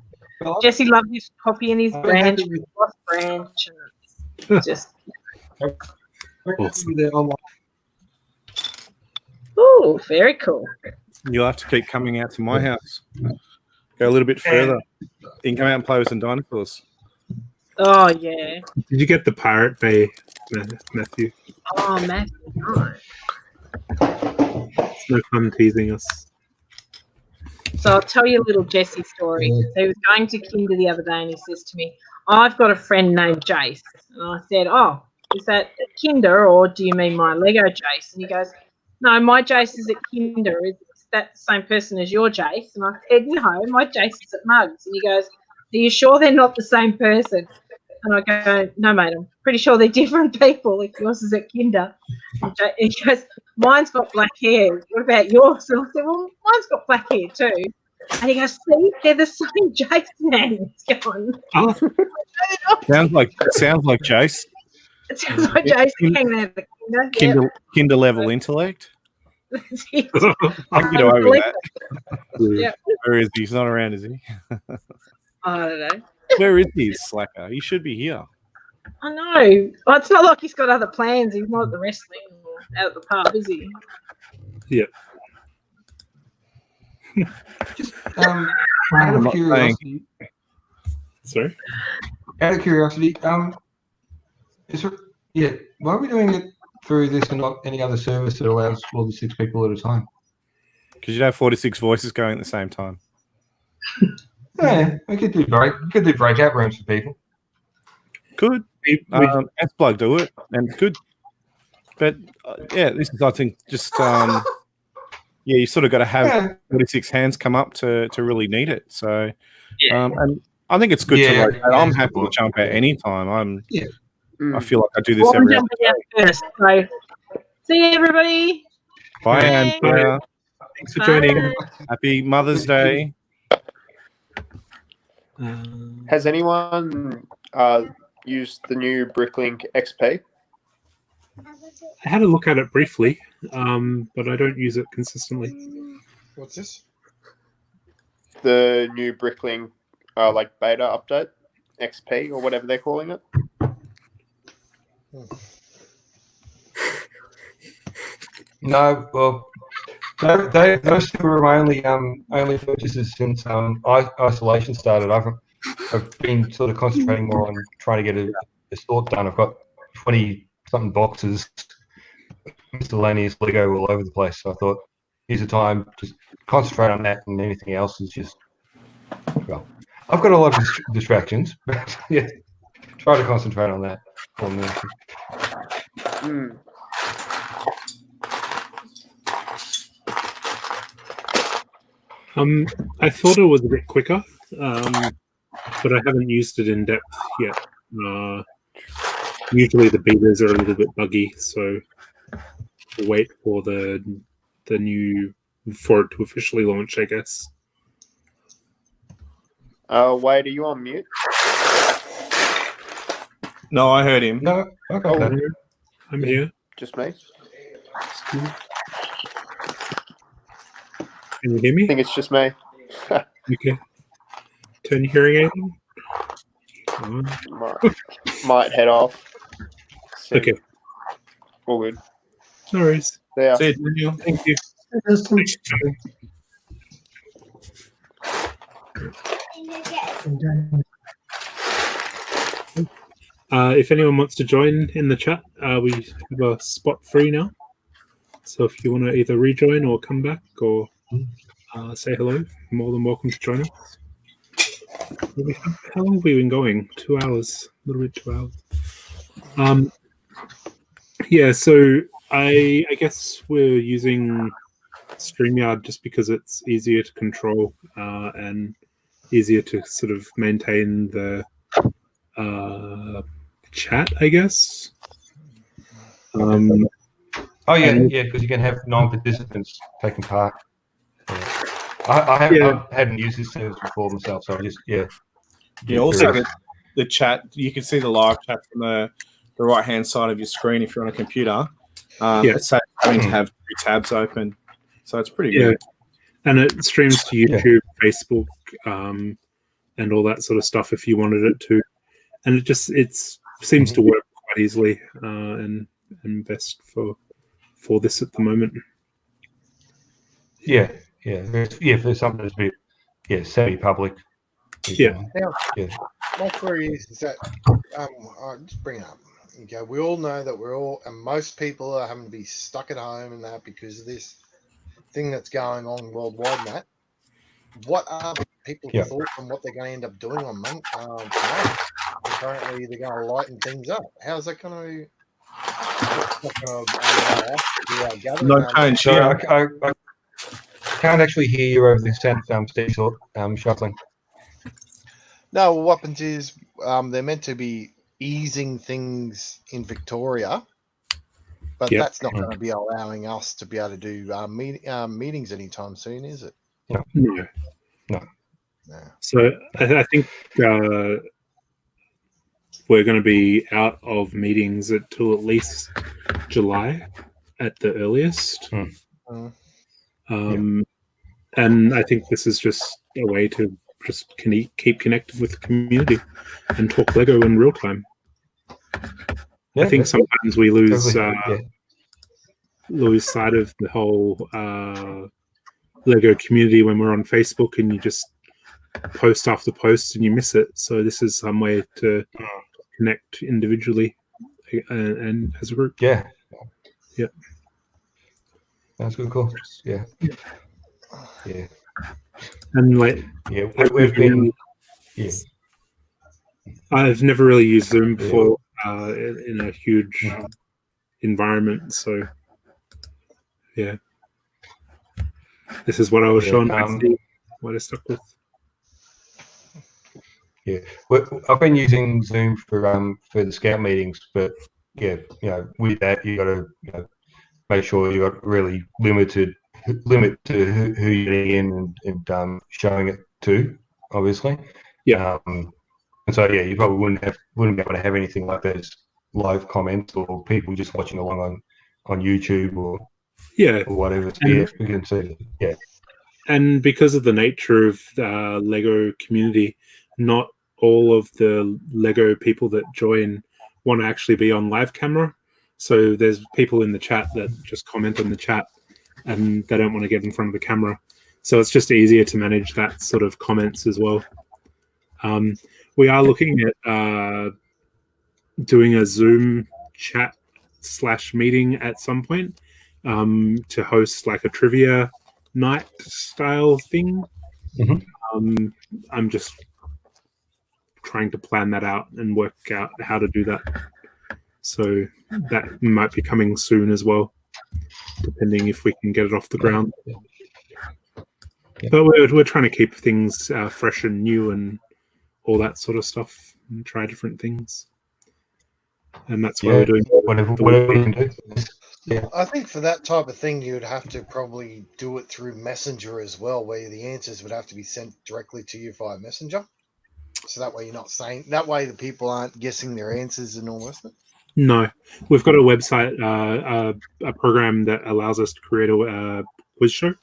Jesse loved his poppy and his branch, his lost branch. And just. Awesome. Ooh, very cool. You'll have to keep coming out to my house. Go a little bit further. You can come out and play with some dinosaurs. Oh, yeah. Did you get the Pirate Bay, Matthew? Oh, Matthew, no. It's no fun teasing us. So I'll tell you a little Jesse story. So he was going to Kinder the other day and he says to me, I've got a friend named Jace. And I said, oh, is that at Kinder or do you mean my Lego Jace? And he goes, no, my Jace is at Kinder. Is that the same person as your Jace? And I said, no, my Jace is at Mugs. And he goes, are you sure they're not the same person? And I go, no, mate, I'm pretty sure they're different people if yours is at Kinder. And he goes, mine's got black hair. What about yours? And I said, well, mine's got black hair too. And he goes, see, they're the same Jace man. It's going. Oh. sounds like Jace. It sounds like Jace hanging out at the Kinder. Kinder level intellect. That's it. I can get away with that. Yeah. Where is he? He's not around, is he? I don't know. Where is he, slacker? He should be here. I know. Well, it's not like he's got other plans. He's not at the wrestling or out at the pub, is he? Yeah. Just out of curiosity. Sorry? Out of curiosity, is there, why are we doing it through this and not any other service that allows 4 to 6 people at a time? Because you'd have 46 voices going at the same time. Yeah, we could do breakout rooms for people. Good. Asplug do it, and it's good. But this is, I think, just you sort of got to have 46 hands come up to really need it. So, and I think it's good to rotate. I'm happy to jump at any time. I feel like I do this Well, every I'm jumping out first. So, see you, everybody. Bye, Bye. Andrea. Thanks for joining. Bye. Happy Mother's Day. Has anyone used the new Bricklink XP? I had a look at it briefly, but I don't use it consistently. What's this? The new Bricklink beta update, XP or whatever they're calling it. No, well, those two were only purchases since isolation started. I've been sort of concentrating more on trying to get a sort done. I've got 20-something boxes, miscellaneous Lego all over the place. So I thought, here's the time to concentrate on that, and anything else is just, well, I've got a lot of distractions, but yeah, try to concentrate on that. on there. I thought it was a bit quicker, but I haven't used it in depth yet. Usually the betas are a little bit buggy, so we'll wait for the new for it to officially launch, I guess. Wade, are you on mute? No, I heard him. No, okay. I'm here. Just me? Can you hear me? I think it's just me. Okay. Turn your hearing aid on. Might head off. Okay. All good. No worries. See ya. See you, Daniel. Thank you. If anyone wants to join in the chat, we have a spot free now. So if you want to either rejoin or come back or say hello, you're more than welcome to join us. How long have we been going? 2 hours. A little bit 2 hours. Yeah, so I guess we're using StreamYard just because it's easier to control and easier to sort of maintain the chat, I guess. Oh yeah, because you can have non-participants taking part. I hadn't used this service before myself, so I just Also the chat, you can see the live chat from the right hand side of your screen if you're on a computer. It's safe having to have 2 tabs open, so it's pretty good. And it streams to YouTube, Facebook, and all that sort of stuff if you wanted it to. And it seems to work quite easily and best for this at the moment. Yeah, for something that's a bit semi-public. Yeah. Now, my query is that I'll just bring it up. Okay, we all know that and most people are having to be stuck at home and that because of this thing that's going on worldwide. And that, what are people's thoughts on what they're going to end up doing on tonight? Apparently, they're going to lighten things up. How's that going to? No change. Sorry, I can't actually hear you over the sound shuffling. No, what happens is they're meant to be easing things in Victoria, but that's not going to be allowing us to be able to do meetings anytime soon, is it? No. No. So I think we're going to be out of meetings until at least July at the earliest. And I think this is just a way to just keep connected with the community and talk Lego in real time. I think sometimes we lose sight of the whole Lego community when we're on Facebook and you just post after post and you miss it. So this is some way to connect individually and as a group. Yeah. That's good. Cool. Yeah. And we've been. I've never really used Zoom before in a huge environment, so this is what I was shown. What I stuck with. Yeah, I've been using Zoom for the Scout meetings, but with that you got to make sure you got really limit to who you're getting in and showing it to, obviously. And so you probably wouldn't be able to have anything like those live comments or people just watching along on YouTube or whatever. So, we can see. And because of the nature of the Lego community, not all of the Lego people that join want to actually be on live camera. So there's people in the chat that just comment on the chat and they don't want to get in front of the camera. So it's just easier to manage that sort of comments as well. We are looking at doing a Zoom chat / meeting at some point to host like a trivia night style thing. I'm just trying to plan that out and work out how to do that. So that might be coming soon as well, depending if we can get it off the ground. But we're trying to keep things fresh and new and all that sort of stuff, and try different things. And that's why we're doing whatever we can do. Yeah. I think for that type of thing, you'd have to probably do it through Messenger as well, where the answers would have to be sent directly to you via Messenger. So that way you're not saying, that way the people aren't guessing their answers and all this. No, we've got a website, a program that allows us to create a quiz show.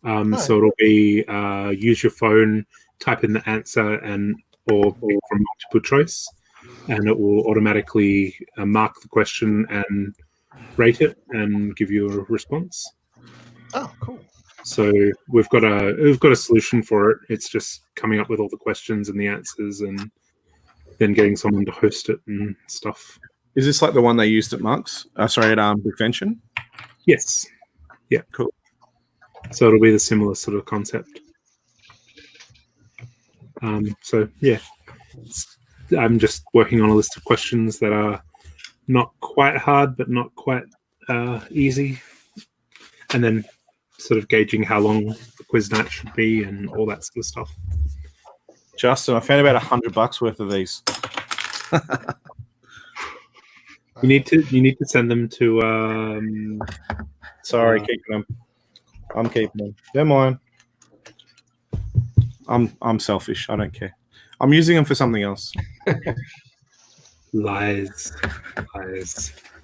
So it'll be use your phone, type in the answer, or from multiple choice, and it will automatically mark the question and rate it and give you a response. Oh, cool. So we've got a solution for it. It's just coming up with all the questions and the answers, and then getting someone to host it and stuff. Is this like the one they used at Monks? At Bigvention? Yes. Yeah. Cool. So it'll be the similar sort of concept. So yeah, I'm just working on a list of questions that are not quite hard, but not quite easy, and then sort of gauging how long the quiz night should be and all that sort of stuff. Justin, I found about $100 worth of these. You need to send them to. Sorry, keeping them. I'm keeping them. They're mine. I'm selfish. I don't care. I'm using them for something else. Lies.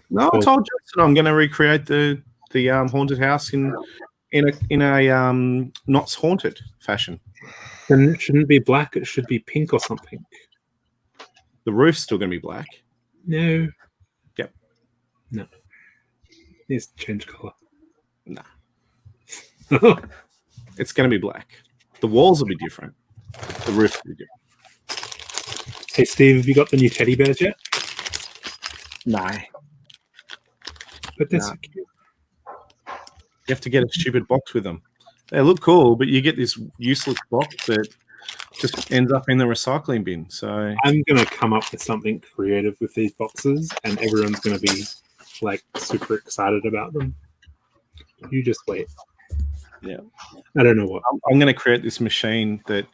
No, I told Justin I'm going to recreate the haunted house in a not haunted fashion. Then it shouldn't be black. It should be pink or something. The roof's still going to be black. No. Yep. No. Needs to change color. Nah. It's going to be black. The walls will be different. The roof will be different. Hey, Steve, have you got the new teddy bears yet? No. But they're so cute. You have to get a stupid box with them. They look cool, but you get this useless box that just ends up in the recycling bin. So I'm going to come up with something creative with these boxes, and everyone's going to be like super excited about them. You just wait. Yeah. I don't know what. I'm going to create this machine that,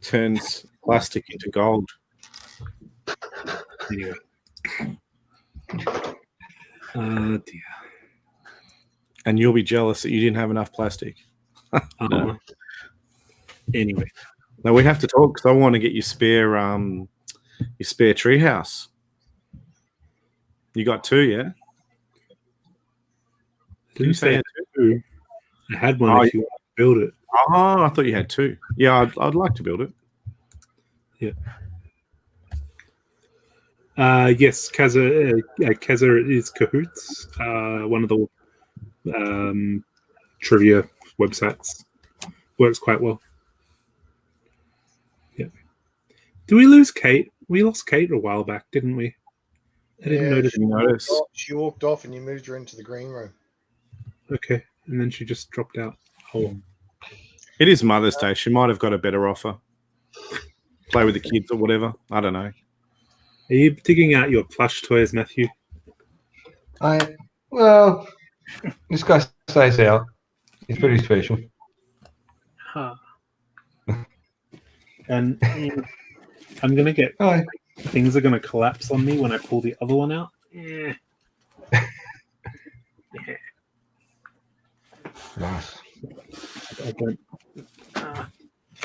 turns plastic into gold. Anyway. Dear. And you'll be jealous that you didn't have enough plastic. No. Anyway. No, we have to talk because I want to get your spare treehouse. You got 2, yeah? Didn't you say 2? I had one if you want to build it. Oh, I thought you had 2. Yeah, I'd like to build it. Yeah. Yes, Keza is Cahoots, one of the trivia websites. Works quite well. Yeah. Did we lose Kate? We lost Kate a while back, didn't we? I didn't notice. She walked off and you moved her into the green room. Okay, and then she just dropped out. Oh. It is Mother's Day. She might have got a better offer. Play with the kids or whatever. I don't know. Are you digging out your plush toys, Matthew? Well, this guy stays out. He's pretty special. Huh. And I'm going to get... Things are going to collapse on me when I pull the other one out. Yeah. Nice. I don't...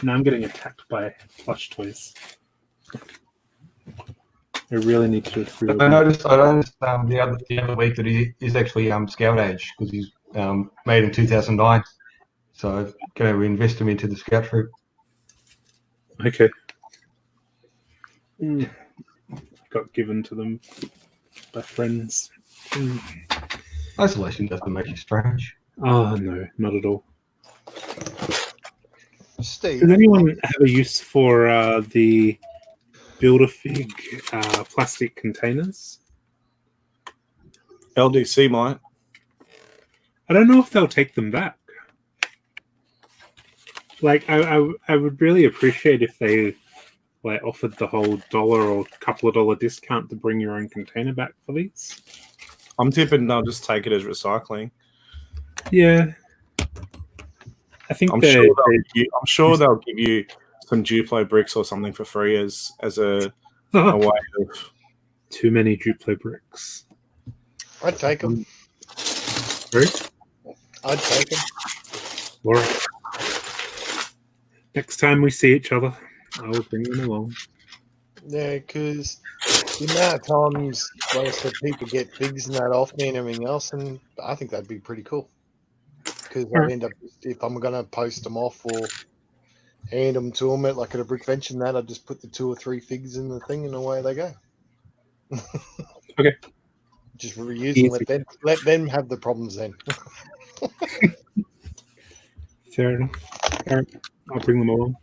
now I'm getting attacked by plush toys. I really need to... I noticed the other week that he is actually Scout Age because he's made in 2009. So I'm going to invest him into the Scout troop. Okay. Got given to them by friends. Isolation doesn't make you strange. Oh, no, not at all. Steve. Does anyone have a use for the Build-A-Fig plastic containers? LDC might. I don't know if they'll take them back. Like, I would really appreciate if they like offered the whole $1 or couple of dollar discount to bring your own container back for these. I'm tipping they'll just take it as recycling. Yeah, I think I'm sure they'll give you some Duplo bricks or something for free as a way of. Too many Duplo bricks. I'd take them. I'd take them. All right. Next time we see each other, I will bring them along. Yeah, because the amount of times most of people get figs and that off me and everything else, and I think that'd be pretty cool. Because I end up, if I'm going to post them off or hand them to them at like at a Brickvention, and that I just put the 2 or 3 figs in the thing, and away they go. Okay. Just reuse them. Let them have the problems then. Fair enough. All right. I'll bring them along.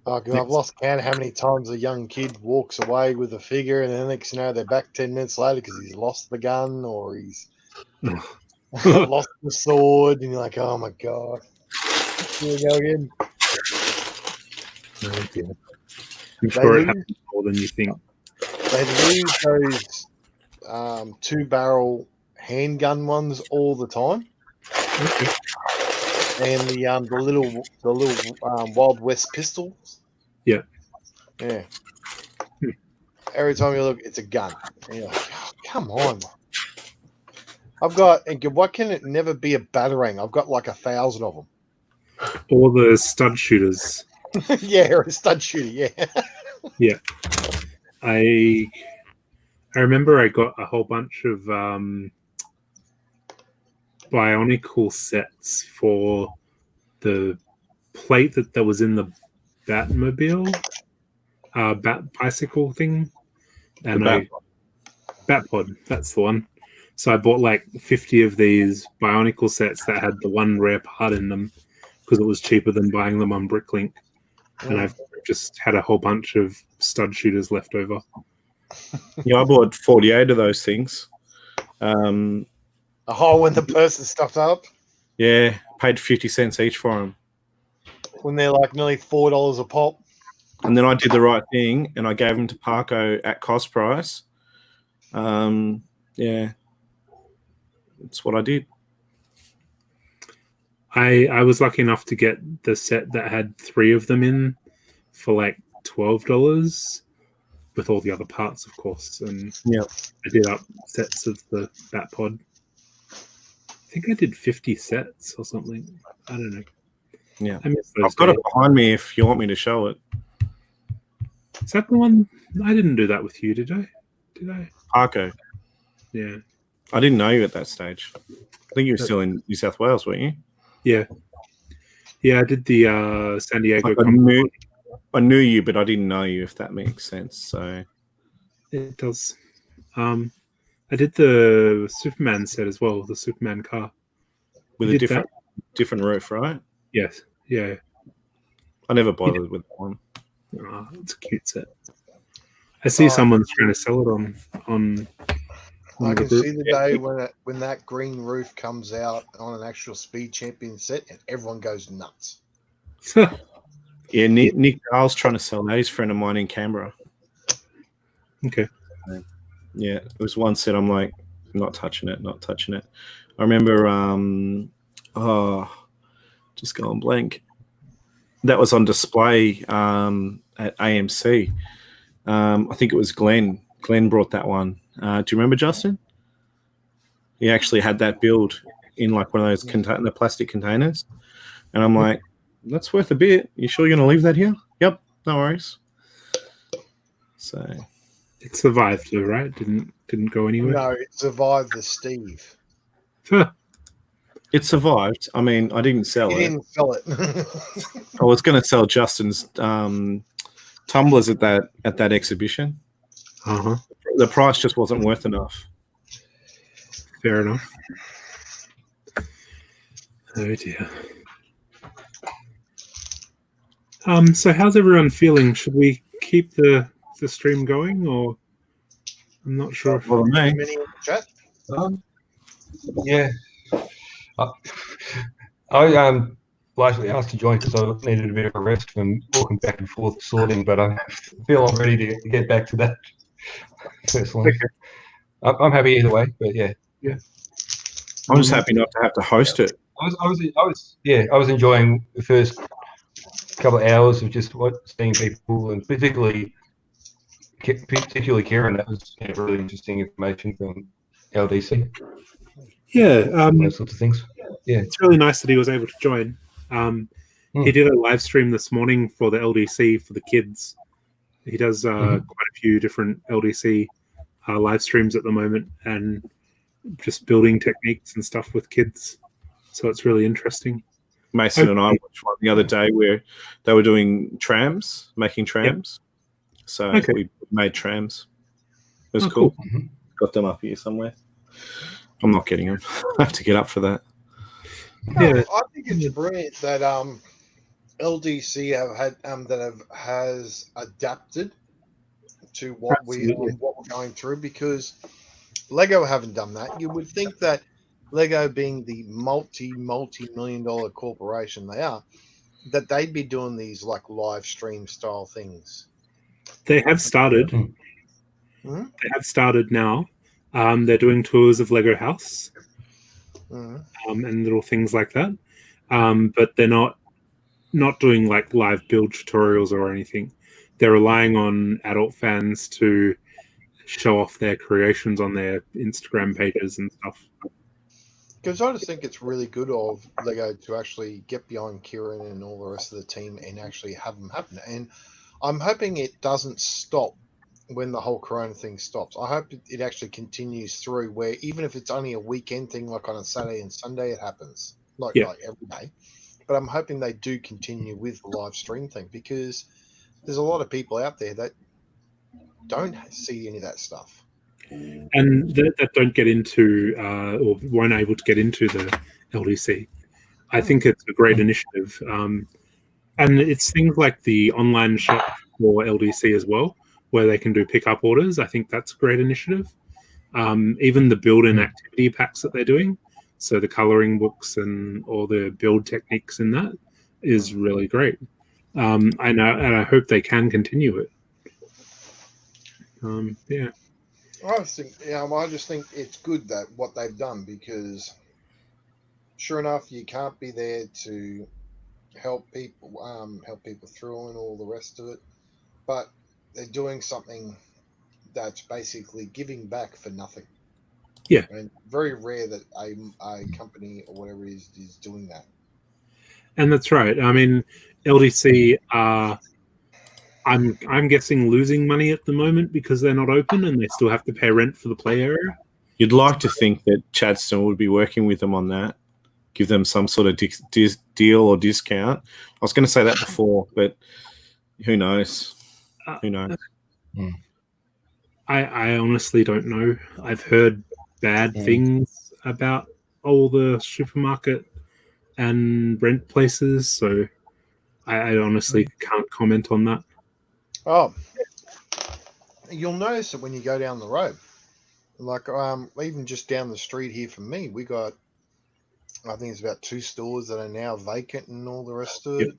Oh, 'cause I've lost count of how many times a young kid walks away with a figure, and then next you know they're back 10 minutes later because he's lost the gun or he's lost the sword, and you're like, oh my god, here we go again. Oh, dear. I'm sure it happens more than you think. They lose those 2-barrel handgun ones all the time. Okay. And the little Wild West pistols. Yeah. Yeah. Every time you look, it's a gun. And you're like, oh, come on. I've got, and why can it never be a batarang? I've got like 1,000 of them. Or the stud shooters. Yeah, or a stud shooter, yeah. Yeah. I remember I got a whole bunch of Bionicle sets for the plate that was in the Batmobile, Bat bicycle thing, and Batpod. That's the one. So I bought like 50 of these Bionicle sets that had the one rare part in them because it was cheaper than buying them on Bricklink, and I've just had a whole bunch of stud shooters left over. Yeah, I bought 48 of those things. When the person stuffed up? Yeah, paid 50 cents each for them. When they're like nearly $4 a pop. And then I did the right thing and I gave them to Parko at cost price. Yeah, that's what I did. I was lucky enough to get the set that had 3 of them in for like $12 with all the other parts, of course. And yeah, I did up sets of the Batpod. I think I did 50 sets or something. I don't know. Yeah, I miss those I've got it days. behind me if you want me to show it. Is that the one? I didn't do that with you, did I? Did I? Parko. Yeah. I didn't know you at that stage. I think you were still in New South Wales, weren't you? Yeah. Yeah, I did the San Diego. Like I knew you, but I didn't know you, if that makes sense. So it does. I did the Superman set as well, the Superman car. with You a did different roof, right? Yes. Yeah. I never bothered with that one. Oh, it's a cute set. I see someone's trying to sell it on I the can group. see the day when that green roof comes out on an actual Speed Champion set and everyone goes nuts. Yeah, Nick Giles trying to sell that. He's a friend of mine in Canberra. Okay. Yeah, it was one set. I'm like, not touching it. I remember, just going blank. That was on display at AMC. I think it was Glenn. Glenn brought that one. Do you remember, Justin? He actually had that build in like one of those the plastic containers. And I'm like, that's worth a bit. You sure you're going to leave that here? Yep, no worries. So it survived though, right? Didn't go anywhere. No, it survived the Steve. It survived. I mean, I didn't sell He it. didn't sell it. I was going to sell Justin's tumblers at that exhibition. Uh-huh. The price just wasn't worth enough. Fair enough. Oh dear. So how's everyone feeling? Should we keep the stream going, or I'm not sure. Well, me. Many in the chat? Yeah. I largely asked to join because I needed a bit of a rest from walking back and forth sorting, but I feel I'm ready to get back to that personally. I'm happy either way, but yeah. Yeah. I'm just happy not to have to host it. I was enjoying the first couple of hours of just seeing people, and particularly Kieran. That was really interesting information from LDC. Yeah, those sorts of things. Yeah, it's really nice that he was able to join. He did a live stream this morning for the LDC for the kids. He does quite a few different LDC live streams at the moment, and just building techniques and stuff with kids. So it's really interesting. Mason and I watched one the other day where they were doing trams, making trams. Yep. So we made trams. It was cool. Got them up here somewhere. I'm not getting them. I have to get up for that. Yeah, I think it's brilliant that LDC has adapted to what we're going through, because Lego haven't done that. You would think that Lego, being the multi-million-dollar corporation they are, that they'd be doing these like live stream style things. They have started. They have started now. They're doing tours of Lego House and little things like that. But they're not doing like live build tutorials or anything. They're relying on adult fans to show off their creations on their Instagram pages and stuff. Because I just think it's really good of Lego to actually get behind Kieran and all the rest of the team and actually have them happen. And I'm hoping it doesn't stop when the whole Corona thing stops. I hope it actually continues through, where even if it's only a weekend thing, like on a Saturday and Sunday, it happens. Like every day. But I'm hoping they do continue with the live stream thing, because there's a lot of people out there that don't see any of that stuff. And that don't get into or weren't able to get into the LDC. I think it's a great initiative. And it's things like the online shop for LDC as well, where they can do pickup orders. I think that's a great initiative. Even the build-in activity packs that they're doing, so the coloring books and all the build techniques in that is really great. I know, and I hope they can continue it. Yeah. I just think it's good that what they've done, because sure enough, you can't be there to help people through and all the rest of it, but they're doing something that's basically giving back for nothing. Yeah, and very rare that a company or whatever is doing that. And that's right. I mean, LDC are, I'm guessing, losing money at the moment because they're not open and they still have to pay rent for the play area. You'd like to think that Chadstone would be working with them on that, give them some sort of deal or discount. I was going to say that before, but who knows? Who knows? I honestly don't know. I've heard bad things about all the supermarket and rent places, so I honestly can't comment on that. Oh, you'll notice it when you go down the road. Like even just down the street here from me, we got, I think it's about 2 stores that are now vacant and all the rest of it.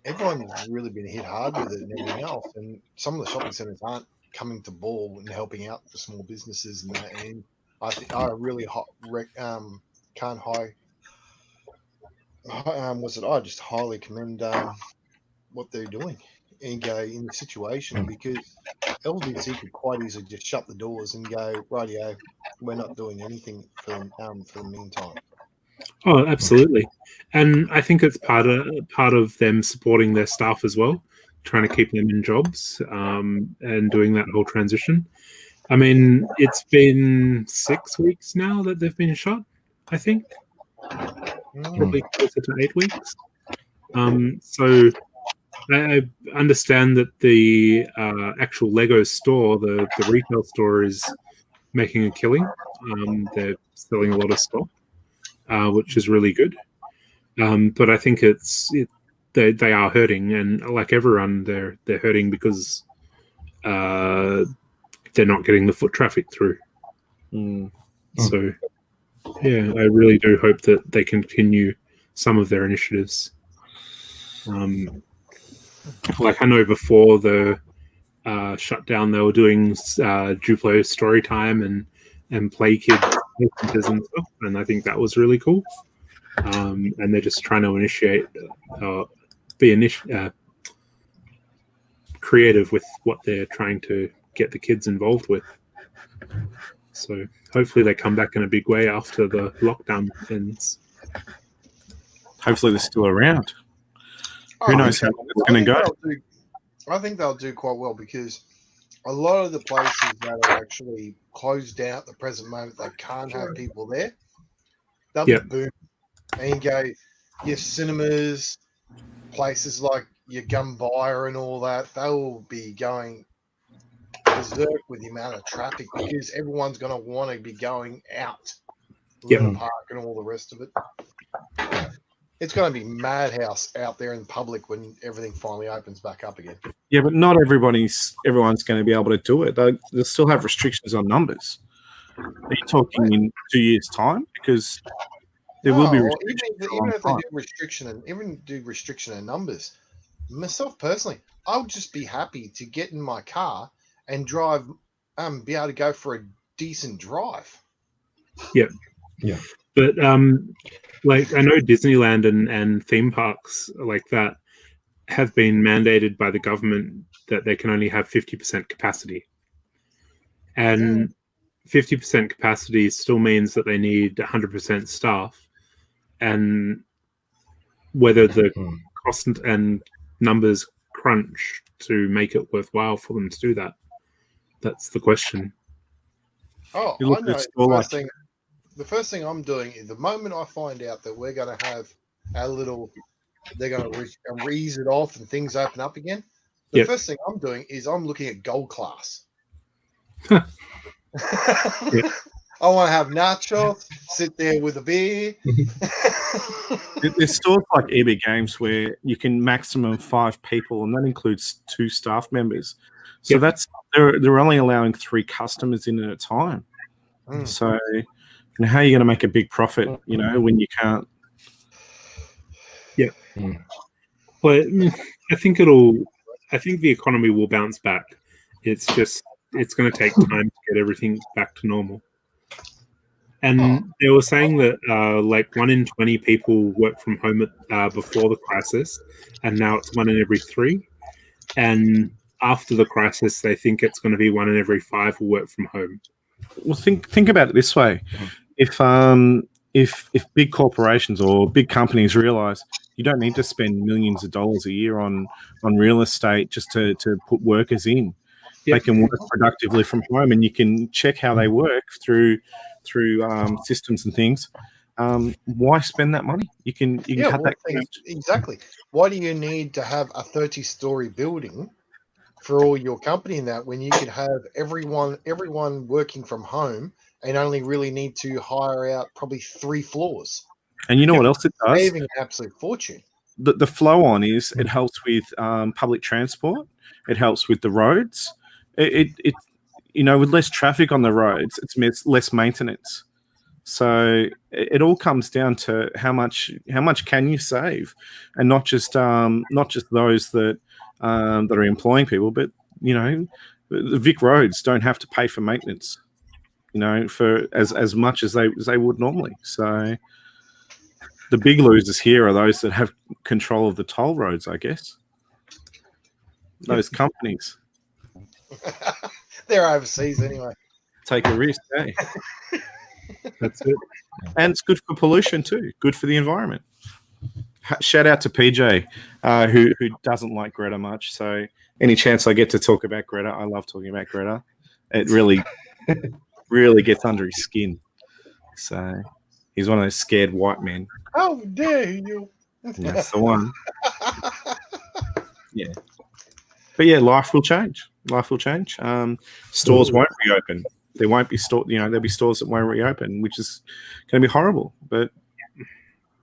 Everyone's really been hit hard with it and everything else. And some of the shopping centres aren't coming to ball and helping out for small businesses and that. And I think I really can't I just highly commend what they're doing and go in the situation, because LDC could quite easily just shut the doors and go, rightio, we're not doing anything for the meantime. Oh, absolutely. And I think it's part of them supporting their staff as well, trying to keep them in jobs and doing that whole transition. I mean, it's been 6 weeks now that they've been shut, I think. Probably closer to 8 weeks. So I understand that the actual Lego store, the retail store, is making a killing. They're selling a lot of stock, which is really good. But I think they are hurting, and like everyone, they're hurting because they're not getting the foot traffic through. So, yeah, I really do hope that they continue some of their initiatives. Like I know before the shutdown, they were doing Duplo story time and play kids and stuff, and I think that was really cool. And they're just trying to initiate, creative with what they're trying to get the kids involved with. So hopefully they come back in a big way after the lockdown ends. Hopefully they're still around. Who knows how long it's going to go? I think they'll do quite well because a lot of the places that are actually closed down at the present moment, they can't have people there. They'll be boom. And you go, your cinemas, places like your gun buyer and all that, they will be going berserk with the amount of traffic because everyone's going to want to be going out, Luna Park and all the rest of it. It's going to be madhouse out there in the public when everything finally opens back up again. Yeah, but not everyone's going to be able to do it. They'll still have restrictions on numbers. Are you talking in 2 years' time? Because there will be restrictions. Even if they do restriction in numbers, myself personally, I would just be happy to get in my car and drive, be able to go for a decent drive. Yeah. But like I know Disneyland and theme parks like that have been mandated by the government that they can only have 50% capacity. And 50% capacity still means that they need 100% staff. And whether the cost and numbers crunch to make it worthwhile for them to do that, that's the question. Oh, I know. The first thing I'm doing is the moment I find out that we're going to have our little, they're going to ease it off and things open up again. The first thing I'm doing is I'm looking at gold class. I want to have nachos, sit there with a beer. There's stores like EB Games where you can maximum 5 people, and that includes 2 staff members. So that's they're only allowing 3 customers in at a time. So how are you going to make a big profit, when you can't? Yeah. But I think the economy will bounce back. It's going to take time to get everything back to normal. And they were saying that like 1 in 20 people work from home before the crisis, and now it's 1 in every 3. And after the crisis, they think it's going to be 1 in every 5 will work from home. Well, think about it this way: if big corporations or big companies realize you don't need to spend millions of dollars a year on real estate just to put workers in, they can work productively from home, and you can check how they work through systems and things. Why spend that money? You can cut that. Exactly. Why do you need to have a 30-story building for all your company in that when you could have everyone working from home and only really need to hire out probably 3 floors? And you know what else it does? Saving an absolute fortune. The flow on is it helps with public transport. It helps with the roads. It with less traffic on the roads, it's less maintenance. So it all comes down to how much can you save, and not just those that are employing people, but the Vic roads don't have to pay for maintenance, for as much as they would normally. So the big losers here are those that have control of the toll roads, I guess. Those companies. They're overseas anyway. Take a risk, eh? That's it. And it's good for pollution too. Good for the environment. Shout out to PJ, who doesn't like Greta much. So any chance I get to talk about Greta, I love talking about Greta. It really, really gets under his skin. So he's one of those scared white men. How dare you? That's the one. Yeah. But yeah, life will change. Life will change. Stores won't reopen. There won't be there'll be stores that won't reopen, which is going to be horrible. But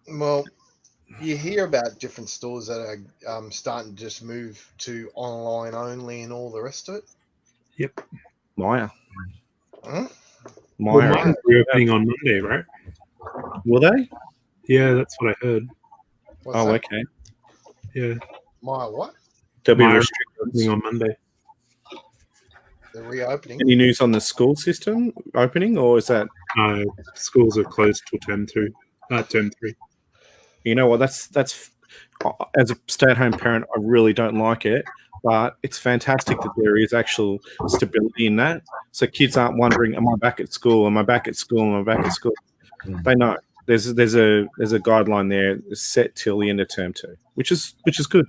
well, you hear about different stores that are starting to just move to online only and all the rest of it. Yep. Maya. Huh? Well, Maya's reopening on Monday, right? Will they? Yeah, that's what I heard. What's Oh, that? okay. Yeah. My what? There'll be My restrictions on Monday. The reopening. Any news on the school system opening, or is that? Schools are closed till term 3. You know what? That's as a stay-at-home parent, I really don't like it, but it's fantastic that there is actual stability in that. So kids aren't wondering, "Am I back at school? Am I back at school? Am I back at school?" They know there's a guideline there set till the end of term 2, which is good.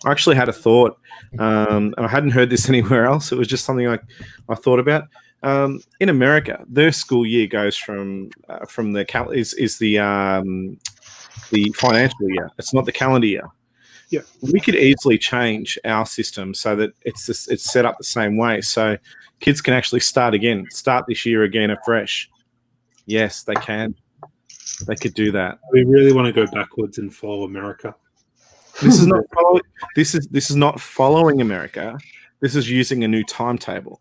I actually had a thought, and I hadn't heard this anywhere else. It was just something I thought about. In America, their school year goes from the financial year. It's not the calendar year. Yeah, we could easily change our system so that it's set up the same way, so kids can actually start this year again afresh. Yes, they can. They could do that. We really want to go backwards and follow America. This is not this is not following America. This is using a new timetable.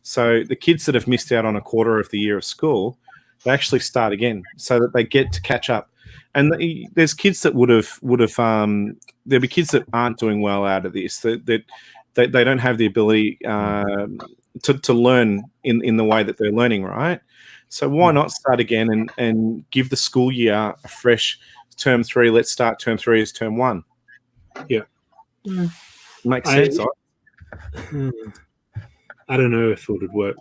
So the kids that have missed out on a quarter of the year of school, they actually start again so that they get to catch up. And there's kids that would have there'll be kids that aren't doing well out of this, that they don't have the ability to learn in the way that they're learning, right? So why not start again and give the school year a fresh term 3? Let's start term 3 as term 1. Yeah. Makes sense, right? I don't know if it would work.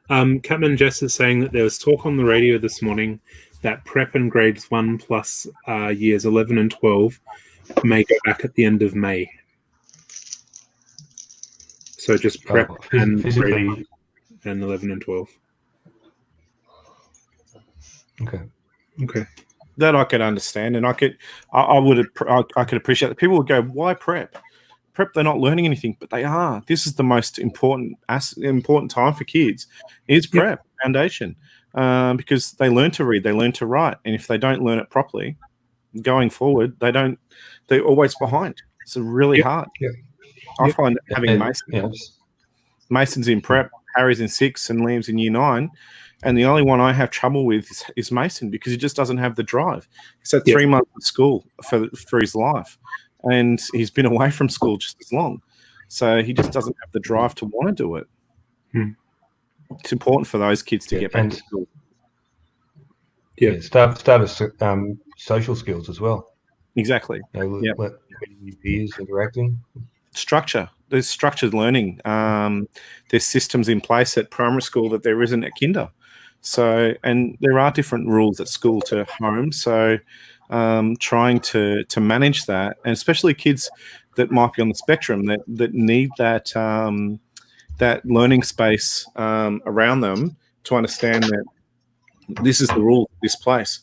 Catman Jess is saying that there was talk on the radio this morning that prep and grades 1 plus years 11 and 12 may go back at the end of May. So just prep and grade and 11 and 12. Okay. That I could understand, and I could appreciate that. People would go, "Why prep? Prep, they're not learning anything," but they are. This is the most important time for kids. Is prep foundation, because they learn to read, they learn to write, and if they don't learn it properly, going forward, they're always behind. It's really hard. I find having Mason's in prep, Harry's in 6, and Liam's in year 9. And the only one I have trouble with is Mason, because he just doesn't have the drive. He's had 3 months of school for his life, and he's been away from school just as long. So he just doesn't have the drive to want to do it. It's important for those kids to get back to school. Yeah, establish social skills as well. Exactly. Peers interacting. Structure. There's structured learning. There's systems in place at primary school that there isn't at kinder. So, and there are different rules at school to home. So, trying to manage that, and especially kids that might be on the spectrum that need that that learning space around them to understand that this is the rule of this place.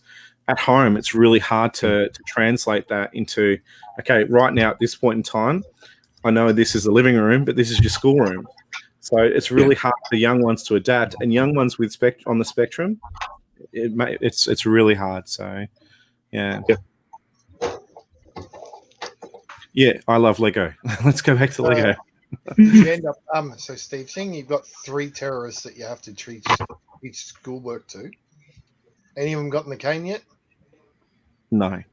At home, it's really hard to translate that into, okay, right now at this point in time, I know this is the living room, but this is your schoolroom. So it's really hard for young ones to adapt, and young ones with on the spectrum, it's really hard. So, yeah. Yeah, I love Lego. Let's go back to Lego. You end up, so Steve, seeing you've got 3 terrorists that you have to teach schoolwork to. Any of them gotten the cane yet? No.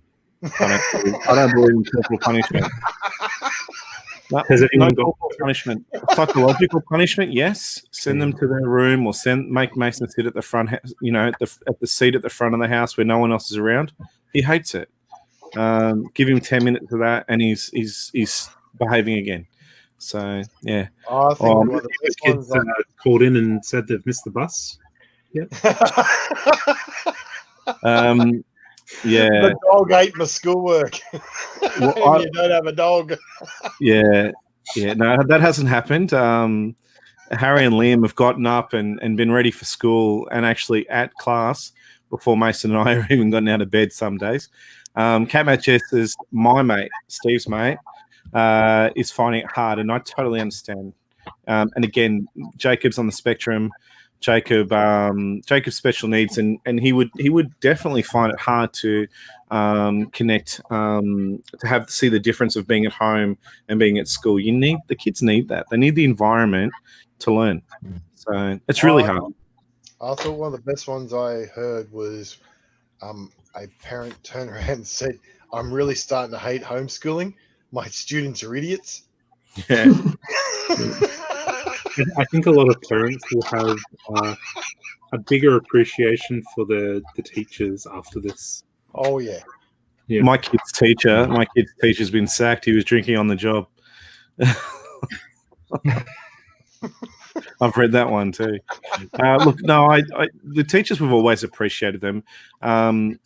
I don't believe in corporal punishment. No, Has anyone got corporal punishment? Psychological punishment, yes. Send them to their room, or make Mason sit at the front, at the seat at the front of the house where no one else is around. He hates it. Give him 10 minutes of that, and he's behaving again. So yeah. I think one of the best kids called in and said they've missed the bus. Yeah. Yeah. The dog ate my schoolwork. Well, you don't have a dog. Yeah. No, that hasn't happened. Harry and Liam have gotten up and been ready for school, and actually at class before Mason and I have even gotten out of bed some days. Catmat Jess is my mate, Steve's mate, is finding it hard, and I totally understand. And again, Jacob's on the spectrum. Jacob's special needs, and he would definitely find it hard to connect, to see the difference of being at home and being at school. The kids need that. They need the environment to learn. So it's really hard. I thought one of the best ones I heard was a parent turned around and said, "I'm really starting to hate homeschooling. My students are idiots." Yeah. I think a lot of parents will have a bigger appreciation for the teachers after this. Oh yeah. Yeah. My kid's teacher's been sacked. He was drinking on the job. I've read that one too. Look, no, the teachers, we've always appreciated them, and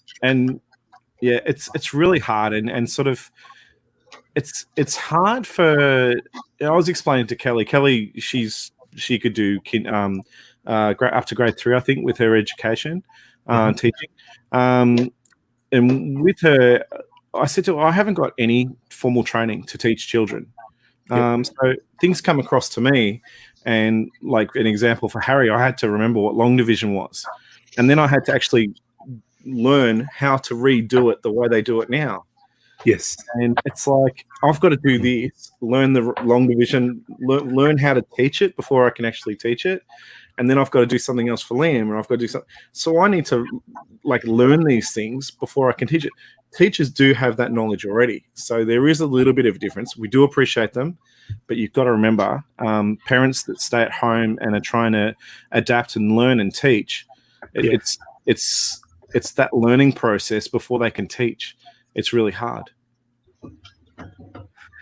yeah, it's really hard and sort of it's hard for. I was explaining to Kelly. Kelly, she could do up to grade 3, I think, with her education teaching. And with her, I said to her, I haven't got any formal training to teach children. So things come across to me, and like an example for Harry, I had to remember what long division was. And then I had to actually learn how to redo it the way they do it now. Yes. And it's like, I've got to do this, learn the long division, learn how to teach it before I can actually teach it. And then I've got to do something else for Liam, or I've got to do something. So I need to learn these things before I can teach it. Teachers do have that knowledge already. So there is a little bit of a difference. We do appreciate them, but you've got to remember, parents that stay at home and are trying to adapt and learn and teach, it's that learning process before they can teach. It's really hard.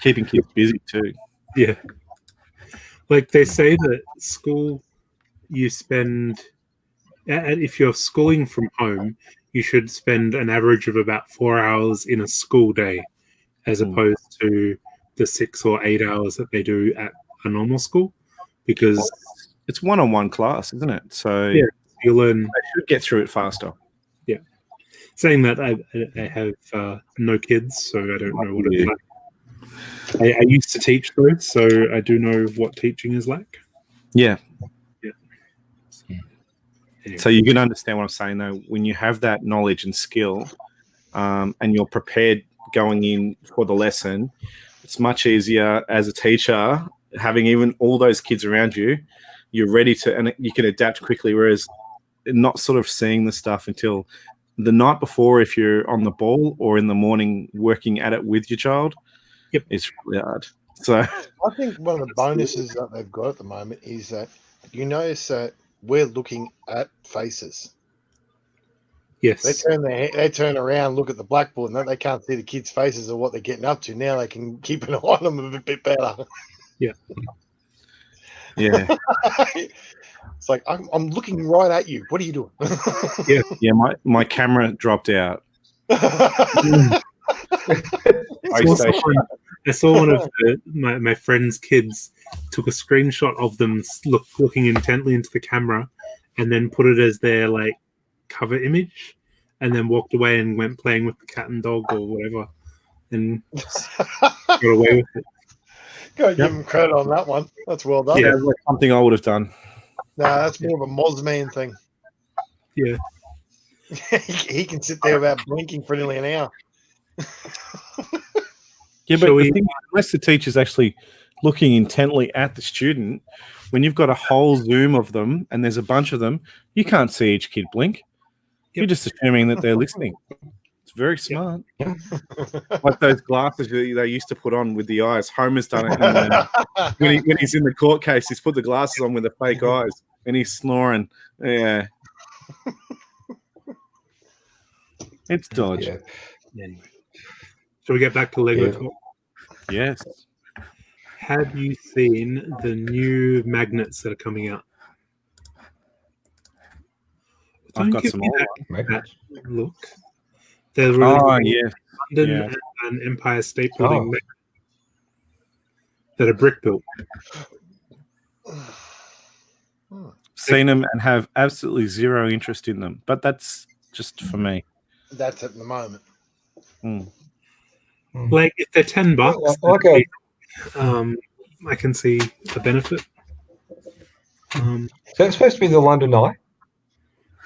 Keeping kids busy too. Yeah. Like they say that school, you spend, if you're schooling from home, you should spend an average of about 4 hours in a school day, as opposed to the 6 or 8 hours that they do at a normal school, because it's one-on-one class, isn't it? So yeah, you learn. They should get through it faster. Yeah. Saying that, I have no kids, so I don't know what it's like. I used to teach though, so I do know what teaching is like. Yeah. Anyway. So you can understand what I'm saying, though. When you have that knowledge and skill, and you're prepared going in for the lesson, it's much easier as a teacher, having even all those kids around you. You're ready to, and you can adapt quickly. Whereas not sort of seeing the stuff until the night before, if you're on the ball, or in the morning working at it with your child, it's really hard. So I think one of the bonuses that they've got at the moment is that you notice that we're looking at faces. Yes. They turn around, look at the blackboard, and they can't see the kids' faces or what they're getting up to. Now they can keep an eye on them a bit better. Yeah. Yeah. It's like I'm looking right at you. What are you doing? Yeah. My camera dropped out. I saw one of my friend's kids took a screenshot of them looking intently into the camera, and then put it as their cover image, and then walked away and went playing with the cat and dog or whatever, and just got away with it. Gotta give him credit on that one. That's well done. Yeah, like something I would have done. No, that's more of a Mozman thing. Yeah. He can sit there without blinking for nearly an hour. Yeah, but the thing is, unless the teacher's actually looking intently at the student, when you've got a whole Zoom of them and there's a bunch of them, you can't see each kid blink. You're just assuming that they're listening. It's very smart. Like those glasses they used to put on with the eyes. Homer's done it. When he's in the court case, he's put the glasses on with the fake eyes and he's snoring. Yeah. It's dodge. Yeah. Anyway. Shall we get back to Lego talk? Yes. Have you seen the new magnets that are coming out? I've got some more magnets. Look. They're really London Yeah. and Empire State Building that are brick built. Seen them and have absolutely zero interest in them, but that's just for me. That's at the moment. Like if they're $10, Okay. I can see the benefit. So it's supposed to be the London Eye?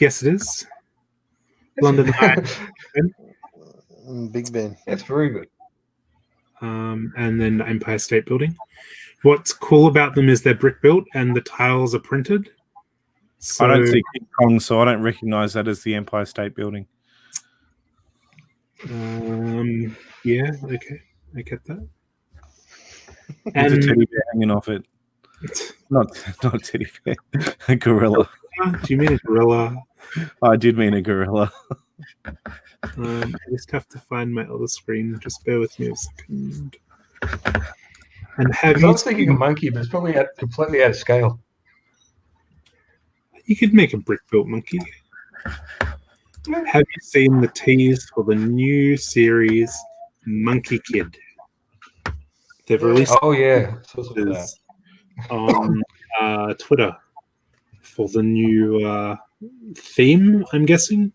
Yes, it is. London Eye. Big Ben. That's very good. And then Empire State Building. What's cool about them is they're brick built and the tiles are printed. So, I don't see King Kong, so I don't recognize that as the Empire State Building. Yeah, okay, I get that. There's a teddy bear hanging off it. Not a teddy bear, a gorilla. Do you mean a gorilla? I did mean a gorilla. I just have to find my other screen. Just bear with me a second. And have I you was thinking a monkey, but it's probably completely out of scale. You could make a brick-built monkey. Have you seen the tease for the new series Monkey Kid? They've released Oh yeah, that. on Twitter for the new theme, I'm guessing.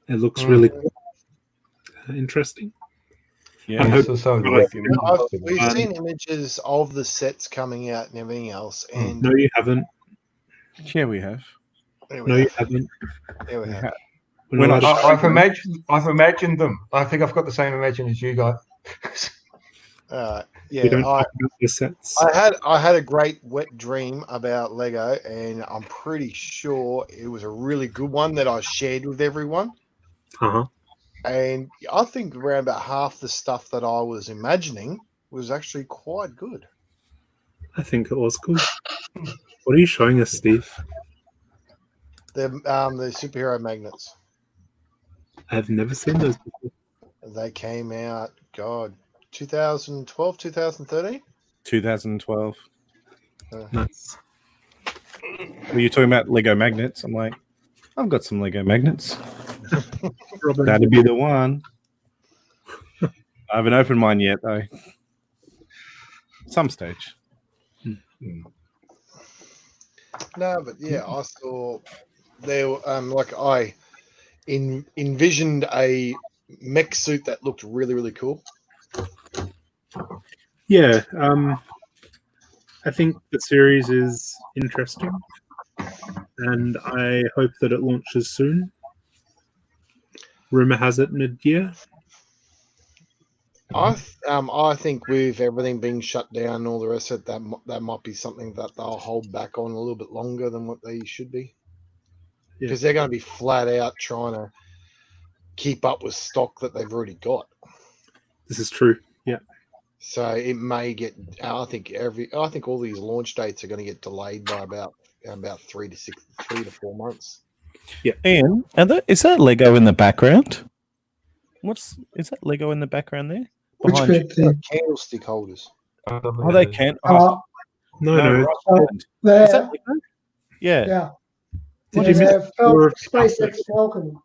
It looks really cool. Interesting. Yeah, we've seen images of the sets coming out and everything else. And no, you haven't. Yeah, we have. No, you haven't. Yeah, we have. I've imagined them. I think I've got the same imagination as you got. We don't talk about the sets. I had a great wet dream about Lego, and I'm pretty sure it was a really good one that I shared with everyone. And I think around about half the stuff that I was imagining was actually quite good. I think it was good. What are you showing us, Steve? The superhero magnets. I've never seen those before. They came out, 2012, 2013? 2012. Nice. Were you talking about Lego magnets? I'm like, I've got some Lego magnets. That'd be the one. I haven't opened mine yet, though. Some stage. No, but yeah, I saw there. I envisioned a mech suit that looked really, really cool. Yeah, I think the series is interesting, and I hope that it launches soon. Rumor has it mid-year. I think with everything being shut down and all the rest of it, that might be something that they'll hold back on a little bit longer than what they should be, because they're going to be flat out trying to keep up with stock that they've already got. This is true. Yeah. So it may get. I think all these launch dates are going to get delayed by about 3 to 4 months. Yeah. And is that Lego in the background? Is that Lego in the background there? Which Behind bit? you? Candlestick holders. Oh, they can. No. right. Is There, that Lego? Yeah. yeah. Did There's you a miss SpaceX Falcon.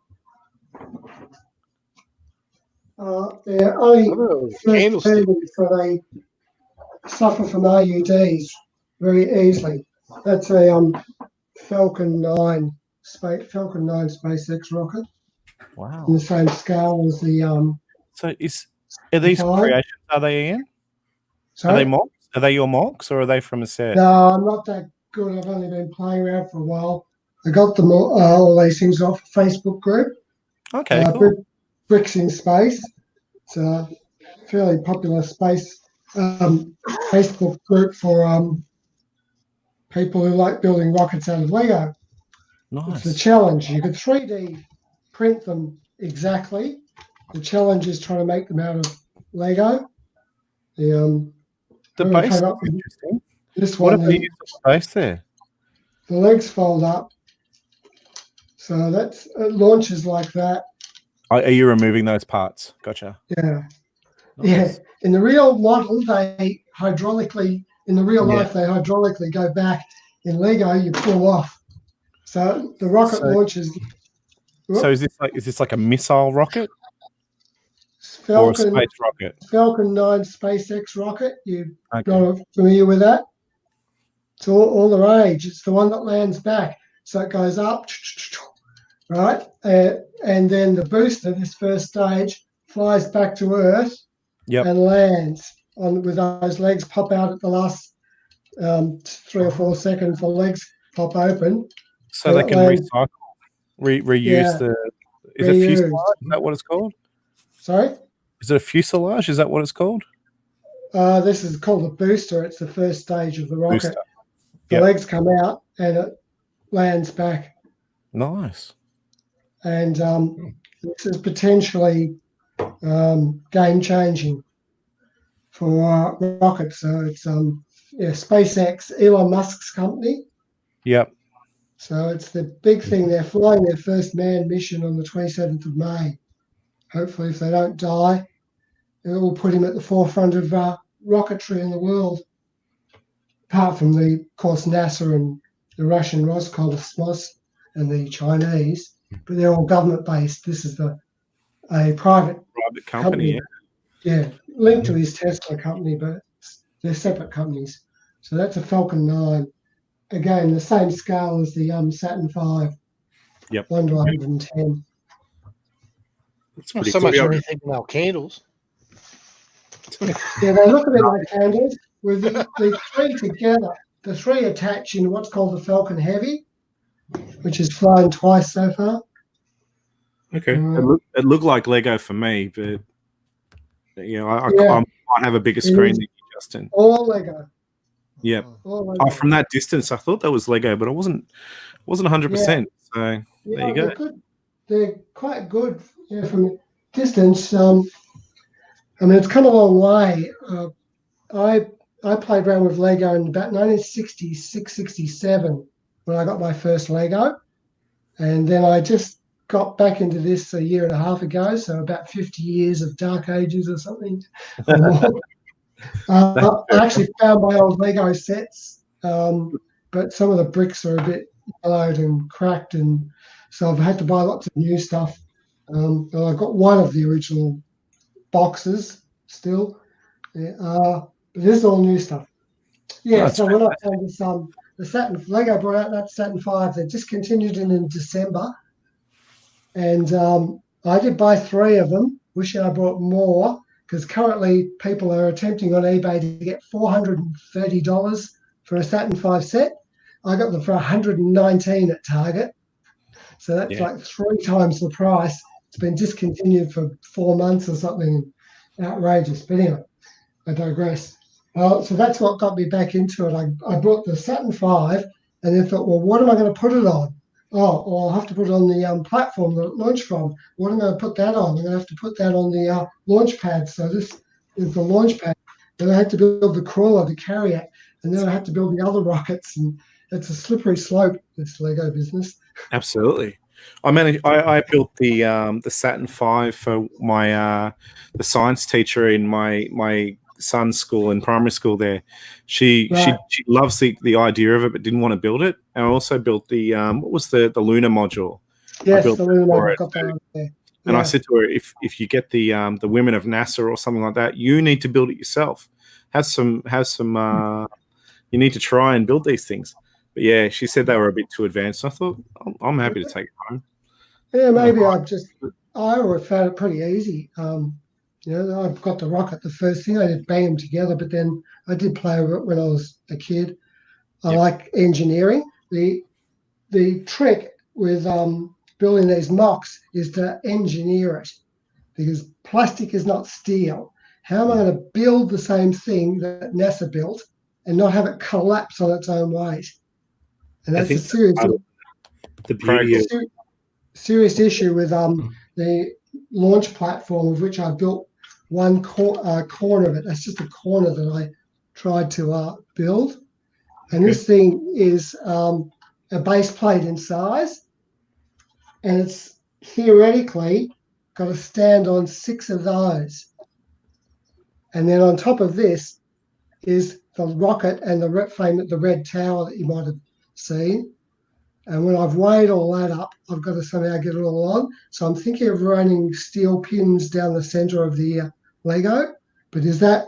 They're only first pendants, so they suffer from IUDs very easily. That's a Falcon 9 SpaceX rocket. Wow. In the same scale as the So are these Fine. creations? Are they Ian? Sorry? Are they mocks? Are they your mocks, or are they from a set? No, I'm not that good. I've only been playing around for a while. I got them all these things off a Facebook group. Okay, cool. Bricks in Space. It's a fairly popular space Facebook group for people who like building rockets out of Lego. Nice. It's a challenge. You could 3D print them exactly. The challenge is trying to make them out of Lego. The when we base came is up with interesting. this What one, have you used for space there? the legs fold up. So it launches like that. Are you removing those parts? Gotcha. Yeah. Yeah. In the real model, they hydraulically, in the real life, they hydraulically go back. In Lego, you pull off. So the rocket launches. So is this like a missile rocket? Falcon, or a space rocket? Falcon 9 SpaceX rocket. You familiar with that? It's all the rage. It's the one that lands back. So it goes up, right? And then the booster, this first stage, flies back to Earth and lands with those legs pop out at the last 3 or 4 seconds. The legs pop open. So they can recycle, reuse the. Is it fuselage? Is that what it's called? Sorry? Is it a fuselage? Is that what it's called? This is called a booster. It's the first stage of the rocket. Booster. The legs come out and it lands back. Nice. And this is potentially game changing for rockets. So it's SpaceX, Elon Musk's company. Yep. So it's the big thing. They're flying their first manned mission on the 27th of May. Hopefully, if they don't die, it will put him at the forefront of rocketry in the world. Apart from of course, NASA and the Russian Roscosmos and the Chinese, but they're all government based. This is a private company. Yeah, linked to his Tesla company, but they're separate companies. So that's a Falcon 9. Again, the same scale as the Saturn V. Yep. 1 to 110. It's Not pretty so much cool. anything about candles. Yeah, they look a bit like candles with the three together. The three attach in what's called the Falcon Heavy, which has flown twice so far. Okay. It looked like Lego for me, but I might have a bigger screen than you, Justin. All Lego. Yep. All Lego. Oh, from that distance, I thought that was Lego, but I wasn't 100%. So there you go. They're good. They're quite good from a distance. I mean, it's come a long way. I played around with Lego in about 1966, 67 when I got my first Lego. And then I just got back into this a year and a half ago, so about 50 years of dark ages or something. I actually found my old Lego sets, but some of the bricks are a bit yellowed and cracked, and so I've had to buy lots of new stuff. And I've got one of the original boxes still, but this is all new stuff. Yeah, That's so when I found this, the Saturn Lego brought out that Saturn V. They discontinued it in December, and I did buy 3 of them. Wishing I bought more, because currently people are attempting on eBay to get $430 for a Saturn V set. I got them for $119 at Target, so that's like 3 times the price. It's been discontinued for 4 months or something. Outrageous. But anyway, I digress. So that's what got me back into it. I bought the Saturn V and then thought, well, what am I going to put it on? Oh, well, I'll have to put it on the platform that it launched from. What am I going to put that on? I'm going to have to put that on the launch pad. So this is the launch pad. Then I had to build the crawler to carry it. And then I had to build the other rockets. And it's a slippery slope, this Lego business. Absolutely. I built the Saturn V for my the science teacher in my son's school in primary school there. She loves the idea of it but didn't want to build it. And I also built the what was the lunar module. Yes, the lunar module. Got that on there. And I said to her, if you get the women of NASA or something like that, you need to build it yourself. Have some you need to try and build these things. But yeah, she said they were a bit too advanced. I thought I'm happy to take it home. Yeah, maybe I always found it pretty easy. I've got the rocket. The first thing I did bang them together, but then I did play with it when I was a kid. I like engineering. The trick with building these mocks is to engineer it, because plastic is not steel. How am I going to build the same thing that NASA built and not have it collapse on its own weight? And that's a serious issue with the launch platform, of which I built one corner of it. That's just a corner that I tried to build. And this thing is a base plate in size, and it's theoretically got to stand on 6 of those. And then on top of this is the rocket and the red tower that you might have seen. And when I've weighed all that up, I've got to somehow get it all on. So I'm thinking of running steel pins down the center of the Lego, but is that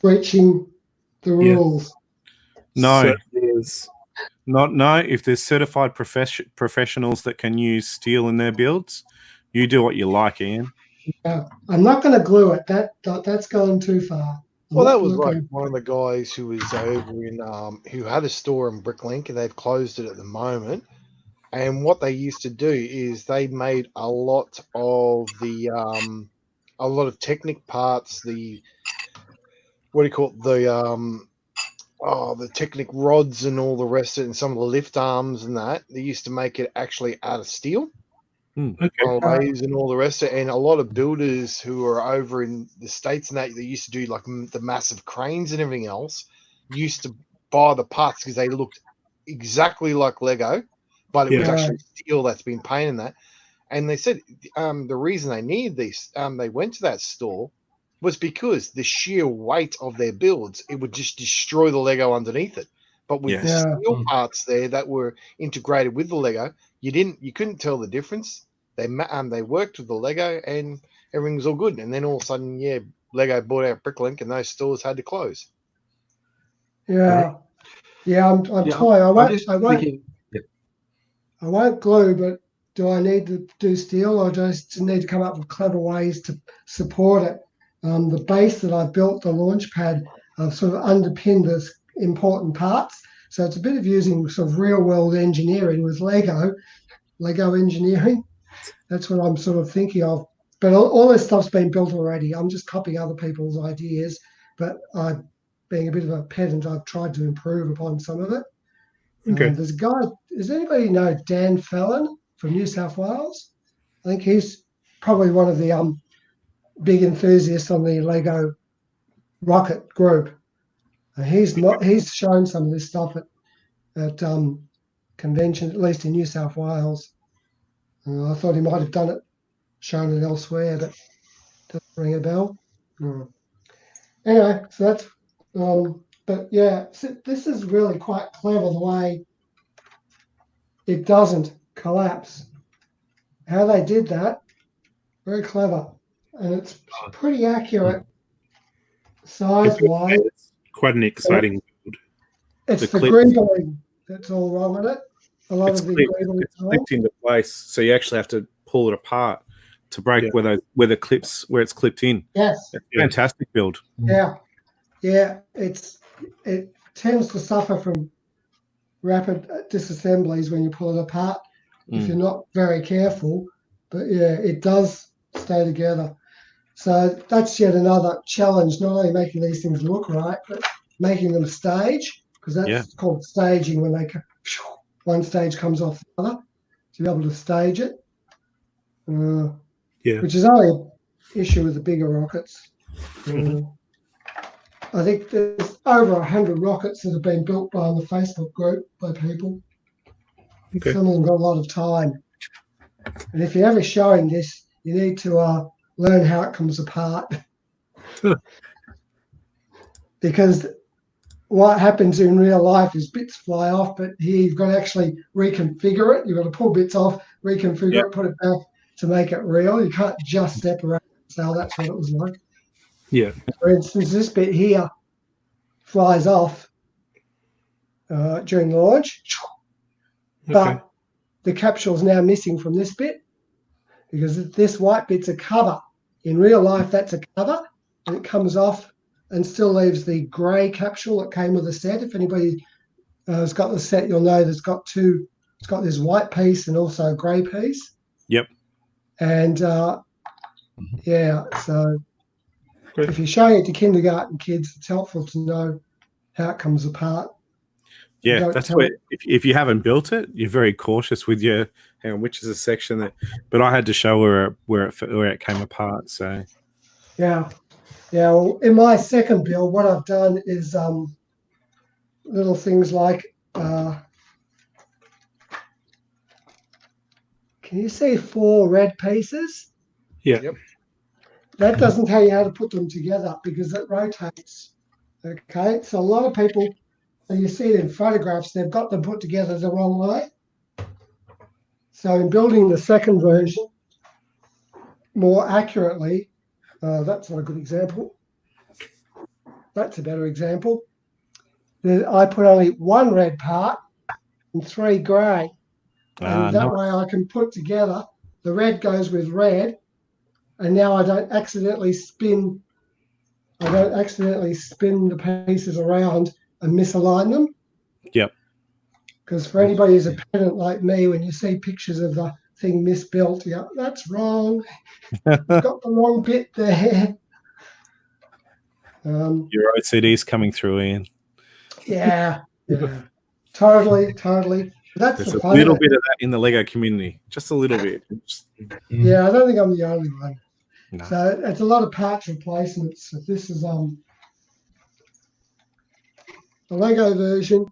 breaching the rules? No, no. If there's certified professionals that can use steel in their builds, you do what you like, Ian. I'm not going to glue it. That's going too far. Well, that was like one of the guys who was over in who had a store in Bricklink, and they've closed it at the moment. And what they used to do is they made a lot of Technic parts. The Technic rods and all the rest of it, and some of the lift arms and that. They used to make it actually out of steel. relays and all the rest of it. And a lot of builders who are over in the States and that, they used to do like the massive cranes and everything else, used to buy the parts because they looked exactly like Lego, but it was actually steel that's been painted in that. And they said the reason they needed these, they went to that store, was because the sheer weight of their builds, it would just destroy the Lego underneath it. But with the steel parts there that were integrated with the Lego, you couldn't tell the difference. They worked with the Lego and everything was all good. And then all of a sudden, Lego bought out Bricklink and those stores had to close. Yeah, I'm toying. I won't glue, but do I need to do steel, or just need to come up with clever ways to support it? The base that I built, the launch pad, sort of underpinned this important parts. So it's a bit of using sort of real world engineering with Lego engineering. That's what I'm sort of thinking of. But all this stuff's been built already. I'm just copying other people's ideas. But being a bit of a pedant, I've tried to improve upon some of it. Okay. There's a guy, does anybody know Dan Fallon from New South Wales? I think he's probably one of the big enthusiasts on the Lego rocket group. He's shown some of this stuff at convention, at least in New South Wales. I thought he might have shown it elsewhere, but doesn't ring a bell. Anyway, so that's but yeah, this is really quite clever the way it doesn't collapse. How they did that, very clever, and it's pretty accurate size-wise. It's quite an exciting build. It's the greebling that's all wrong with it. A lot of the greebling it's clipped into place, so you actually have to pull it apart to break where it's clipped in. Yes, it's a fantastic build. Yeah, it tends to suffer from rapid disassemblies when you pull it apart if you're not very careful. But yeah, it does stay together. So that's yet another challenge, not only making these things look right, but making them stage, because that's called staging, when one stage comes off the other, to be able to stage it. Which is only an issue with the bigger rockets. I think there's over 100 rockets that have been built by the Facebook group by people. Okay. Some of them got a lot of time. And if you're ever showing this, you need to learn how it comes apart. Because what happens in real life is bits fly off, but here you've got to actually reconfigure it. You've got to pull bits off, reconfigure it, put it back to make it real. You can't just separate it and say, oh, that's what it was like. Yeah. For instance, this bit here flies off during the launch, but the capsule is now missing from this bit because this white bit's a cover. In real life, that's a cover, and it comes off and still leaves the grey capsule that came with the set. If anybody has got the set, you'll know there's got two. It's got this white piece and also a grey piece. Yep. And so if you're showing it to kindergarten kids, it's helpful to know how it comes apart. Yeah, that's where if you haven't built it, you're very cautious with your hang on, which is a section that. But I had to show where it came apart. So yeah. Well, in my second build, what I've done is little things like. Can you see 4 red pieces? Yeah. Yep. That doesn't tell you how to put them together because it rotates. Okay, so a lot of people, and you see it in photographs, they've got them put together the wrong way. So in building the second version more accurately, that's not a good example. That's a better example. I put only 1 red part and 3 grey. And that way I can put together, the red goes with red, and now I don't accidentally spin the pieces around and misalign them. Yep. Because for anybody who's a pedant like me, when you see pictures of the thing misbuilt, you go, that's wrong. You've got the wrong bit there. Your OCD's coming through, Ian. Yeah. Totally. That's There's the a fun of little it. bit of that in the Lego community, just a little bit. Yeah, I don't think I'm the only one. No. So it's a lot of parts replacements. So this is the Lego version,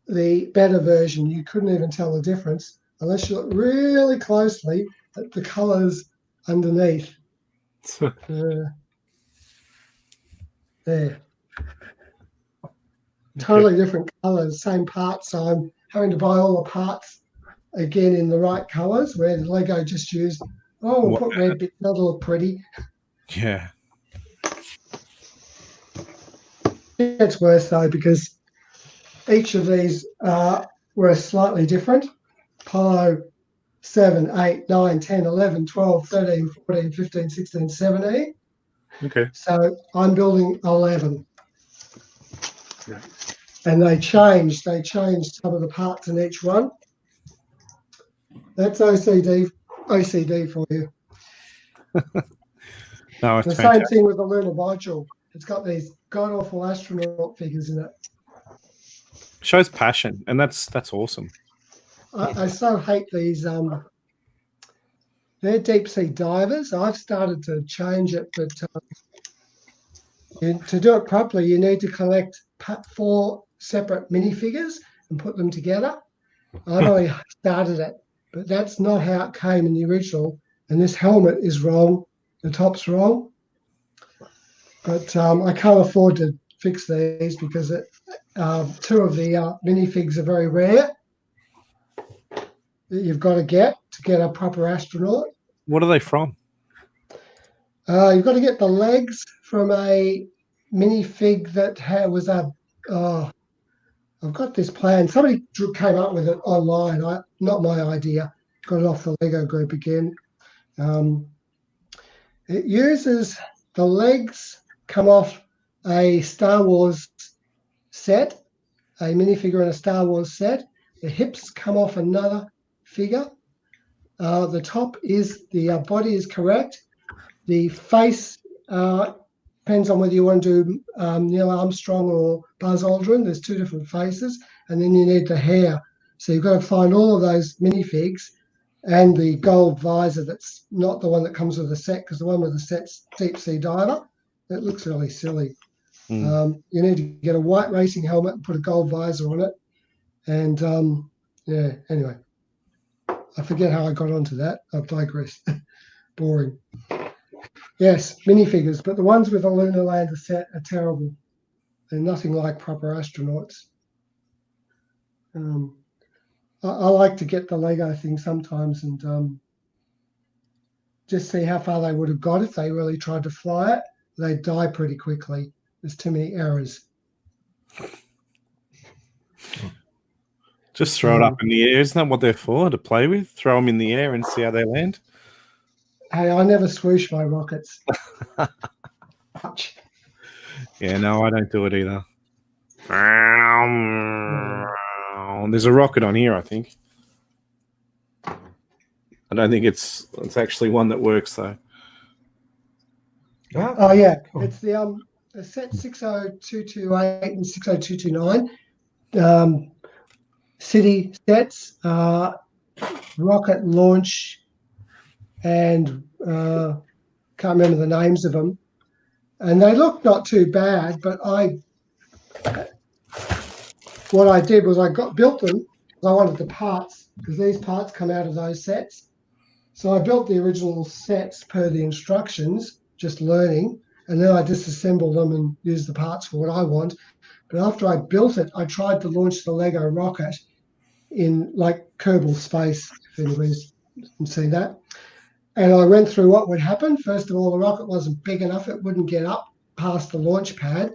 the better version. You couldn't even tell the difference unless you look really closely at the colours underneath. There. Totally different colours, same parts. So I'm having to buy all the parts again in the right colours, where the Lego just used, we'll put red bits, that'll look pretty. Yeah. It gets worse though, because each of these were slightly different. Apollo 7, 8, 9, 10, 11, 12, 13, 14, 15, 16, 17. Okay. So I'm building 11. And they changed some of the parts in each one. That's OCD for you. No, it's The fantastic. same thing with the lunar module. It's got these god awful astronaut figures in it. Shows passion, and that's awesome. I so hate these. They're deep sea divers. I've started to change it, but to do it properly, you need to collect 4 separate minifigures and put them together. I've only started it, but that's not how it came in the original. And this helmet is wrong. The top's wrong. But I can't afford to fix these because 2 of the minifigs are very rare that you've got to get a proper astronaut. What are they from? You've got to get the legs from a minifig that was I've got this plan. Somebody came up with it online. Not my idea. Got it off the Lego group again. It uses the legs come off a Star Wars set, a minifigure in a Star Wars set. The hips come off another figure. The top is the body is correct. The face depends on whether you want to do Neil Armstrong or Buzz Aldrin. There's 2 different faces, and then you need the hair. So you've got to find all of those minifigs and the gold visor. That's not the one that comes with the set, because the one with the set's deep sea diver. It looks really silly. You need to get a white racing helmet and put a gold visor on it. And anyway, I forget how I got onto that. I've digressed. Boring. Yes, minifigures, but the ones with a lunar lander set are terrible. They're nothing like proper astronauts. I like to get the Lego thing sometimes and just see how far they would have got if they really tried to fly it. They'd die pretty quickly. There's too many errors. Just throw it up in the air. Isn't that what they're for? To play with? Throw them in the air and see how they land? Hey, I never swoosh my rockets. Yeah, no, I don't do it either. There's a rocket on here, I think. I don't think it's actually one that works though. Oh yeah, it's the set 60228 and 60229 city sets, rocket launch, and can't remember the names of them. And they look not too bad, but what I did was I built them because I wanted the parts, because these parts come out of those sets. So I built the original sets per the instructions, just learning, and then I disassembled them and used the parts for what I want. But after I built it, I tried to launch the Lego rocket in like Kerbal Space, if anybody's seen that. And I went through what would happen. First of all, the rocket wasn't big enough. It wouldn't get up past the launch pad.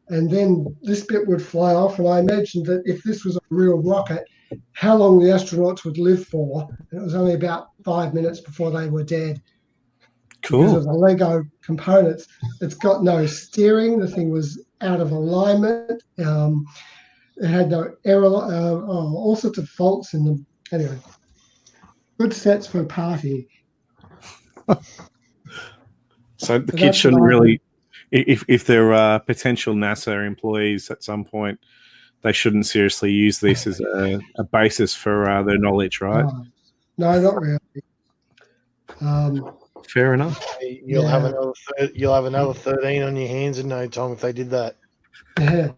And then this bit would fly off. And I imagined that if this was a real rocket, how long the astronauts would live for. And it was only about 5 minutes before they were dead. Cool. Because of the Lego components. It's got no steering. The thing was out of alignment. It had no error, all sorts of faults in them. Anyway, good sets for a party. So the kids shouldn't really, if they're potential NASA employees at some point, they shouldn't seriously use this as a basis for their knowledge, right? No, not really. Fair enough. You'll have another 13 on your hands in no time if they did that. Yeah.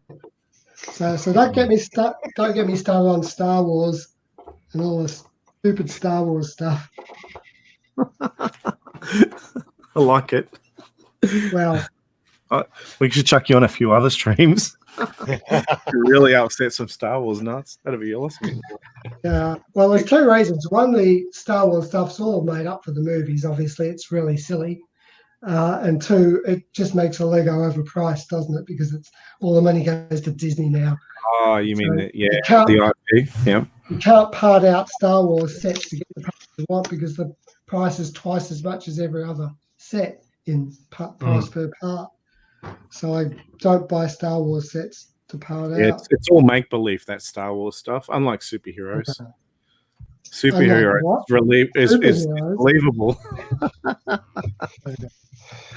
So don't get me started on Star Wars and all this stupid Star Wars stuff. I like it. Well, we should chuck you on a few other streams. Really upset some Star Wars nuts. That'd be awesome. Well, there's two reasons. One, the Star Wars stuff's all made up for the movies. Obviously, it's really silly. And two, it just makes a Lego overpriced, doesn't it? Because it's all the money goes to Disney now. Oh, you mean So that? Yeah, you the IP. Yeah. You can't part out Star Wars sets to get the price you want because the price is twice as much as every other set in price per part. So I don't buy Star Wars sets to part Yeah, out. it's all make believe, that Star Wars stuff. Unlike superheroes. Superheroes is believable.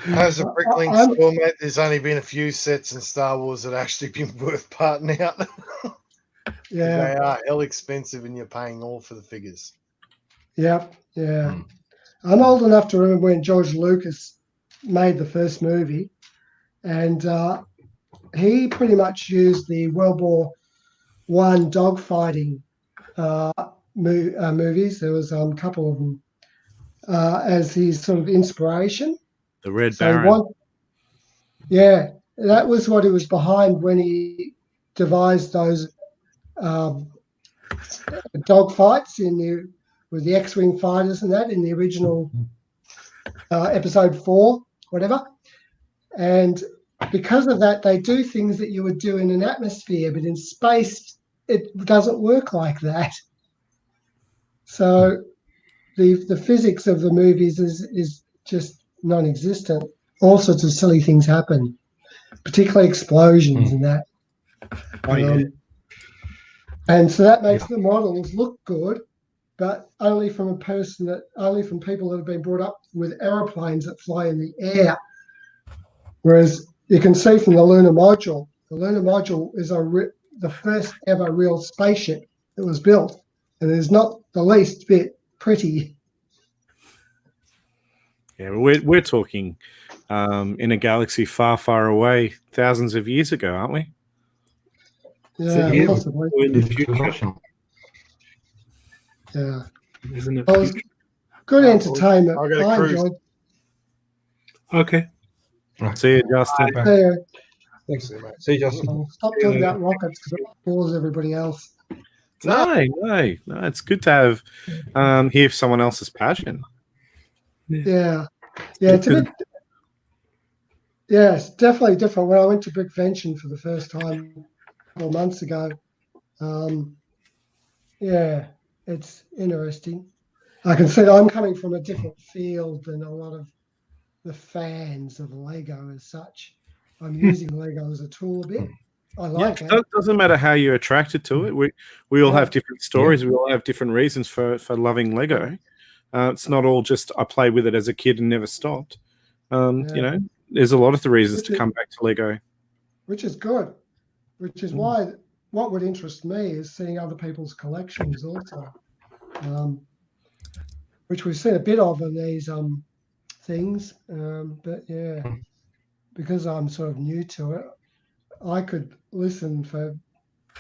As a Bricklink store, mate, there's only been a few sets in Star Wars that actually been worth parting out. Yeah. They are hell expensive and you're paying all for the figures. Yeah. I'm old enough to remember when George Lucas made the first movie, and he pretty much used the World War I dogfighting movies. There was a couple of them as his sort of inspiration. The Red So Baron. yeah, that was what he was behind when he devised those dogfights with the X-wing fighters and that in the original episode 4, whatever. And because of that, they do things that you would do in an atmosphere, but in space, it doesn't work like that. So the physics of the movies is just non-existent. All sorts of silly things happen, particularly explosions and that. And so that makes the models look good, but only from people that have been brought up with aeroplanes that fly in the air. Whereas you can see from the lunar module, is the first ever real spaceship that was built, and it's not the least bit pretty. Yeah, we're talking in a galaxy far, far away, thousands of years ago, aren't we? Yeah, possibly. Yeah. Isn't it? Well, it's good entertainment. I'll get a I cruise. enjoyed. Okay. See you, Justin. Thanks, see you, Justin. Stop talking about rockets because it bores everybody else. No, it's good to have hear someone else's passion. Yeah, it's a bit. Yeah, it's definitely different. When I went to Brickvention for the first time 4 months ago, yeah, it's interesting. I can see that I'm coming from a different field than a lot of the fans of Lego as such. I'm using Lego as a tool a bit. I like it. It doesn't matter how you're attracted to it. We all have different stories. We all have different reasons for loving Lego. It's not all just I played with it as a kid and never stopped. You know, there's a lot of the reasons to come back to Lego. Which is good. Which is why what would interest me is seeing other people's collections also, which we've seen a bit of in these things. But yeah, because I'm sort of new to it, I could listen for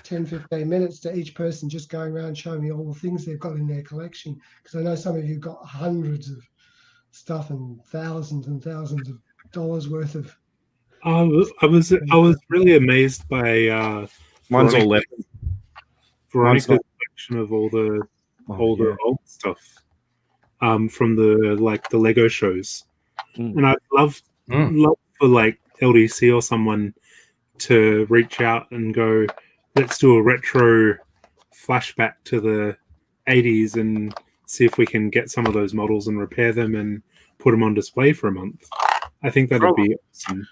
10, 15 minutes to each person just going around showing me all the things they've got in their collection. Because I know some of you got hundreds of stuff and thousands of dollars worth of. I was really amazed by Mine's all left. Veronica's collection of all the old stuff from the Lego shows, and I'd love for like LDC or someone to reach out and go, let's do a retro flashback to the 80s and see if we can get some of those models and repair them and put them on display for a month. I think that would be awesome.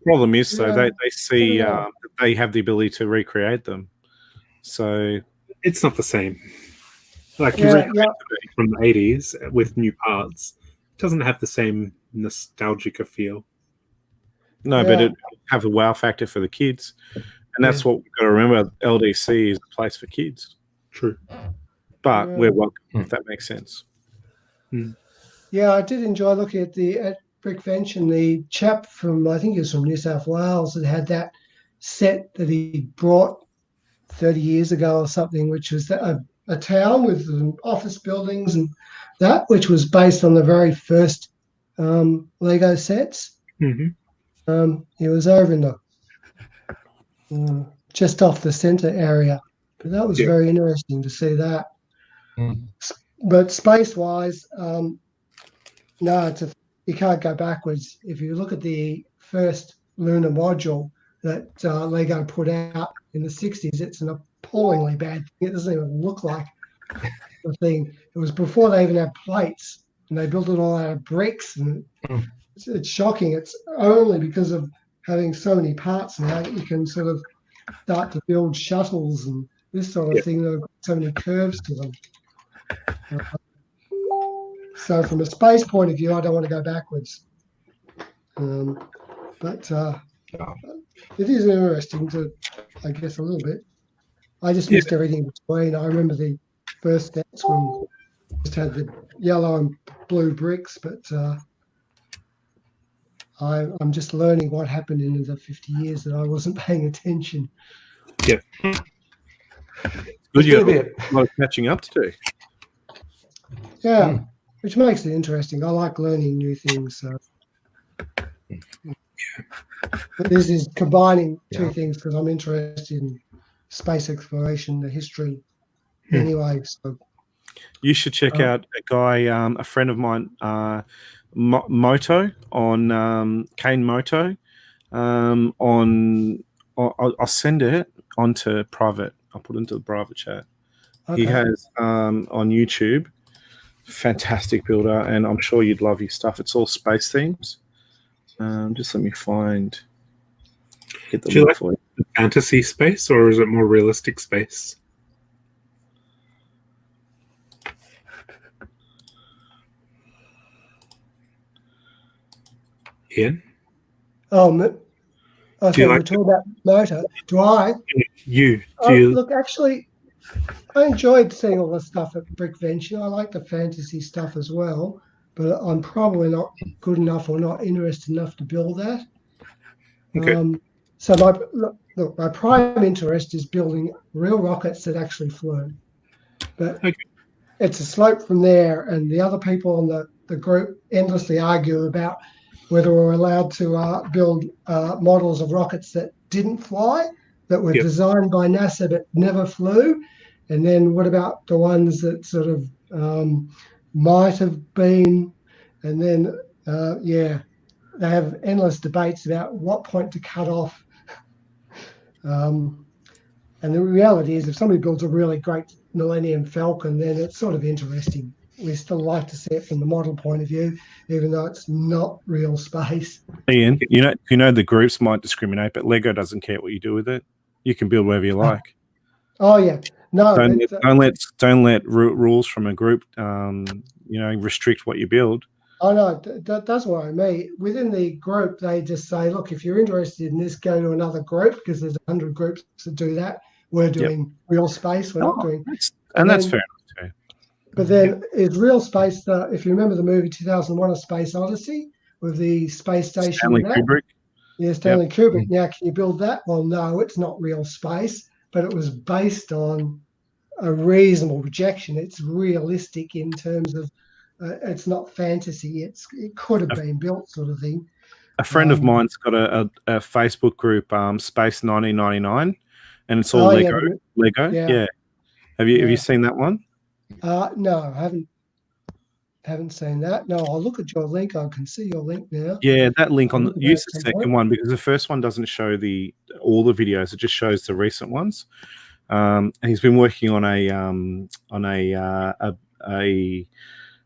Problem is, though, they see that they have the ability to recreate them. So it's not the same. Like you recreate it from the 80s with new parts. It doesn't have the same nostalgic feel. No, but it have a wow factor for the kids. And that's what we've got to remember. LDC is a place for kids. True. But Yeah. we're welcome, if that makes sense. Yeah, I did enjoy looking at Brickvention. The chap from, I think he was from New South Wales, that had that set that he brought 30 years ago or something, which was a town with office buildings and that, which was based on the very first Lego sets. Mm-hmm. It was over in the just off the centre area, but that was very interesting to see that. But space-wise, no, you can't go backwards. If you look at the first lunar module that Lego put out in the 60s, it's an appallingly bad thing. It doesn't even look like the thing. It was before they even had plates, and they built it all out of bricks, and it's shocking. It's only because of having so many parts now that you can sort of start to build shuttles and this sort of thing that have got so many curves to them. So from a space point of view, I don't want to go backwards. But it is interesting to, I guess, a little bit. I just missed everything in between. I remember the first sets when we just had the yellow and blue bricks, but I'm just learning what happened in the 50 years that I wasn't paying attention. Yeah. Good, you have a lot of catching up to do. Yeah, which makes it interesting. I like learning new things. So. But this is combining two things because I'm interested in space exploration, the history. Anyway, so you should check out a guy, a friend of mine, Moto on Kane Moto. I'll send it onto private. I'll put it into the private chat. He has on YouTube. Fantastic builder, and I'm sure you'd love his stuff. It's all space themes. Just let me get the Do you link like for you. the fantasy space, or is it more realistic space? Ian? so you we're like talking about motor. Do I? Do you Look, actually, I enjoyed seeing all the stuff at Brickvention. I like the fantasy stuff as well, but I'm probably not good enough or not interested enough to build that. Okay. So my prime interest is building real rockets that actually flew. But it's a slope from there, and the other people on the group endlessly argue about whether we're allowed to build models of rockets that didn't fly, that were designed by NASA but never flew. And then what about the ones that sort of might have been? And then, they have endless debates about what point to cut off. And the reality is, if somebody builds a really great Millennium Falcon, then it's sort of interesting. We still like to see it from the model point of view, even though it's not real space. Ian, the groups might discriminate, but Lego doesn't care what you do with it. You can build whatever you like. Oh yeah, no. Don't let rules from a group, restrict what you build. Oh no, that's what I mean. Within the group, they just say, look, if you're interested in this, go to another group, because there's 100 groups that do that. We're doing real space. We're not doing. That's fair enough too. But then is real space, if you remember the movie 2001: A Space Odyssey with the space station. Stanley Kubrick. Yeah, Stanley Kubrick. Now, can you build that? Well, no, it's not real space, but it was based on a reasonable projection. It's realistic in terms of it's not fantasy. It could have been built, sort of thing. A friend of mine's got a Facebook group, Space 1999, and it's all Lego. Lego, yeah. Have you seen that one? No, I haven't seen that. No, I'll look at your link. I can see your link now. Yeah, that link use the second one, because the first one doesn't show all the videos. It just shows the recent ones. And he's been working on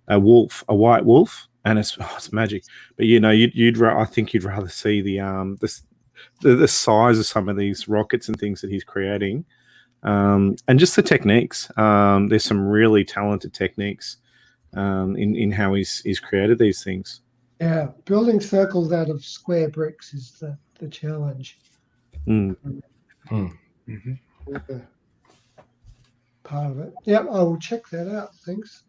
a wolf, a white wolf, and it's magic. But I think you'd rather see the size of some of these rockets and things that he's creating. And just the techniques. There's some really talented techniques in how he's created these things. Yeah, building circles out of square bricks is the challenge. Yeah. Part of it. Yeah, I will check that out. Thanks.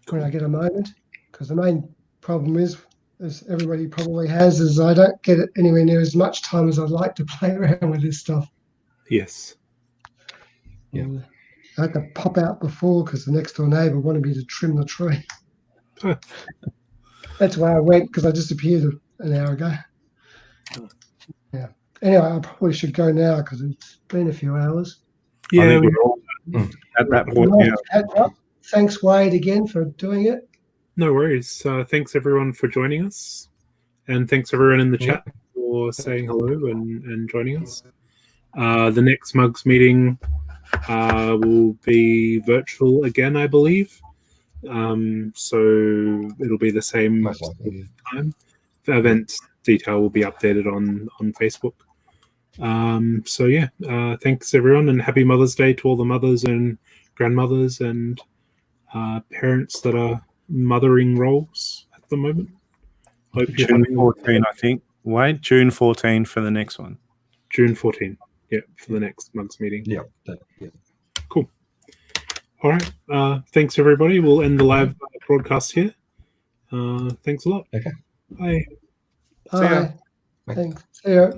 When I get a moment, because the main problem is, as everybody probably has, is I don't get it anywhere near as much time as I'd like to play around with this stuff. Yes. Yeah. I had to pop out before because the next door neighbour wanted me to trim the tree. That's where I went because I disappeared an hour ago. Yeah. Anyway, I probably should go now because it's been a few hours. Yeah, I think we're all at that point now. Thanks, Wade, again for doing it. No worries. Thanks everyone for joining us, and thanks everyone in the chat for saying hello and joining us. The next Mugs meeting will be virtual again, I believe. So it'll be the same time. The event detail will be updated on Facebook. So yeah, thanks everyone, and happy Mother's Day to all the mothers and grandmothers and parents that are mothering roles at the moment. Hope you're June having 14, I think. Wait, June 14 for the next one. June 14. Yeah, for the next Mugs meeting. Yeah. Cool. All right. Thanks everybody. We'll end the live broadcast here. Thanks a lot. Okay. Bye. Bye. Thanks. See ya.